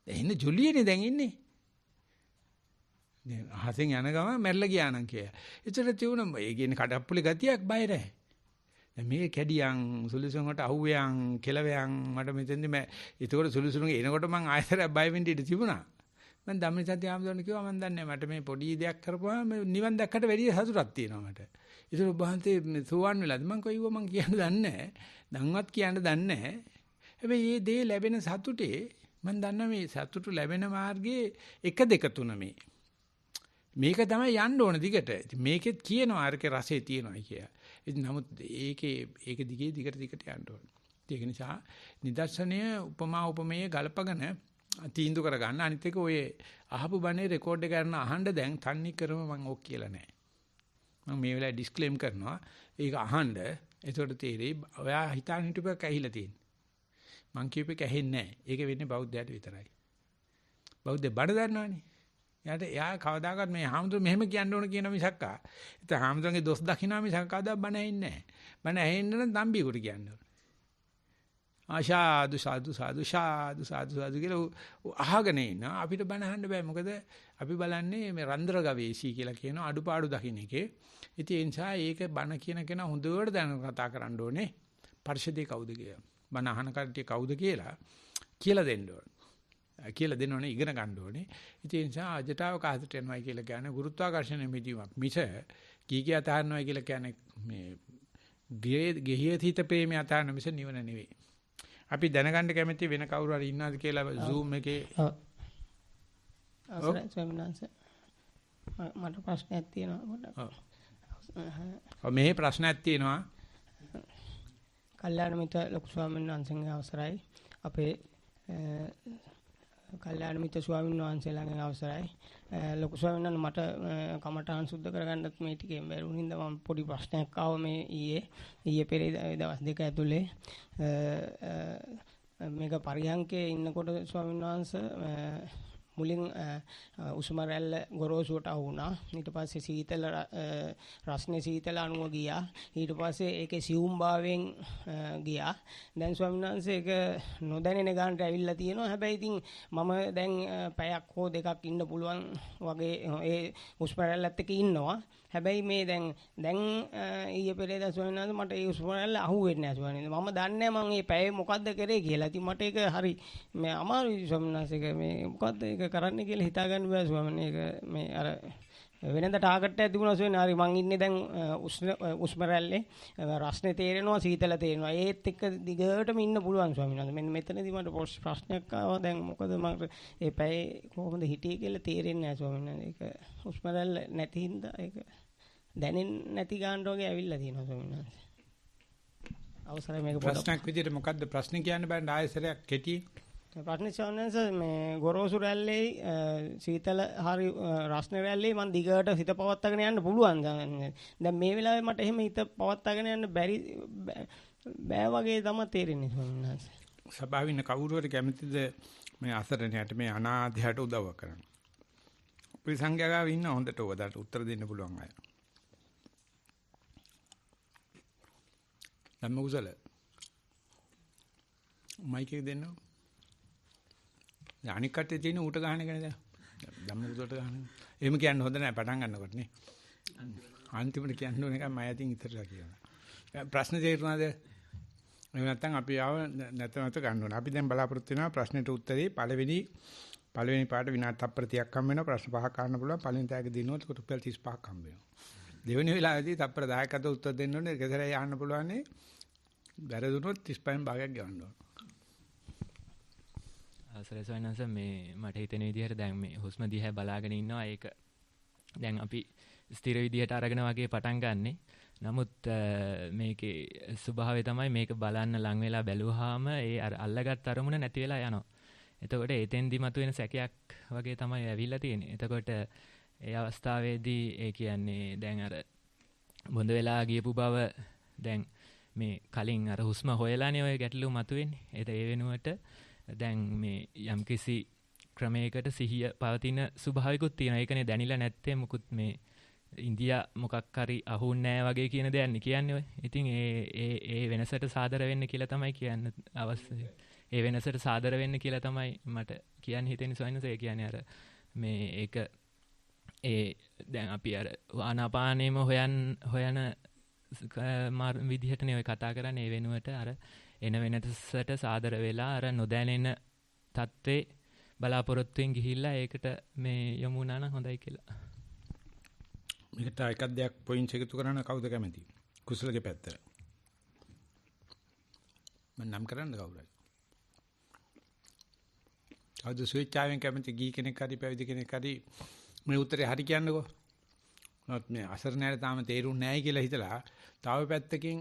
Speaker 1: එන්න ජොලියනේ දැන් ඉන්නේ. දැන් අහසෙන් යන ගම මැරිලා ගියා නම් කියලා. ඒතර තියුණා ඒ කියන්නේ කඩප්පුලි ගතියක් බය නැහැ. දැන් මේ කැඩියන් සුලිසුන් වලට අහුවයන් කෙලවයන් මට මෙතෙන්දි මම ඒතකොට සුලිසුන් එනකොට මං ආයතරයක් බය වෙන්න ඉඩ තිබුණා. මම ධම්මසත්‍ය ආමඳුන කිව්වා මම දන්නේ මට මේ පොඩි දෙයක් කරපුවාම නිවන් දැක්කට වැඩිය සතුටක් තියෙනවා මට. ඒතර ඔබ වහන්සේ සෝවන් වෙලාද මං කිව්වා මං කියන්න දන්නේ නැහැ. දන්වත් කියන්න දන්නේ නැහැ. හැබැයි මේ දේ ලැබෙන සතුටේ මම දන්නා මේ සතුට ලැබෙන මාර්ගයේ 1 2 3 මේ. මේක තමයි යන්න ඕන දිගට. මේකෙත් කියනවා අරකේ රසය තියෙනවා කියලා. ඉතින් නමුත් ඒක දිගේ දිගට යන්න ඕන. ඒක නිසා නිදර්ශනය උපමා උපමේය ගලපගෙන තීන්දුව කරගන්න. අනිත් එක ඔය අහපු බණේ රෙකෝඩ් එක කරන අහන්න දැන් තන්නේ කරම මම ඕක කියලා නැහැ. මම මේ වෙලාවේ ඩිස්ක්ලේම් කරනවා. ඒක අහන්න. ඒකට තේරෙයි ඔයා හිතාන හිටපුවක් ඇහිලා තියෙන්නේ. මං කියපේක ඇහෙන්නේ නැහැ. ඒක වෙන්නේ බෞද්ධයට විතරයි. බෞද්ධ බඩ දන්නවනේ. එයා කවදාකවත් මේ හාමුදුරු මෙහෙම කියන්න ඕන කියන මිසක්කා. ඒත් හාමුදුරන්ගේ දොස් දකින්නා මිසක් කවදා බණ ඇහෙන්නේ නැහැ. බණ ඇහෙන්න නම් තම්බියෙකුට කියන්න ඕන. ආශාදු සාදු සාදු සාදු සාදු සාදු කියලා අහගෙන ඉන්න අපිට බණ අහන්න බෑ. මොකද අපි බලන්නේ මේ රන්ද්‍ර ගවේෂී කියලා කියන අඩුපාඩු දකින්න එකේ. ඉතින් ඒ නිසා ඒක බණ කියන කෙනා හොඳට දැන කතා කරන්න ඕනේ. පරිශදේ කවුද කියලා. බණ අහන කට්ටිය කවුද කියලා දෙන්න ඕනේ. කියලා දෙනවනේ ඉගෙන ගන්න ඕනේ. ඉතින් ඒ නිසා අජටාව කාසට යනවා කියලා කියන්නේ ගුරුත්වාකර්ෂණය මිදීමක් මිස කීකිය අතහරිනවා කියලා කියන්නේ මේ ගෙහිය හිත ප්‍රේමය අතහරින මිස නිවන නෙවෙයි. අපි දැනගන්න කැමති වෙන කවුරු හරි ඉන්නවද කියලා Zoom එකේ
Speaker 3: අවසරයි ස්වාමීන් වහන්සේ. මට ප්‍රශ්නයක් තියෙනවා පොඩ්ඩක්.
Speaker 1: මේ ප්‍රශ්නයක් තියෙනවා.
Speaker 3: කල්යාණ මිත්‍ර ලොකු ස්වාමීන් වහන්සේගේ අවසරයි. අපේ කල්යාණ මිත්‍ර ස්වාමීන් වහන්සේලාගේ අවසරයි. ලොකු ස්වාමීන් වහන්සේ මට කමඨාන් සුද්ධ කරගන්නත් මේ ටිකෙන් බැරුණු හින්දා මම පොඩි ප්‍රශ්නයක් ආවා මේ ඊයේ පෙරේදා දවස් දෙක ඇතුලේ මේක පරියන්කේ ඉන්නකොට ස්වාමීන් වහන්සේ මුලින් උස්ම රැල්ල ගොරෝසුවට වුණා. ඊට පස්සේ සීතල රස්නේ සීතල අණුව ගියා. ඊට පස්සේ ඒකේ සියුම් භාවයෙන් ගියා. දැන් ස්වාමීන් වහන්සේ ඒක නොදැනෙන ගානට ඇවිල්ලා තියෙනවා. හැබැයි ඉතින් මම දැන් පැයක් හෝ දෙකක් ඉන්න පුළුවන් වගේ ඒ උස්ම රැල්ලත් එක්ක ඉන්නවා. හැබැයි මේ දැන් ඊයේ පෙරේදා ස්වාමීන් වහන්සේ මට ඒ උස්ම රැල්ල අහුවෙන්නේ නැහැ ස්වාමීන් වහන්සේ. මම දන්නේ නැහැ මම මේ පැයේ මොකද්ද කරේ කියලා. ඉතින් මට ඒක හරි මේ අමාරුයි ස්වාමීන් වහන්සේ මේ මොකද්ද ඒක කරන්න කියලා හිතා ගන්න බෑ ස්වාමීන් වහන්සේ. ඒක මේ අර වෙනද ටාගට් එකක් තිබුණා ස්වාමීන් වහන්සේ. හරි මං ඉන්නේ දැන් උස්ම රැල්ලේ රස්නේ තේරෙනවා සීතල තේරෙනවා. ඒත් එක්ක දිගටම ඉන්න පුළුවන් ස්වාමීන් වහන්සේ. මෙන්න මෙතනදී මට ප්‍රශ්නයක් ආවා. දැන් මොකද මම මේ පැයේ කොහොමද හිටියේ කියලා තේරෙන්නේ නැහැ ස්වාමීන් වහන්සේ. ඒක උස්ම රැල්ල නැති හින්දා ඒක දැනෙන්නේ නැති ගානට වගේ ඇවිල්ලා තියෙනවා ස්වාමීන් වහන්සේ. අවසරයි මේක
Speaker 1: ප්‍රශ්නයක් විදිහට මොකද්ද ප්‍රශ්නේ කියන්න බෑ ආයෙසරයක් කෙටි.
Speaker 3: ප්‍රශ්නේ ස්වාමීන් වහන්සේ මේ ගොරෝසු රැල්ලේ සීතල හරි රස්නේ රැල්ලේ මම දිගට හිත පවත්වාගෙන යන්න පුළුවන්. දැන් මේ වෙලාවේ මට එහෙම හිත පවත්වාගෙන යන්න බෑ වගේ තමයි තේරෙන්නේ ස්වාමීන් වහන්සේ.
Speaker 1: සභාවේ ඉන්න කවුරු හරි කැමතිද මේ අසරණයට මේ අනාථයට උදව් කරන්න? අපේ සංඝයාගාව ඉන්න හොඳට ඔබට උත්තර දෙන්න පුළුවන් අය. ධම්ම කුසල මයික් එක දෙන්න. අනික් කටේ තියෙන ඌට ගහන එක නේද? ධම්ම කුසලට ගහන. එහෙම කියන්න හොඳ නැහැ පටන් ගන්නකොට නේ. අන්තිමට කියන්න ඕන එකයි මම අතින් ඉතරලා කියනවා. ප්‍රශ්න තේරුණාද? එහෙම නැත්නම් අපි ආව නැත්නම් ගන්න ඕන. අපි දැන් බලාපොරොත්තු වෙනවා ප්‍රශ්නෙට උත්තරේ පළවෙනි පාඩ විනාඩි තප්පර 30ක් හම්බ වෙනවා. ප්‍රශ්න පහක් අහන්න පුළුවන්. පළවෙනි තෑග්ග දිනුවොත් රුපියල් 35ක් හම්බ වෙනවා. දෙවෙනි වෙලාවේදී තප්පර 10ක් අත උත්තර දෙන්න ඕනේ. ඒක සැරේ යන්න පුළුවන් නේ. වැරදුනොත් 35න් භාගයක් ගන්න ඕන.
Speaker 4: අවසරයි ස්වාමීන් වහන්සේ මේ මට හිතෙන විදිහට දැන් මේ හුස්ම දිහා බලාගෙන ඉන්නවා. ඒක දැන් අපි ස්ථිර විදිහට අරගෙන වගේ පටන් ගන්නෙ. නමුත් මේකේ ස්වභාවය තමයි මේක බලන්න ලං වෙලා බැලුවාම ඒ අර අල්ලගත් අරමුණ නැති වෙලා යනවා. එතකොට එතෙන්දි මතුවෙන සැකයක් වගේ තමයි ඇවිල්ලා තියෙන්නේ. එතකොට ඒ අවස්ථාවේදී ඒ කියන්නේ දැන් අර බොඳ වෙලා ගියපු බව දැන් මේ කලින් අර හුස්ම හොයලානේ ඔය ගැටලුව මතුවෙන්නේ. ඒ වෙනුවට දැන් මේ යම්කිසි ක්‍රමයකට සිහිය පවතින ස්වභාවිකුත් තියෙනවා. ඒකනේ දැනිලා නැත්තේ මුකුත් මේ ඉන්දියා මොකක් හරි අහුන්නේ නැහැ වගේ කියන දෙයක් කියන්නේ ඔය. ඉතින් ඒ වෙනසට සාදර වෙන්න කියලා තමයි කියන්න අවශ්‍යයි. ඒ වෙනසට සාදර වෙන්න කියලා තමයි මට කියන්න හිතෙන්නේ සොයනස. ඒ කියන්නේ අර මේ ඒක දැන් අපි අර ආනාපානෙම හොයන විදිහටනේ ඔය කතා කරන්නේ. ඒ වෙනුවට අර එන වෙනසට සාදර වෙලා අර නොදැනෙන තත්ත්වේ බලාපොරොත්තුෙන් ගිහිල්ලා ඒකට මේ යමු වුණා නම් හොඳයි කියලා.
Speaker 1: මේකට එකක් දෙයක් පොයින්ට් එකතු කරන්න කවුද කැමති? කුසලගේ පැත්ත. මම නම් කරන්න කවුරුයි? කවුද ස්විච් කැමති ගී කෙනෙක් හරි පැවිදි කෙනෙක් හරි මේ උත්තරේ හරි කියන්නකෝ. නමුත් මේ අසරණයට තාම තේරුන්නේ නැහැ කියලා හිතලා තව පැත්තකින්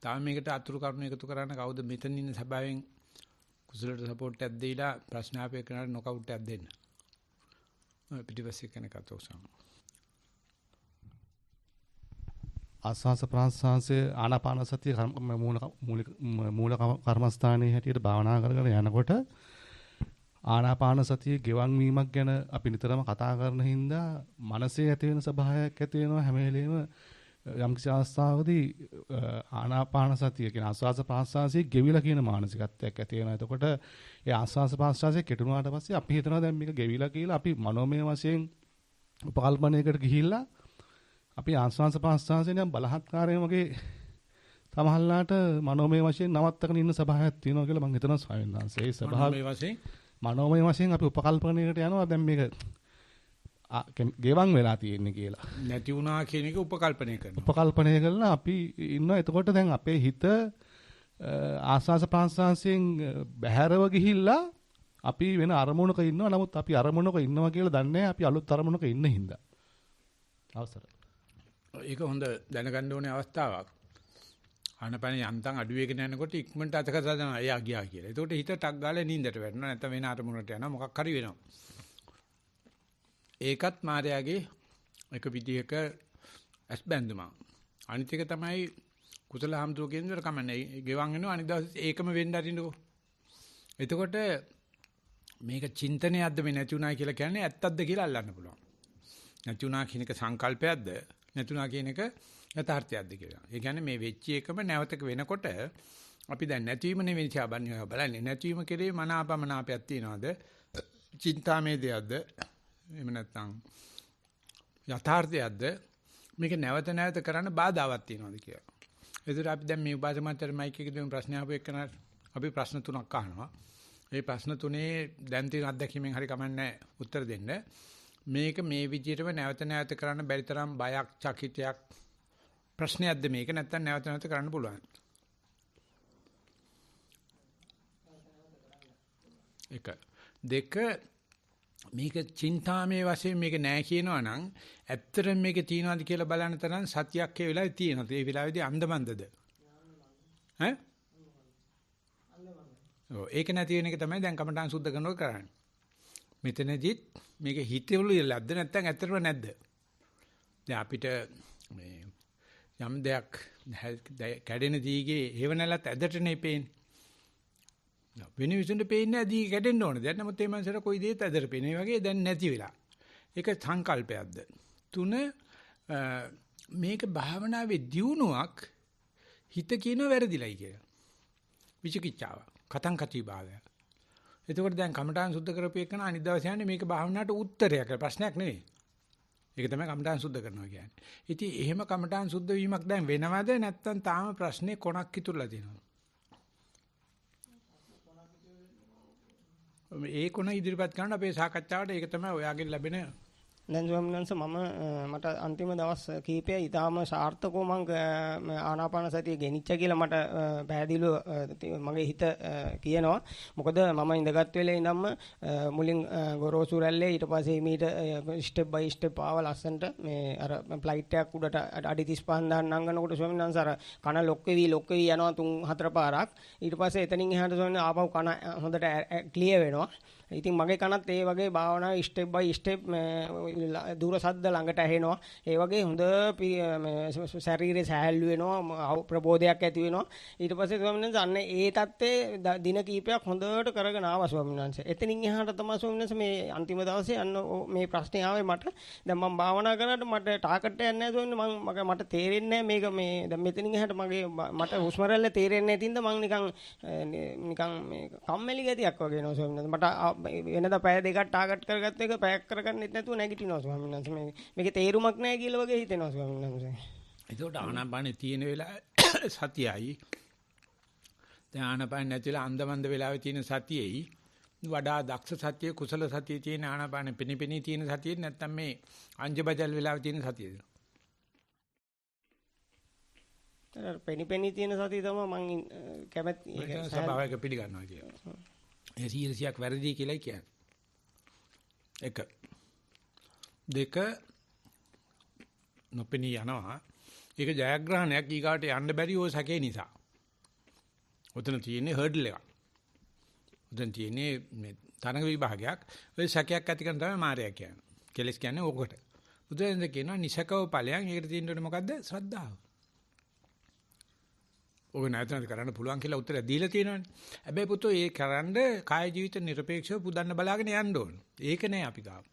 Speaker 1: තාම මේකට අතුරු කරුණු එකතු කරන්න කවුද මෙතන ඉන්න සභාවෙන් කුසලට සපෝට් එකක් දීලා ප්‍රශ්න ආපේ කරන නොකවුට් එකක් දෙන්න. පිටිපස්සේ කෙනෙක් අතෝසම්.
Speaker 2: ආස්වාස ප්‍රාස්වාසයේ ආනාපාන සතිය මූල කර්මස්ථානයේ හැටියට භාවනා කරගෙන යනකොට ආනාපාන සතිය ගෙවන් වීමක් ගැන අපි නිතරම කතා කරන හින්දා මනසේ ඇති වෙන ස්වභාවයක් ඇති වෙනවා හැම වෙලේම යම් කිසි අවස්ථාවකදී ආනාපාන සතිය කියන ආස්වාස ප්‍රාස්වාසයේ ගෙවිලා කියන මානසිකත්වයක් ඇති වෙනවා. එතකොට ඒ ආස්වාස ප්‍රාස්වාසයේ කෙටුනාට පස්සේ අපි හිතනවා දැන් මේක ගෙවිලා කියලා අපි මනෝමය වශයෙන් උපකල්පනයකට ගිහිල්ලා අපි ආස්වාස ප්‍රාස්වාසයෙන් යම් බලහත්කාරයෙන් වගේ සමහරලාට මනෝමය වශයෙන් නවත්තගෙන ඉන්න ස්වභාවයක් තියෙනවා කියලා මම හිතනවා ස්වාමීන් වහන්සේ. ඒ ස්වභාවය වශයෙන් මනෝමය වශයෙන් අපි උපකල්පනයකට යනවා දැන් මේක ගෙවන් වෙලා තියෙන්නේ කියලා.
Speaker 1: නැති වුණා කියන එක උපකල්පනය කරනවා.
Speaker 2: උපකල්පනය කරලා අපි ඉන්නවා. එතකොට දැන් අපේ හිත ආස්වාස ප්‍රාස්වාසයෙන් බැහැරව ගිහිල්ලා අපි වෙන අරමුණක ඉන්නවා. නමුත් අපි අරමුණක ඉන්නවා කියලා දන්නේ නැහැ. අපි අලුත් අරමුණක ඉන්න හින්දා. අවසරයි.
Speaker 1: ඒක හොඳ දැනගන්න ඕනේ අවස්ථාවක්. ආනපන යන්තම් අඩු වෙගෙන යනකොට ඉක්මනට අතක සදනවා එයා ගියා කියලා. ඒකට හිත ටක් ගාලා නිින්දට වැටෙනවා. නැත්නම් වෙන අරමුණට යනවා. මොකක් හරි වෙනවා. ඒකත් මායාවේ එක විදිහක ඇස් බැඳුමක්. අනිත් එක තමයි කුසල හම්දුව කියන දර කමන්නේ. ගෙවන් වෙනවා අනිත් දවසේ ඒකම වෙන්න අරින්නකෝ. එතකොට මේක චින්තනයක්ද මේ නැති උනා කියලා කියන්නේ ඇත්තක්ද කියලා අල්ලන්න පුළුවන්. නැති උනා කියන එක සංකල්පයක්ද නැති උනා කියන එක යථාර්ථයක්ද කියලා. ඒ කියන්නේ මේ වෙච්ච එකම නැවතක වෙනකොට අපි දැන් නැතිවීම නෙවෙයි තියා බලන්නේ. නැතිවීම කෙරේ මනාපමනාපයක් තියනවාද? චින්තාමේ දෙයක්ද? එහෙම නැත්නම් යථාර්ථයක්ද? මේක නැවත නැවත කරන්න බාධාවක් තියනවාද කියලා. ඒතර අපි දැන් මේ උපාසමතර මයික් එකේ දෙන ප්‍රශ්න අහපු එකන අපි ප්‍රශ්න තුනක් අහනවා. මේ ප්‍රශ්න තුනේ දැන් තියෙන අත්දැකීමෙන් හරි කමන්නේ උත්තර දෙන්න. මේක මේ විදිහටම නැවත නැවත කරන්න බැරි තරම් බයක්, චකිතයක් ප්‍රශ්නයක්ද මේක නැත්නම් නැවත නැවත කරන්න පුළුවන්. එක දෙක මේක චින්තාමේ වශයෙන් මේක නෑ කියනවා නම් ඇත්තටම මේක තියනවාද කියලා බලන්න තරම් සතියක් ඒ වෙලාවේ තියෙනවා. ඒ වෙලාවේදී අන්දමන්දද? ඈ? ඔව් ඒක නැති වෙන එක තමයි දැන් කමඨාන් සුද්ධ කරනකොට කරන්නේ. මෙතනදිත් මේක හිතවල ලද්ද නැත්නම් ඇත්තටම නැද්ද? දැන් අපිට මේ යම් දෙයක් කැඩෙන දීගේ හේව නැලත් ඇදටනේ පේන්නේ. වෙන විසුන්ට පේන්නේ නැහැ දී කැඩෙන්න ඕනේ. දැන් නමුත් මේ මනසට කොයි දෙයක් ඇදට පේන්නේ. ඒ වගේ දැන් නැති වෙලා. ඒක සංකල්පයක්ද? 3 මේක භාවනාවේ දියුණුවක් හිත කියන වැරදිලයි කියලා. විචිකිච්ඡාව. කතං කති භාවය. එතකොට දැන් කමඨාන් සුද්ධ කරපු එකන අනිත් දවසේ යන්නේ මේක භාවනාවට උත්තරයක් ප්‍රශ්නයක් නෙවෙයි. ඒක තමයි කමඨාන් සුද්ධ කරනවා කියන්නේ. ඉතින් එහෙම කමඨාන් සුද්ධ වීමක් දැන් වෙනවද නැත්නම් තාම ප්‍රශ්නේ කොනක් ඉතුරුලා තියෙනවද? ඒ කොන ඉදිරිපත් කරන අපේ සාකච්ඡාවට ඒක තමයි ඔයාගෙන් ලැබෙන
Speaker 3: දැන් ස්වාමීන් වහන්සේ මට අන්තිම දවස් කීපය ඊටාම සාර්ථකව මම ආනාපාන සතිය ගෙනිච්ච කියලා මට පැහැදිලිව මගේ හිත කියනවා. මොකද මම ඉඳගත් වෙලේ ඉඳන්ම මුලින් ගොරෝසු රැල්ලේ ඊට පස්සේ මීට ස්ටෙප් බයි ස්ටෙප් ආව ලස්සන්ට මේ අර ෆ්ලයිට් එකක් උඩට අඩි 35 දාන්න නංගනකොට ස්වාමීන් වහන්සේ අර කන ලොක් වෙවි යනවා 3-4 පාරක්. ඊට පස්සේ එතනින් එහාට ස්වාමීන් ආපහු කන හොඳට ක්ලියර් වෙනවා. ඉතින් මගේ කනත් ඒ වගේ භාවනාවේ ස්ටෙප් බයි ස්ටෙප් දුර සද්ද ළඟට ඇහෙනවා. ඒ වගේ හොඳ ශරීරයේ සැහැල්ලු වෙනවා, ප්‍රබෝධයක් ඇති වෙනවා. ඊට පස්සේ ස්වාමීන් වහන්සේ අන්න ඒ தත්ත්වයේ දින කීපයක් හොඳට කරගෙන ආවා ස්වාමීන් වහන්සේ. එතනින් එහාට තමයි ස්වාමීන් වහන්සේ මේ අන්තිම දවසේ අන්න මේ ප්‍රශ්නේ ආවේ මට. දැන් මම භාවනා කරනකොට මට ටාගට් එකක් නැහැ ස්වාමීන් වහන්සේ. මට තේරෙන්නේ නැහැ මේක මේ දැන් මෙතනින් එහාට මට හුස්ම රැල්ල තේරෙන්නේ නැති හින්දා මම නිකන් මේ කම්මැලි ගතියක් වගේ එනවා ස්වාමීන් වහන්සේ. මට වෙනදා පැය දෙකක් ටාගට් කරගත්ත එක පැයක් කරගන්නෙත් නැතුව නැගිටිනවා ස්වාමීන් වහන්සේ. මේකේ තේරුමක් නැහැ කියලා වගේ හිතෙනවා ස්වාමීන් වහන්සේ.
Speaker 1: ඒකට ආනාපානෙ තියෙන වෙලාව සතියයි. දැන් ආනාපාන නැතිලා අන්දමන්ද වෙලාවේ තියෙන සතියෙයි වඩා දක්ෂ සතිය කුසල සතිය තියෙන ආනාපානෙ පිනිපිනී තියෙන සතියෙ නැත්තම් මේ අංජබජල් වෙලාවේ තියෙන සතියද?
Speaker 3: පෙනිපෙනී තියෙන සතිය තමයි මම කැමති.
Speaker 1: ඒක ස්වභාවයක පිළිගන්නවා කියන්නේ. ඒ 100ක් වැරදි කියලායි කියන්නේ. 1 2 නොපෙනී යනවා. ඒක ජයග්‍රහණයක් ඊගාට යන්න බැරි ඕ සැකේ නිසා. උතන තියෙන්නේ හර්ඩල් එකක්. උතන තියෙන්නේ මේ තරඟ විභාගයක්. ඔය සැකයක් ඇති කරන තමයි මායя කියන්නේ. කෙලස් කියන්නේ ඕකට. බුදුරජාණන් කියනවා නිසකව ඵලයන්. ඒකට තියෙන්නේ මොකද්ද? ශ්‍රද්ධාව. ඔබ නැවතත් කරන්න පුළුවන් කියලා උත්තර දීලා තියෙනවානේ. හැබැයි පුතෝ ඒ කරන්න කාය ජීවිත නිර්පේක්ෂව පුදන්න බලාගෙන යන්න ඕන. ඒක නෑ අපි ගාව.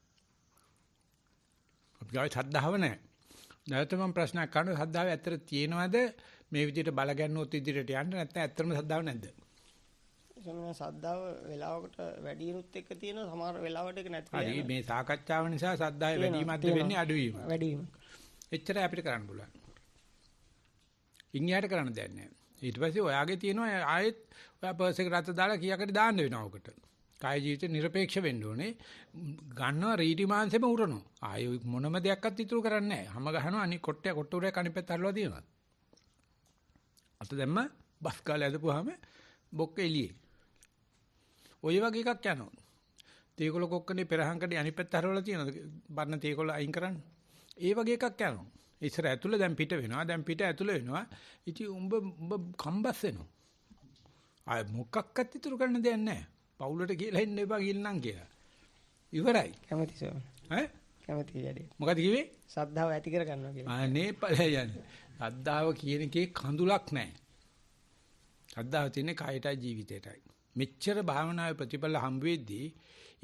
Speaker 1: අපි ගාව ශ්‍රද්ධාව නෑ. නැවත මම ප්‍රශ්නයක් කරනවා ශ්‍රද්ධාව ඇත්තට තියෙනවද මේ විදිහට බල ගන්නොත් ඉදිරියට යන්න නැත්නම් ඇත්තටම ශ්‍රද්ධාව නැද්ද?
Speaker 3: සමහර ශ්‍රද්ධාව වෙලාවකට වැඩි දිනුත් එක්ක තියෙනවා සමහර වෙලාවට ඒක නැති වෙනවා.
Speaker 1: හරි මේ සාකච්ඡාව නිසා ශ්‍රද්ධාවේ වැඩිමත්ද වෙන්නේ අඩුවීම.
Speaker 3: වැඩිවීම.
Speaker 1: එච්චරයි අපිට කරන්න පුළුවන්. ඉන්හියට කරන්න දෙයක් නෑ. ඊට පස්සේ ඔයාගේ තියෙනවා ආයෙත් ඔයා පර්ස් එකට අත දාලා කීයකට දාන්න වෙනවා ඔකට. කාය ජීවිත නිර්පේක්ෂ වෙන්න ඕනේ. ගන්නවා රීටි මාංශෙම උරනවා. ආයෙ මොනම දෙයක්වත් ඉතුරු කරන්නේ නැහැ. හැම ගහනවා අනික කොට්ට උරේ කණි පැත්ත හරලා තියෙනවා. අත දැම්ම බස් කාලේ ඇදපුවාම බොක්ක එළියේ. ඔය වගේ එකක් යනවා. තේකොළ කොක්කනේ පෙරහංකඩේ අනිත් පැත්ත හරවලා තියෙනවා. බර්ණ තේකොළ අයින් කරන්න. ඒ වගේ එකක් යනවා. ඉස්සර ඇතුළ දැන් පිට වෙනවා. දැන් පිට ඇතුළ වෙනවා. ඉතින් උඹ කම්බස් වෙනවා. ආය මොකක්වත් ඉතුරු කරන්න දෙයක් නැහැ. පවුලට කියලා ඉන්න එපා කියලානම් කියලා. ඉවරයි.
Speaker 3: කැමති සෝම.
Speaker 1: ඈ?
Speaker 3: කැමති වැඩේ.
Speaker 1: මොකද කිව්වේ?
Speaker 3: සද්ධාව ඇති කර ගන්නවා කියලා.
Speaker 1: අනේ ඵලය යන්නේ. සද්ධාව කියන එකේ කඳුලක් නැහැ. සද්ධාව තියෙන්නේ කායයටයි ජීවිතයටයි. මෙච්චර භාවනාවේ ප්‍රතිඵල හම්බ වෙද්දී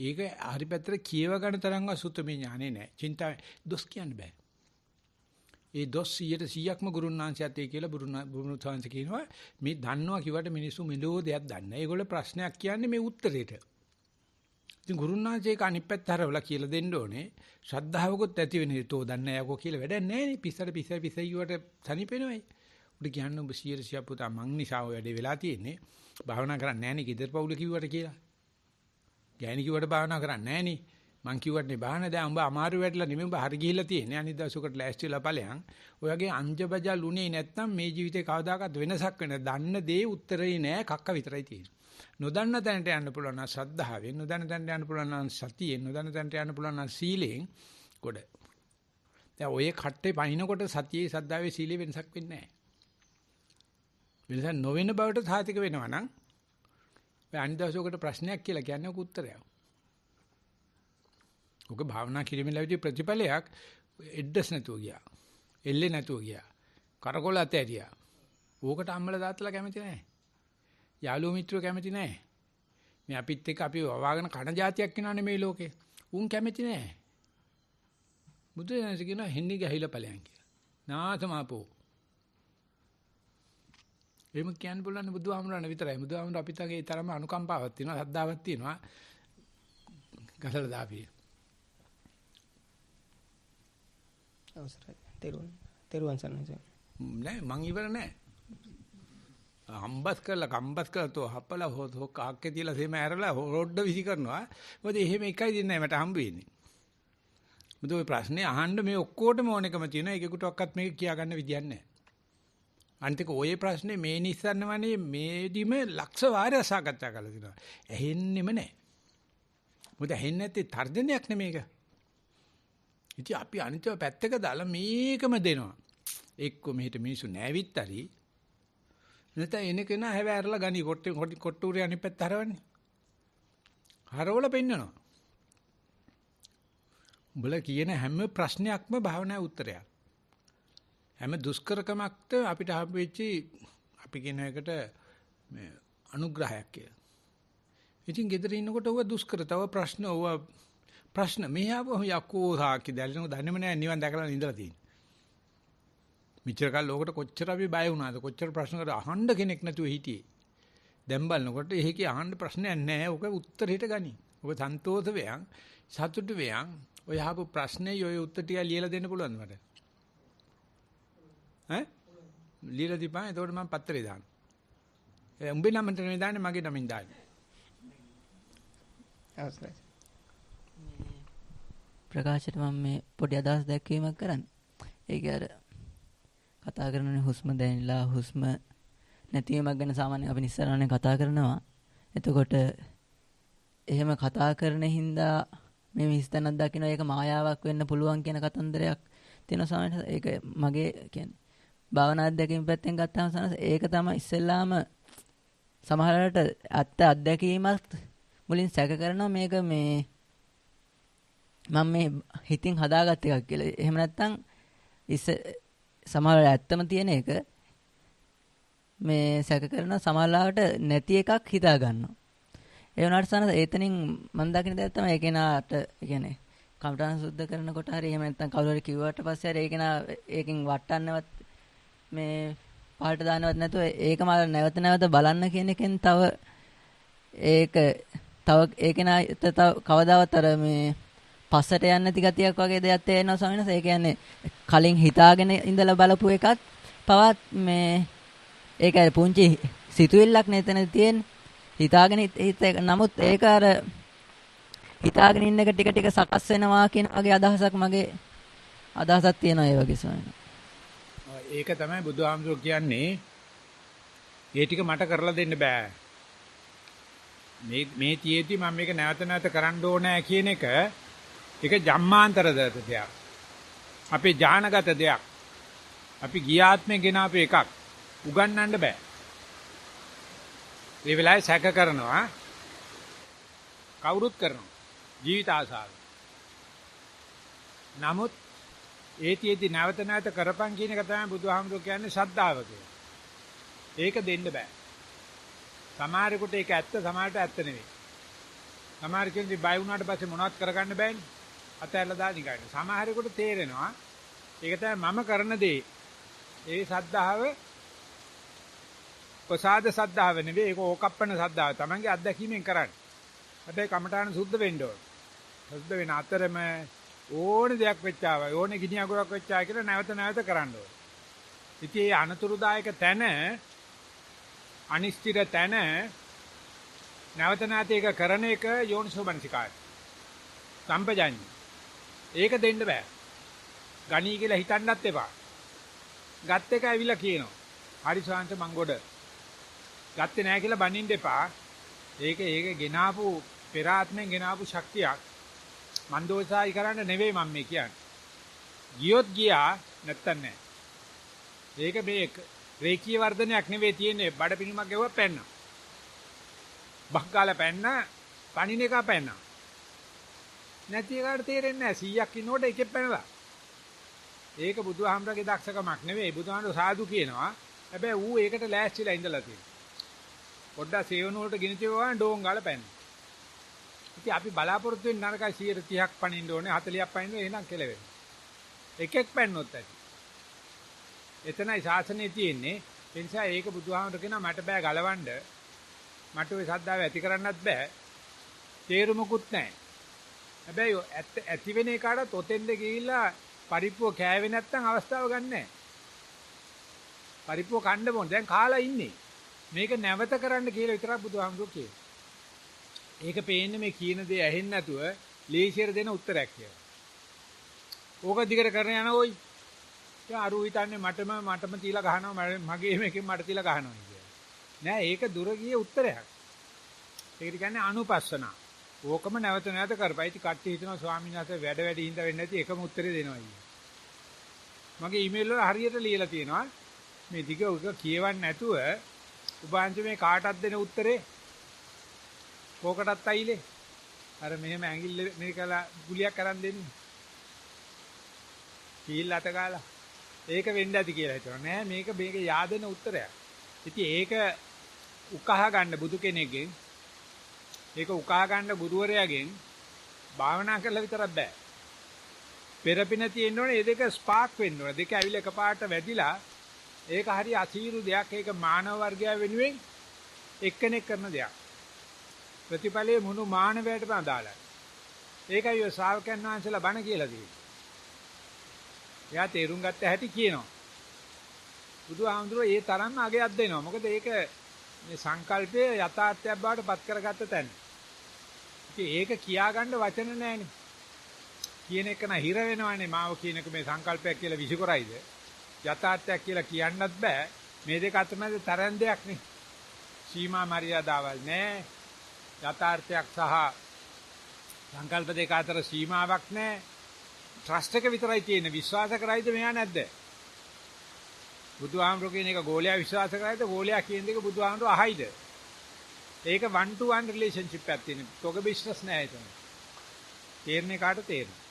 Speaker 1: ඒක හරි පැත්තට කියව ගන්න තරම්වත් සුත්තමේ ඥානෙ නැහැ. චින්තා දොස් කියන්න බෑ. ඒ දොස් 100%ක්ම ගුරුනාංශයත් ඒ කියලා බුරුණුතාංශ කියනවා මේ දන්නවා කිව්වට මිනිස්සු මෙලෝ දෙයක් දන්නේ නැහැ. ඒගොල්ලෝ ප්‍රශ්නයක් කියන්නේ මේ උත්තරේට. ඉතින් ගුරුනාංශයක අනිත් පැත්ත හරවලා කියලා දෙන්න ඕනේ. ශ්‍රද්ධාවකොත් ඇති වෙන්නේ තෝ දන්නේ යකෝ කියලා වැඩක් නැහැ නේ. පිස්සට පිස්සයි යුවට තනිපෙනවයි. උඩ කියන්නේ ඔබ 100 පුතා මං නිසා ඔය වැඩේ වෙලා තියෙන්නේ. භාවනා කරන්නේ නැහැ නේ ගෙදර පවුල කිව්වට කියලා. ගෑණි කිව්වට භාවනා කරන්නේ නැහැ නේ. මං කිව්වට නේ භාවනා දැන් උඹ අමාරු වැඩිලා නෙමෙයි උඹ හරි ගිහිල්ලා තියෙන්නේ. අනිත් දවසකට ලෑස්ති වෙලා ඵලයන්. ඔයගේ අංජබජා ලුණේ නැත්තම් මේ ජීවිතේ කවදාකවත් වෙනසක් වෙන්නේ නැහැ. දන්න දේ උත්තරේ නෑ කක්ක විතරයි තියෙන්නේ. නොදන්න තැනට යන්න පුළුවන් නම් ශ්‍රද්ධාවෙන්, නොදන්න තැනට යන්න පුළුවන් නම් සතියෙන්, නොදන්න තැනට යන්න පුළුවන් නම් සීලෙන් ගොඩ. දැන් ඔය කට්ටේ පහිනකොට සතියේ ශ්‍රද්ධාවේ සීලේ වෙනසක් වෙන්නේ නැහැ. වෙනසක් නොවන බවට සාතික වෙනවා නම් ඔය අනිත් දවසකට ප්‍රශ්නයක් කියලා කියන්නේ ඔක උත්තරයක්. ඔක භාවනා කිරීමෙන් ලැබිච්ච ප්‍රතිඵලයක් එඩ්ඩස් නැතුව ගියා. එල්ලේ නැතුව ගියා. කරකොල ඇතැරියා. ඕකට අම්මලා දාත්තලා කැමති නැහැ. යාළුවෝ මිත්‍රයෝ කැමති නැහැ. මේ අපිත් එක්ක අපි වවාගෙන කන જાතියක් වෙනවනේ මේ ලෝකේ. උන් කැමති නැහැ. බුදුරජාණන් කියනවා හෙන්නේ ගහිලා ඵලයන් කියලා. නාතමාපෝ. එහෙම කියන්න පුළුවන් බුදුහාමුදුරන් විතරයි. බුදුහාමුදුර අපිට ඒ තරම අනුකම්පාවක් තියෙනවා, ශ්‍රද්ධාවක් තියෙනවා. ගසලා දාපිය.
Speaker 3: අවසරයි. තෙරුවන් සරණයි.
Speaker 1: නෑ මං ඉවර නෑ. කම්බස් කරලා තෝ හපලා හො කාක්කේ තියලා සෙම ඇරලා රොඩ්ඩ විසි කරනවා. මොකද එහෙම එකයි දෙන්නේ මට හම්බ වෙන්නේ. මොකද ඔය ප්‍රශ්නේ අහන්න මේ ඔක්කොටම ඕනෙකම තියෙනවා. ඒකෙකුටවත් මේක කියා ගන්න විදියක් නෑ. අනිතික ඔය ප්‍රශ්නේ මේ නිස්සන්නවනේ මේදිම ලක්ෂ වාරයක් සාකච්ඡා කරලා තිනවා. ඇහෙන්නෙම නෑ. මොකද ඇහෙන්නේ නැත්තේ තර්ජනයක් නෙමේක. ඉතින් අපි අනිතව පැත්තක දාලා මේකම දෙනවා. එක්ක මෙහෙට මිනිස්සු නැවිත් හරි නැත්නම් එනකන හැවෑරලා ගනි කොට්ටුරේ අනිත් පැත්ත හරවන්නේ. හරවල පෙන්නනවා. උඹලා කියන හැම ප්‍රශ්නයක්ම භාවනාවේ උත්තරයක්. හැම දුෂ්කරකමක්ද අපිට හම්බෙච්චි අපි කියන එකට මේ අනුග්‍රහයක් කියලා. ඉතින් ගෙදර ඉන්නකොට ඔව දුෂ්කරතාව ප්‍රශ්න මෙහාව යකෝ සාකි දැල්නෝ දන්නේම නැහැ නිවන් දැකලා ඉඳලා තියෙන්නේ. මෙච්චර කාල ලෝකට කොච්චර අපි බය වුණාද කොච්චර ප්‍රශ්න කර අහන්න කෙනෙක් නැතුව හිටියේ. දැන් බලනකොට එහෙකේ අහන්න ප්‍රශ්නයක් නැහැ. ඔක උත්තරෙට ගනි. ඔක සන්තෝෂ වෙයන් සතුටු වෙයන් ඔය අහපු ප්‍රශ්නේ ඔය උත්තර ටික ලියලා දෙන්න පුළුවන්ද මට? ඈ? ලියලා දීපන්. එතකොට මම පත්තරේ දානවා. උඹේ නමෙන් නෙවෙයි දාන්නේ මගේ නමින් දාන්නේ.
Speaker 3: අවසරයි.
Speaker 5: ප්‍රකාශයට මම මේ පොඩි අදහස් දැක්වීමක් කරන්නේ. ඒක අර කතා කරනනේ හුස්ම දැනෙලා හුස්ම නැතිවීමක් ගැන සාමාන්‍යයෙන් අපි නිස්සාරණේ කතා කරනවා. එතකොට එහෙම කතා කරන හින්දා මේ හිස්තනක් දකින්න ඒක මායාවක් වෙන්න පුළුවන් කියන කතන්දරයක් තියෙනවා සාමාන්‍යයෙන්. ඒක මගේ කියන්නේ භාවනා අධ්‍යක්ෂකෙන් පැත්තෙන් ගත්තාම සනස ඒක තමයි ඉස්සෙල්ලාම සමහරවිට අත්දැකීමත් මුලින් සැක කරනවා මේක මේ මම මේ හිතින් හදාගත්ත එකක් කියලා. එහෙම නැත්නම් සමහරවිට ඇත්තම තියෙන එක මේ සැක කරන සමහරවිට නැති එකක් හිතා ගන්නවා. ඒ වුණාට සනස එතනින් මම දකින්න දෙයක් තමයි ඒ කෙනාට කියන්නේ කම්පටන් සුද්ධ කරනකොට හරි එහෙම නැත්නම් කවුරු හරි කිව්වට පස්සේ හරි ඒ කෙනා ඒකෙන් වටන්නවත් මේ පාට දානවත් නැතුව ඒකම නැවත බලන්න කියන එකෙන් තව ඒ කෙනා තව කවදාවත් අර මේ පස්සට යන්නේ නැති ගතියක් වගේ දෙයක් තේරෙනවා ස්වාමීන් වහන්සේ. ඒ කියන්නේ කලින් හිතාගෙන ඉඳලා බලපු එකත් පවත් මේ ඒකයි පුංචි සිතුවිල්ලක් නෙතන තියෙන්නේ. හිතාගෙන නමුත් ඒක අර හිතාගෙන ඉන්න එක ටික ටික සකස් වෙනවා කියන වගේ අදහසක් මගේ අදහසක් තියෙනවා ඒ වගේ ස්වාමීන්.
Speaker 1: ඒක තමයි බුදුහාමුදුරුවෝ කියන්නේ. ඒ ටික මට කරලා දෙන්න බෑ. මේ තියේදී මම මේක නැවත කරන්න ඕනේ කියන එක ඒක ජම්මාන්තර දෙයක්. අපේ ඥානගත දෙයක්. අපි ගියාත්මේ ගෙනාපු එකක් උගන්වන්න බෑ. ඒ වෙලාවේ සැක කරනවා කවුරුත් කරනවා ජීවිත ආසාව. නමුත් ඒතිෙදි නැවත නැවත කරපන් කියන එක තමයි බුදුහාමුදුරුවෝ කියන්නේ ශ්‍රද්ධාව කියලා. ඒක දෙන්න බෑ. සමහරෙකුට ඒක ඇත්ත සමහරට ඇත්ත නෙවෙයි. සමහර කෙනෙක් බය වුණාට පස්සේ මොනවත් කරගන්න බෑනේ. අතහැරලා දාන එකයි. සමහරෙකුට තේරෙනවා ඒක තමයි මම කරන දේ. ඒ ශ්‍රද්ධාව ප්‍රසාද ශ්‍රද්ධාව නෙවෙයි ඒක ඕකප්පන ශ්‍රද්ධාව. Tamange අත්දැකීමෙන් කරන්නේ. හැබැයි කමඨාන සුද්ධ වෙන්න ඕන. සුද්ධ වෙන අතරම ඕන දෙයක් වෙච්චාවයි ඕනේ ගිනි අගුරක් වෙච්චා කියලා නැවත නැවත කරන්න ඕන. ඉතින් මේ අනතුරුදායක තැන අනිශ්චිත තැන නැවත නැවත ඒක කරන එක යෝනිසෝමනසිකාරය. සම්පජාඤ්ඤය. ඒක දෙන්න බෑ. ගණී කියලා හිතන්නත් එපා. ගත් එක ඇවිල්ලා කියනවා. හරි ශාන්ත මං ගොඩ. ගත්තේ නැහැ කියලා බනින්න එපා. ඒක ගෙනාපු පෙර ආත්මෙන් ගෙනාපු ශක්තියක්. මන් දෝෂායි කරන්න නෙවෙයි මම මේ කියන්නේ. ගියොත් ගියා නැත්තම් නැහැ. ඒක මේ රේඛීය වර්ධනයක් නෙවෙයි තියෙන්නේ බඩ පිණුමක් ගෙවුවා පැන්න. බක්කාල පැන්න පණින එක පැන්න. නැති එකට තේරෙන්නේ නැහැ 100ක් ඉන්නකොට එකෙක් පැනලා. ඒක බුදුහාමරගේ දක්ෂකමක් නෙවෙයි බුදුහාමර සාදු කියනවා. හැබැයි ඌ ඒකට ලෑස්තිලා ඉඳලා තියෙනවා. පොඩ්ඩක් සේවන වලට ගිනිතිවවා ඩෝන් ගාලා පැන්න. ඉතින් අපි බලාපොරොත්තු වෙන නරකයි 130ක් පණින්න ඕනේ 40ක් පණින්න එහෙනම් කෙලවෙන්න. එකෙක් පැන්නොත් ඇති. එතනයි ශාසනය තියෙන්නේ. ඒ නිසා ඒක බුදුහාමර කියනවා මට බෑ ගලවන්න. මට ওই ශ්‍රද්ධාව ඇති කරන්නත් බෑ. තේරුමකුත් නැහැ. හැබැයි ඇති වෙන එකකට ඔතෙන්ද ගිහිල්ලා පරිප්පුව කෑවේ නැත්නම් අවස්ථාව ගන්නෑ. පරිප්පුව කන්න ඕනේ. දැන් කාලා ඉන්නේ. මේක නැවත කරන්න කියලා විතරක් බුදුහාමුදුරුවෝ කියනවා. ඒක පේන්නේ මේ කියන දේ ඇහෙන්නේ නැතුව ලේසියට දෙන උත්තරයක් කියලා. ඕක දිගට කරන යන ඔයි. දැන් අරු හිතන්නේ මටම තියලා ගහනවා මගේ මේකෙන් මට තියලා ගහනවා කියලා. නෑ ඒක දුර ගියේ උත්තරයක්. ඒකට කියන්නේ අනුපස්සනා. ඕකම නැවත නැවත කරපයි. ඉතින් කට්ටිය හිතනවා ස්වාමීන් වහන්සේ වැඩ වැඩි හින්දා වෙන්නේ නැති එකම උත්තරේ දෙනවා අයියා. මගේ ඊමේල් වල හරියට ලියලා තියෙනවා මේ දිග උක කියවන්න නැතුව උභාන්ත මේ කාටවත් දෙන උත්තරේ කෝකටත් අයිලේ අර මෙහෙම ඇඟිල්ල මේකලා ගුලියක් අරන් දෙන්නේ කීල් අත ගාලා ඒක වෙන්න ඇති කියලා හිතනවා නෑ මේක yaadena උත්තරයක්. ඉතින් ඒක උකහා ගන්න බුදු කෙනෙක්ගෙන් ඒක උකහා ගන්න ගුරුවරයාගෙන් භාවනා කරලා විතරක් බෑ. පෙරපින තියෙන්න ඕනේ. මේ දෙක ස්පාර්ක් වෙන්න ඕනේ. දෙක ඇවිල්ලා එකපාරට වැදිලා ඒක හරි අසීරු දෙයක්. ඒක මානව වර්ගය වෙනුවෙන් එක්කෙනෙක් කරන දෙයක්. ප්‍රතිපලයේ මුණු මානවයටම අදාළයි. ඒකයි ඔය ශ්‍රාවකයන් වහන්සේලා බණ කියලා තියෙන්නේ. එයා තේරුම් ගත්ත හැටි කියනවා. බුදුහාමුදුරුවෝ ඒ තරම්ම අගයක් දෙනවා. මොකද ඒක මේ සංකල්පයේ යථාර්ථයක් බවට පත් කරගත්ත තැන. ඉතින් ඒක කියාගන්න වචන නැහැනේ. කියන එක න හිර වෙනවනේ මාව කියන එක මේ සංකල්පයක් කියලා විසිකරයිද? යථාර්ථයක් කියලා කියන්නත් බෑ. මේ දෙක අතරමැද තරන් දෙයක් නේ. සීමා මරියාදාවල් නෑ. යථාර්ථයක් සහ සංකල්ප දෙක අතර සීමාවක් නෑ. ට්‍රස්ට් එක විතරයි තියෙන්නේ. විශ්වාස කරයිද මෙයා නැද්ද? බුදුහාමුදුරුවෝ කියන එක ගෝලයා විශ්වාස කරයිද? ගෝලයා කියන දෙක බුදුහාමුදුරුවෝ අහයිද? ඒක 1 to 1 රිලේෂන්ෂිප් එකක් තියෙනවා. තොග බිස්නස් නෑ එතන. තේරෙන්නේ කාට තේරෙන්නේ?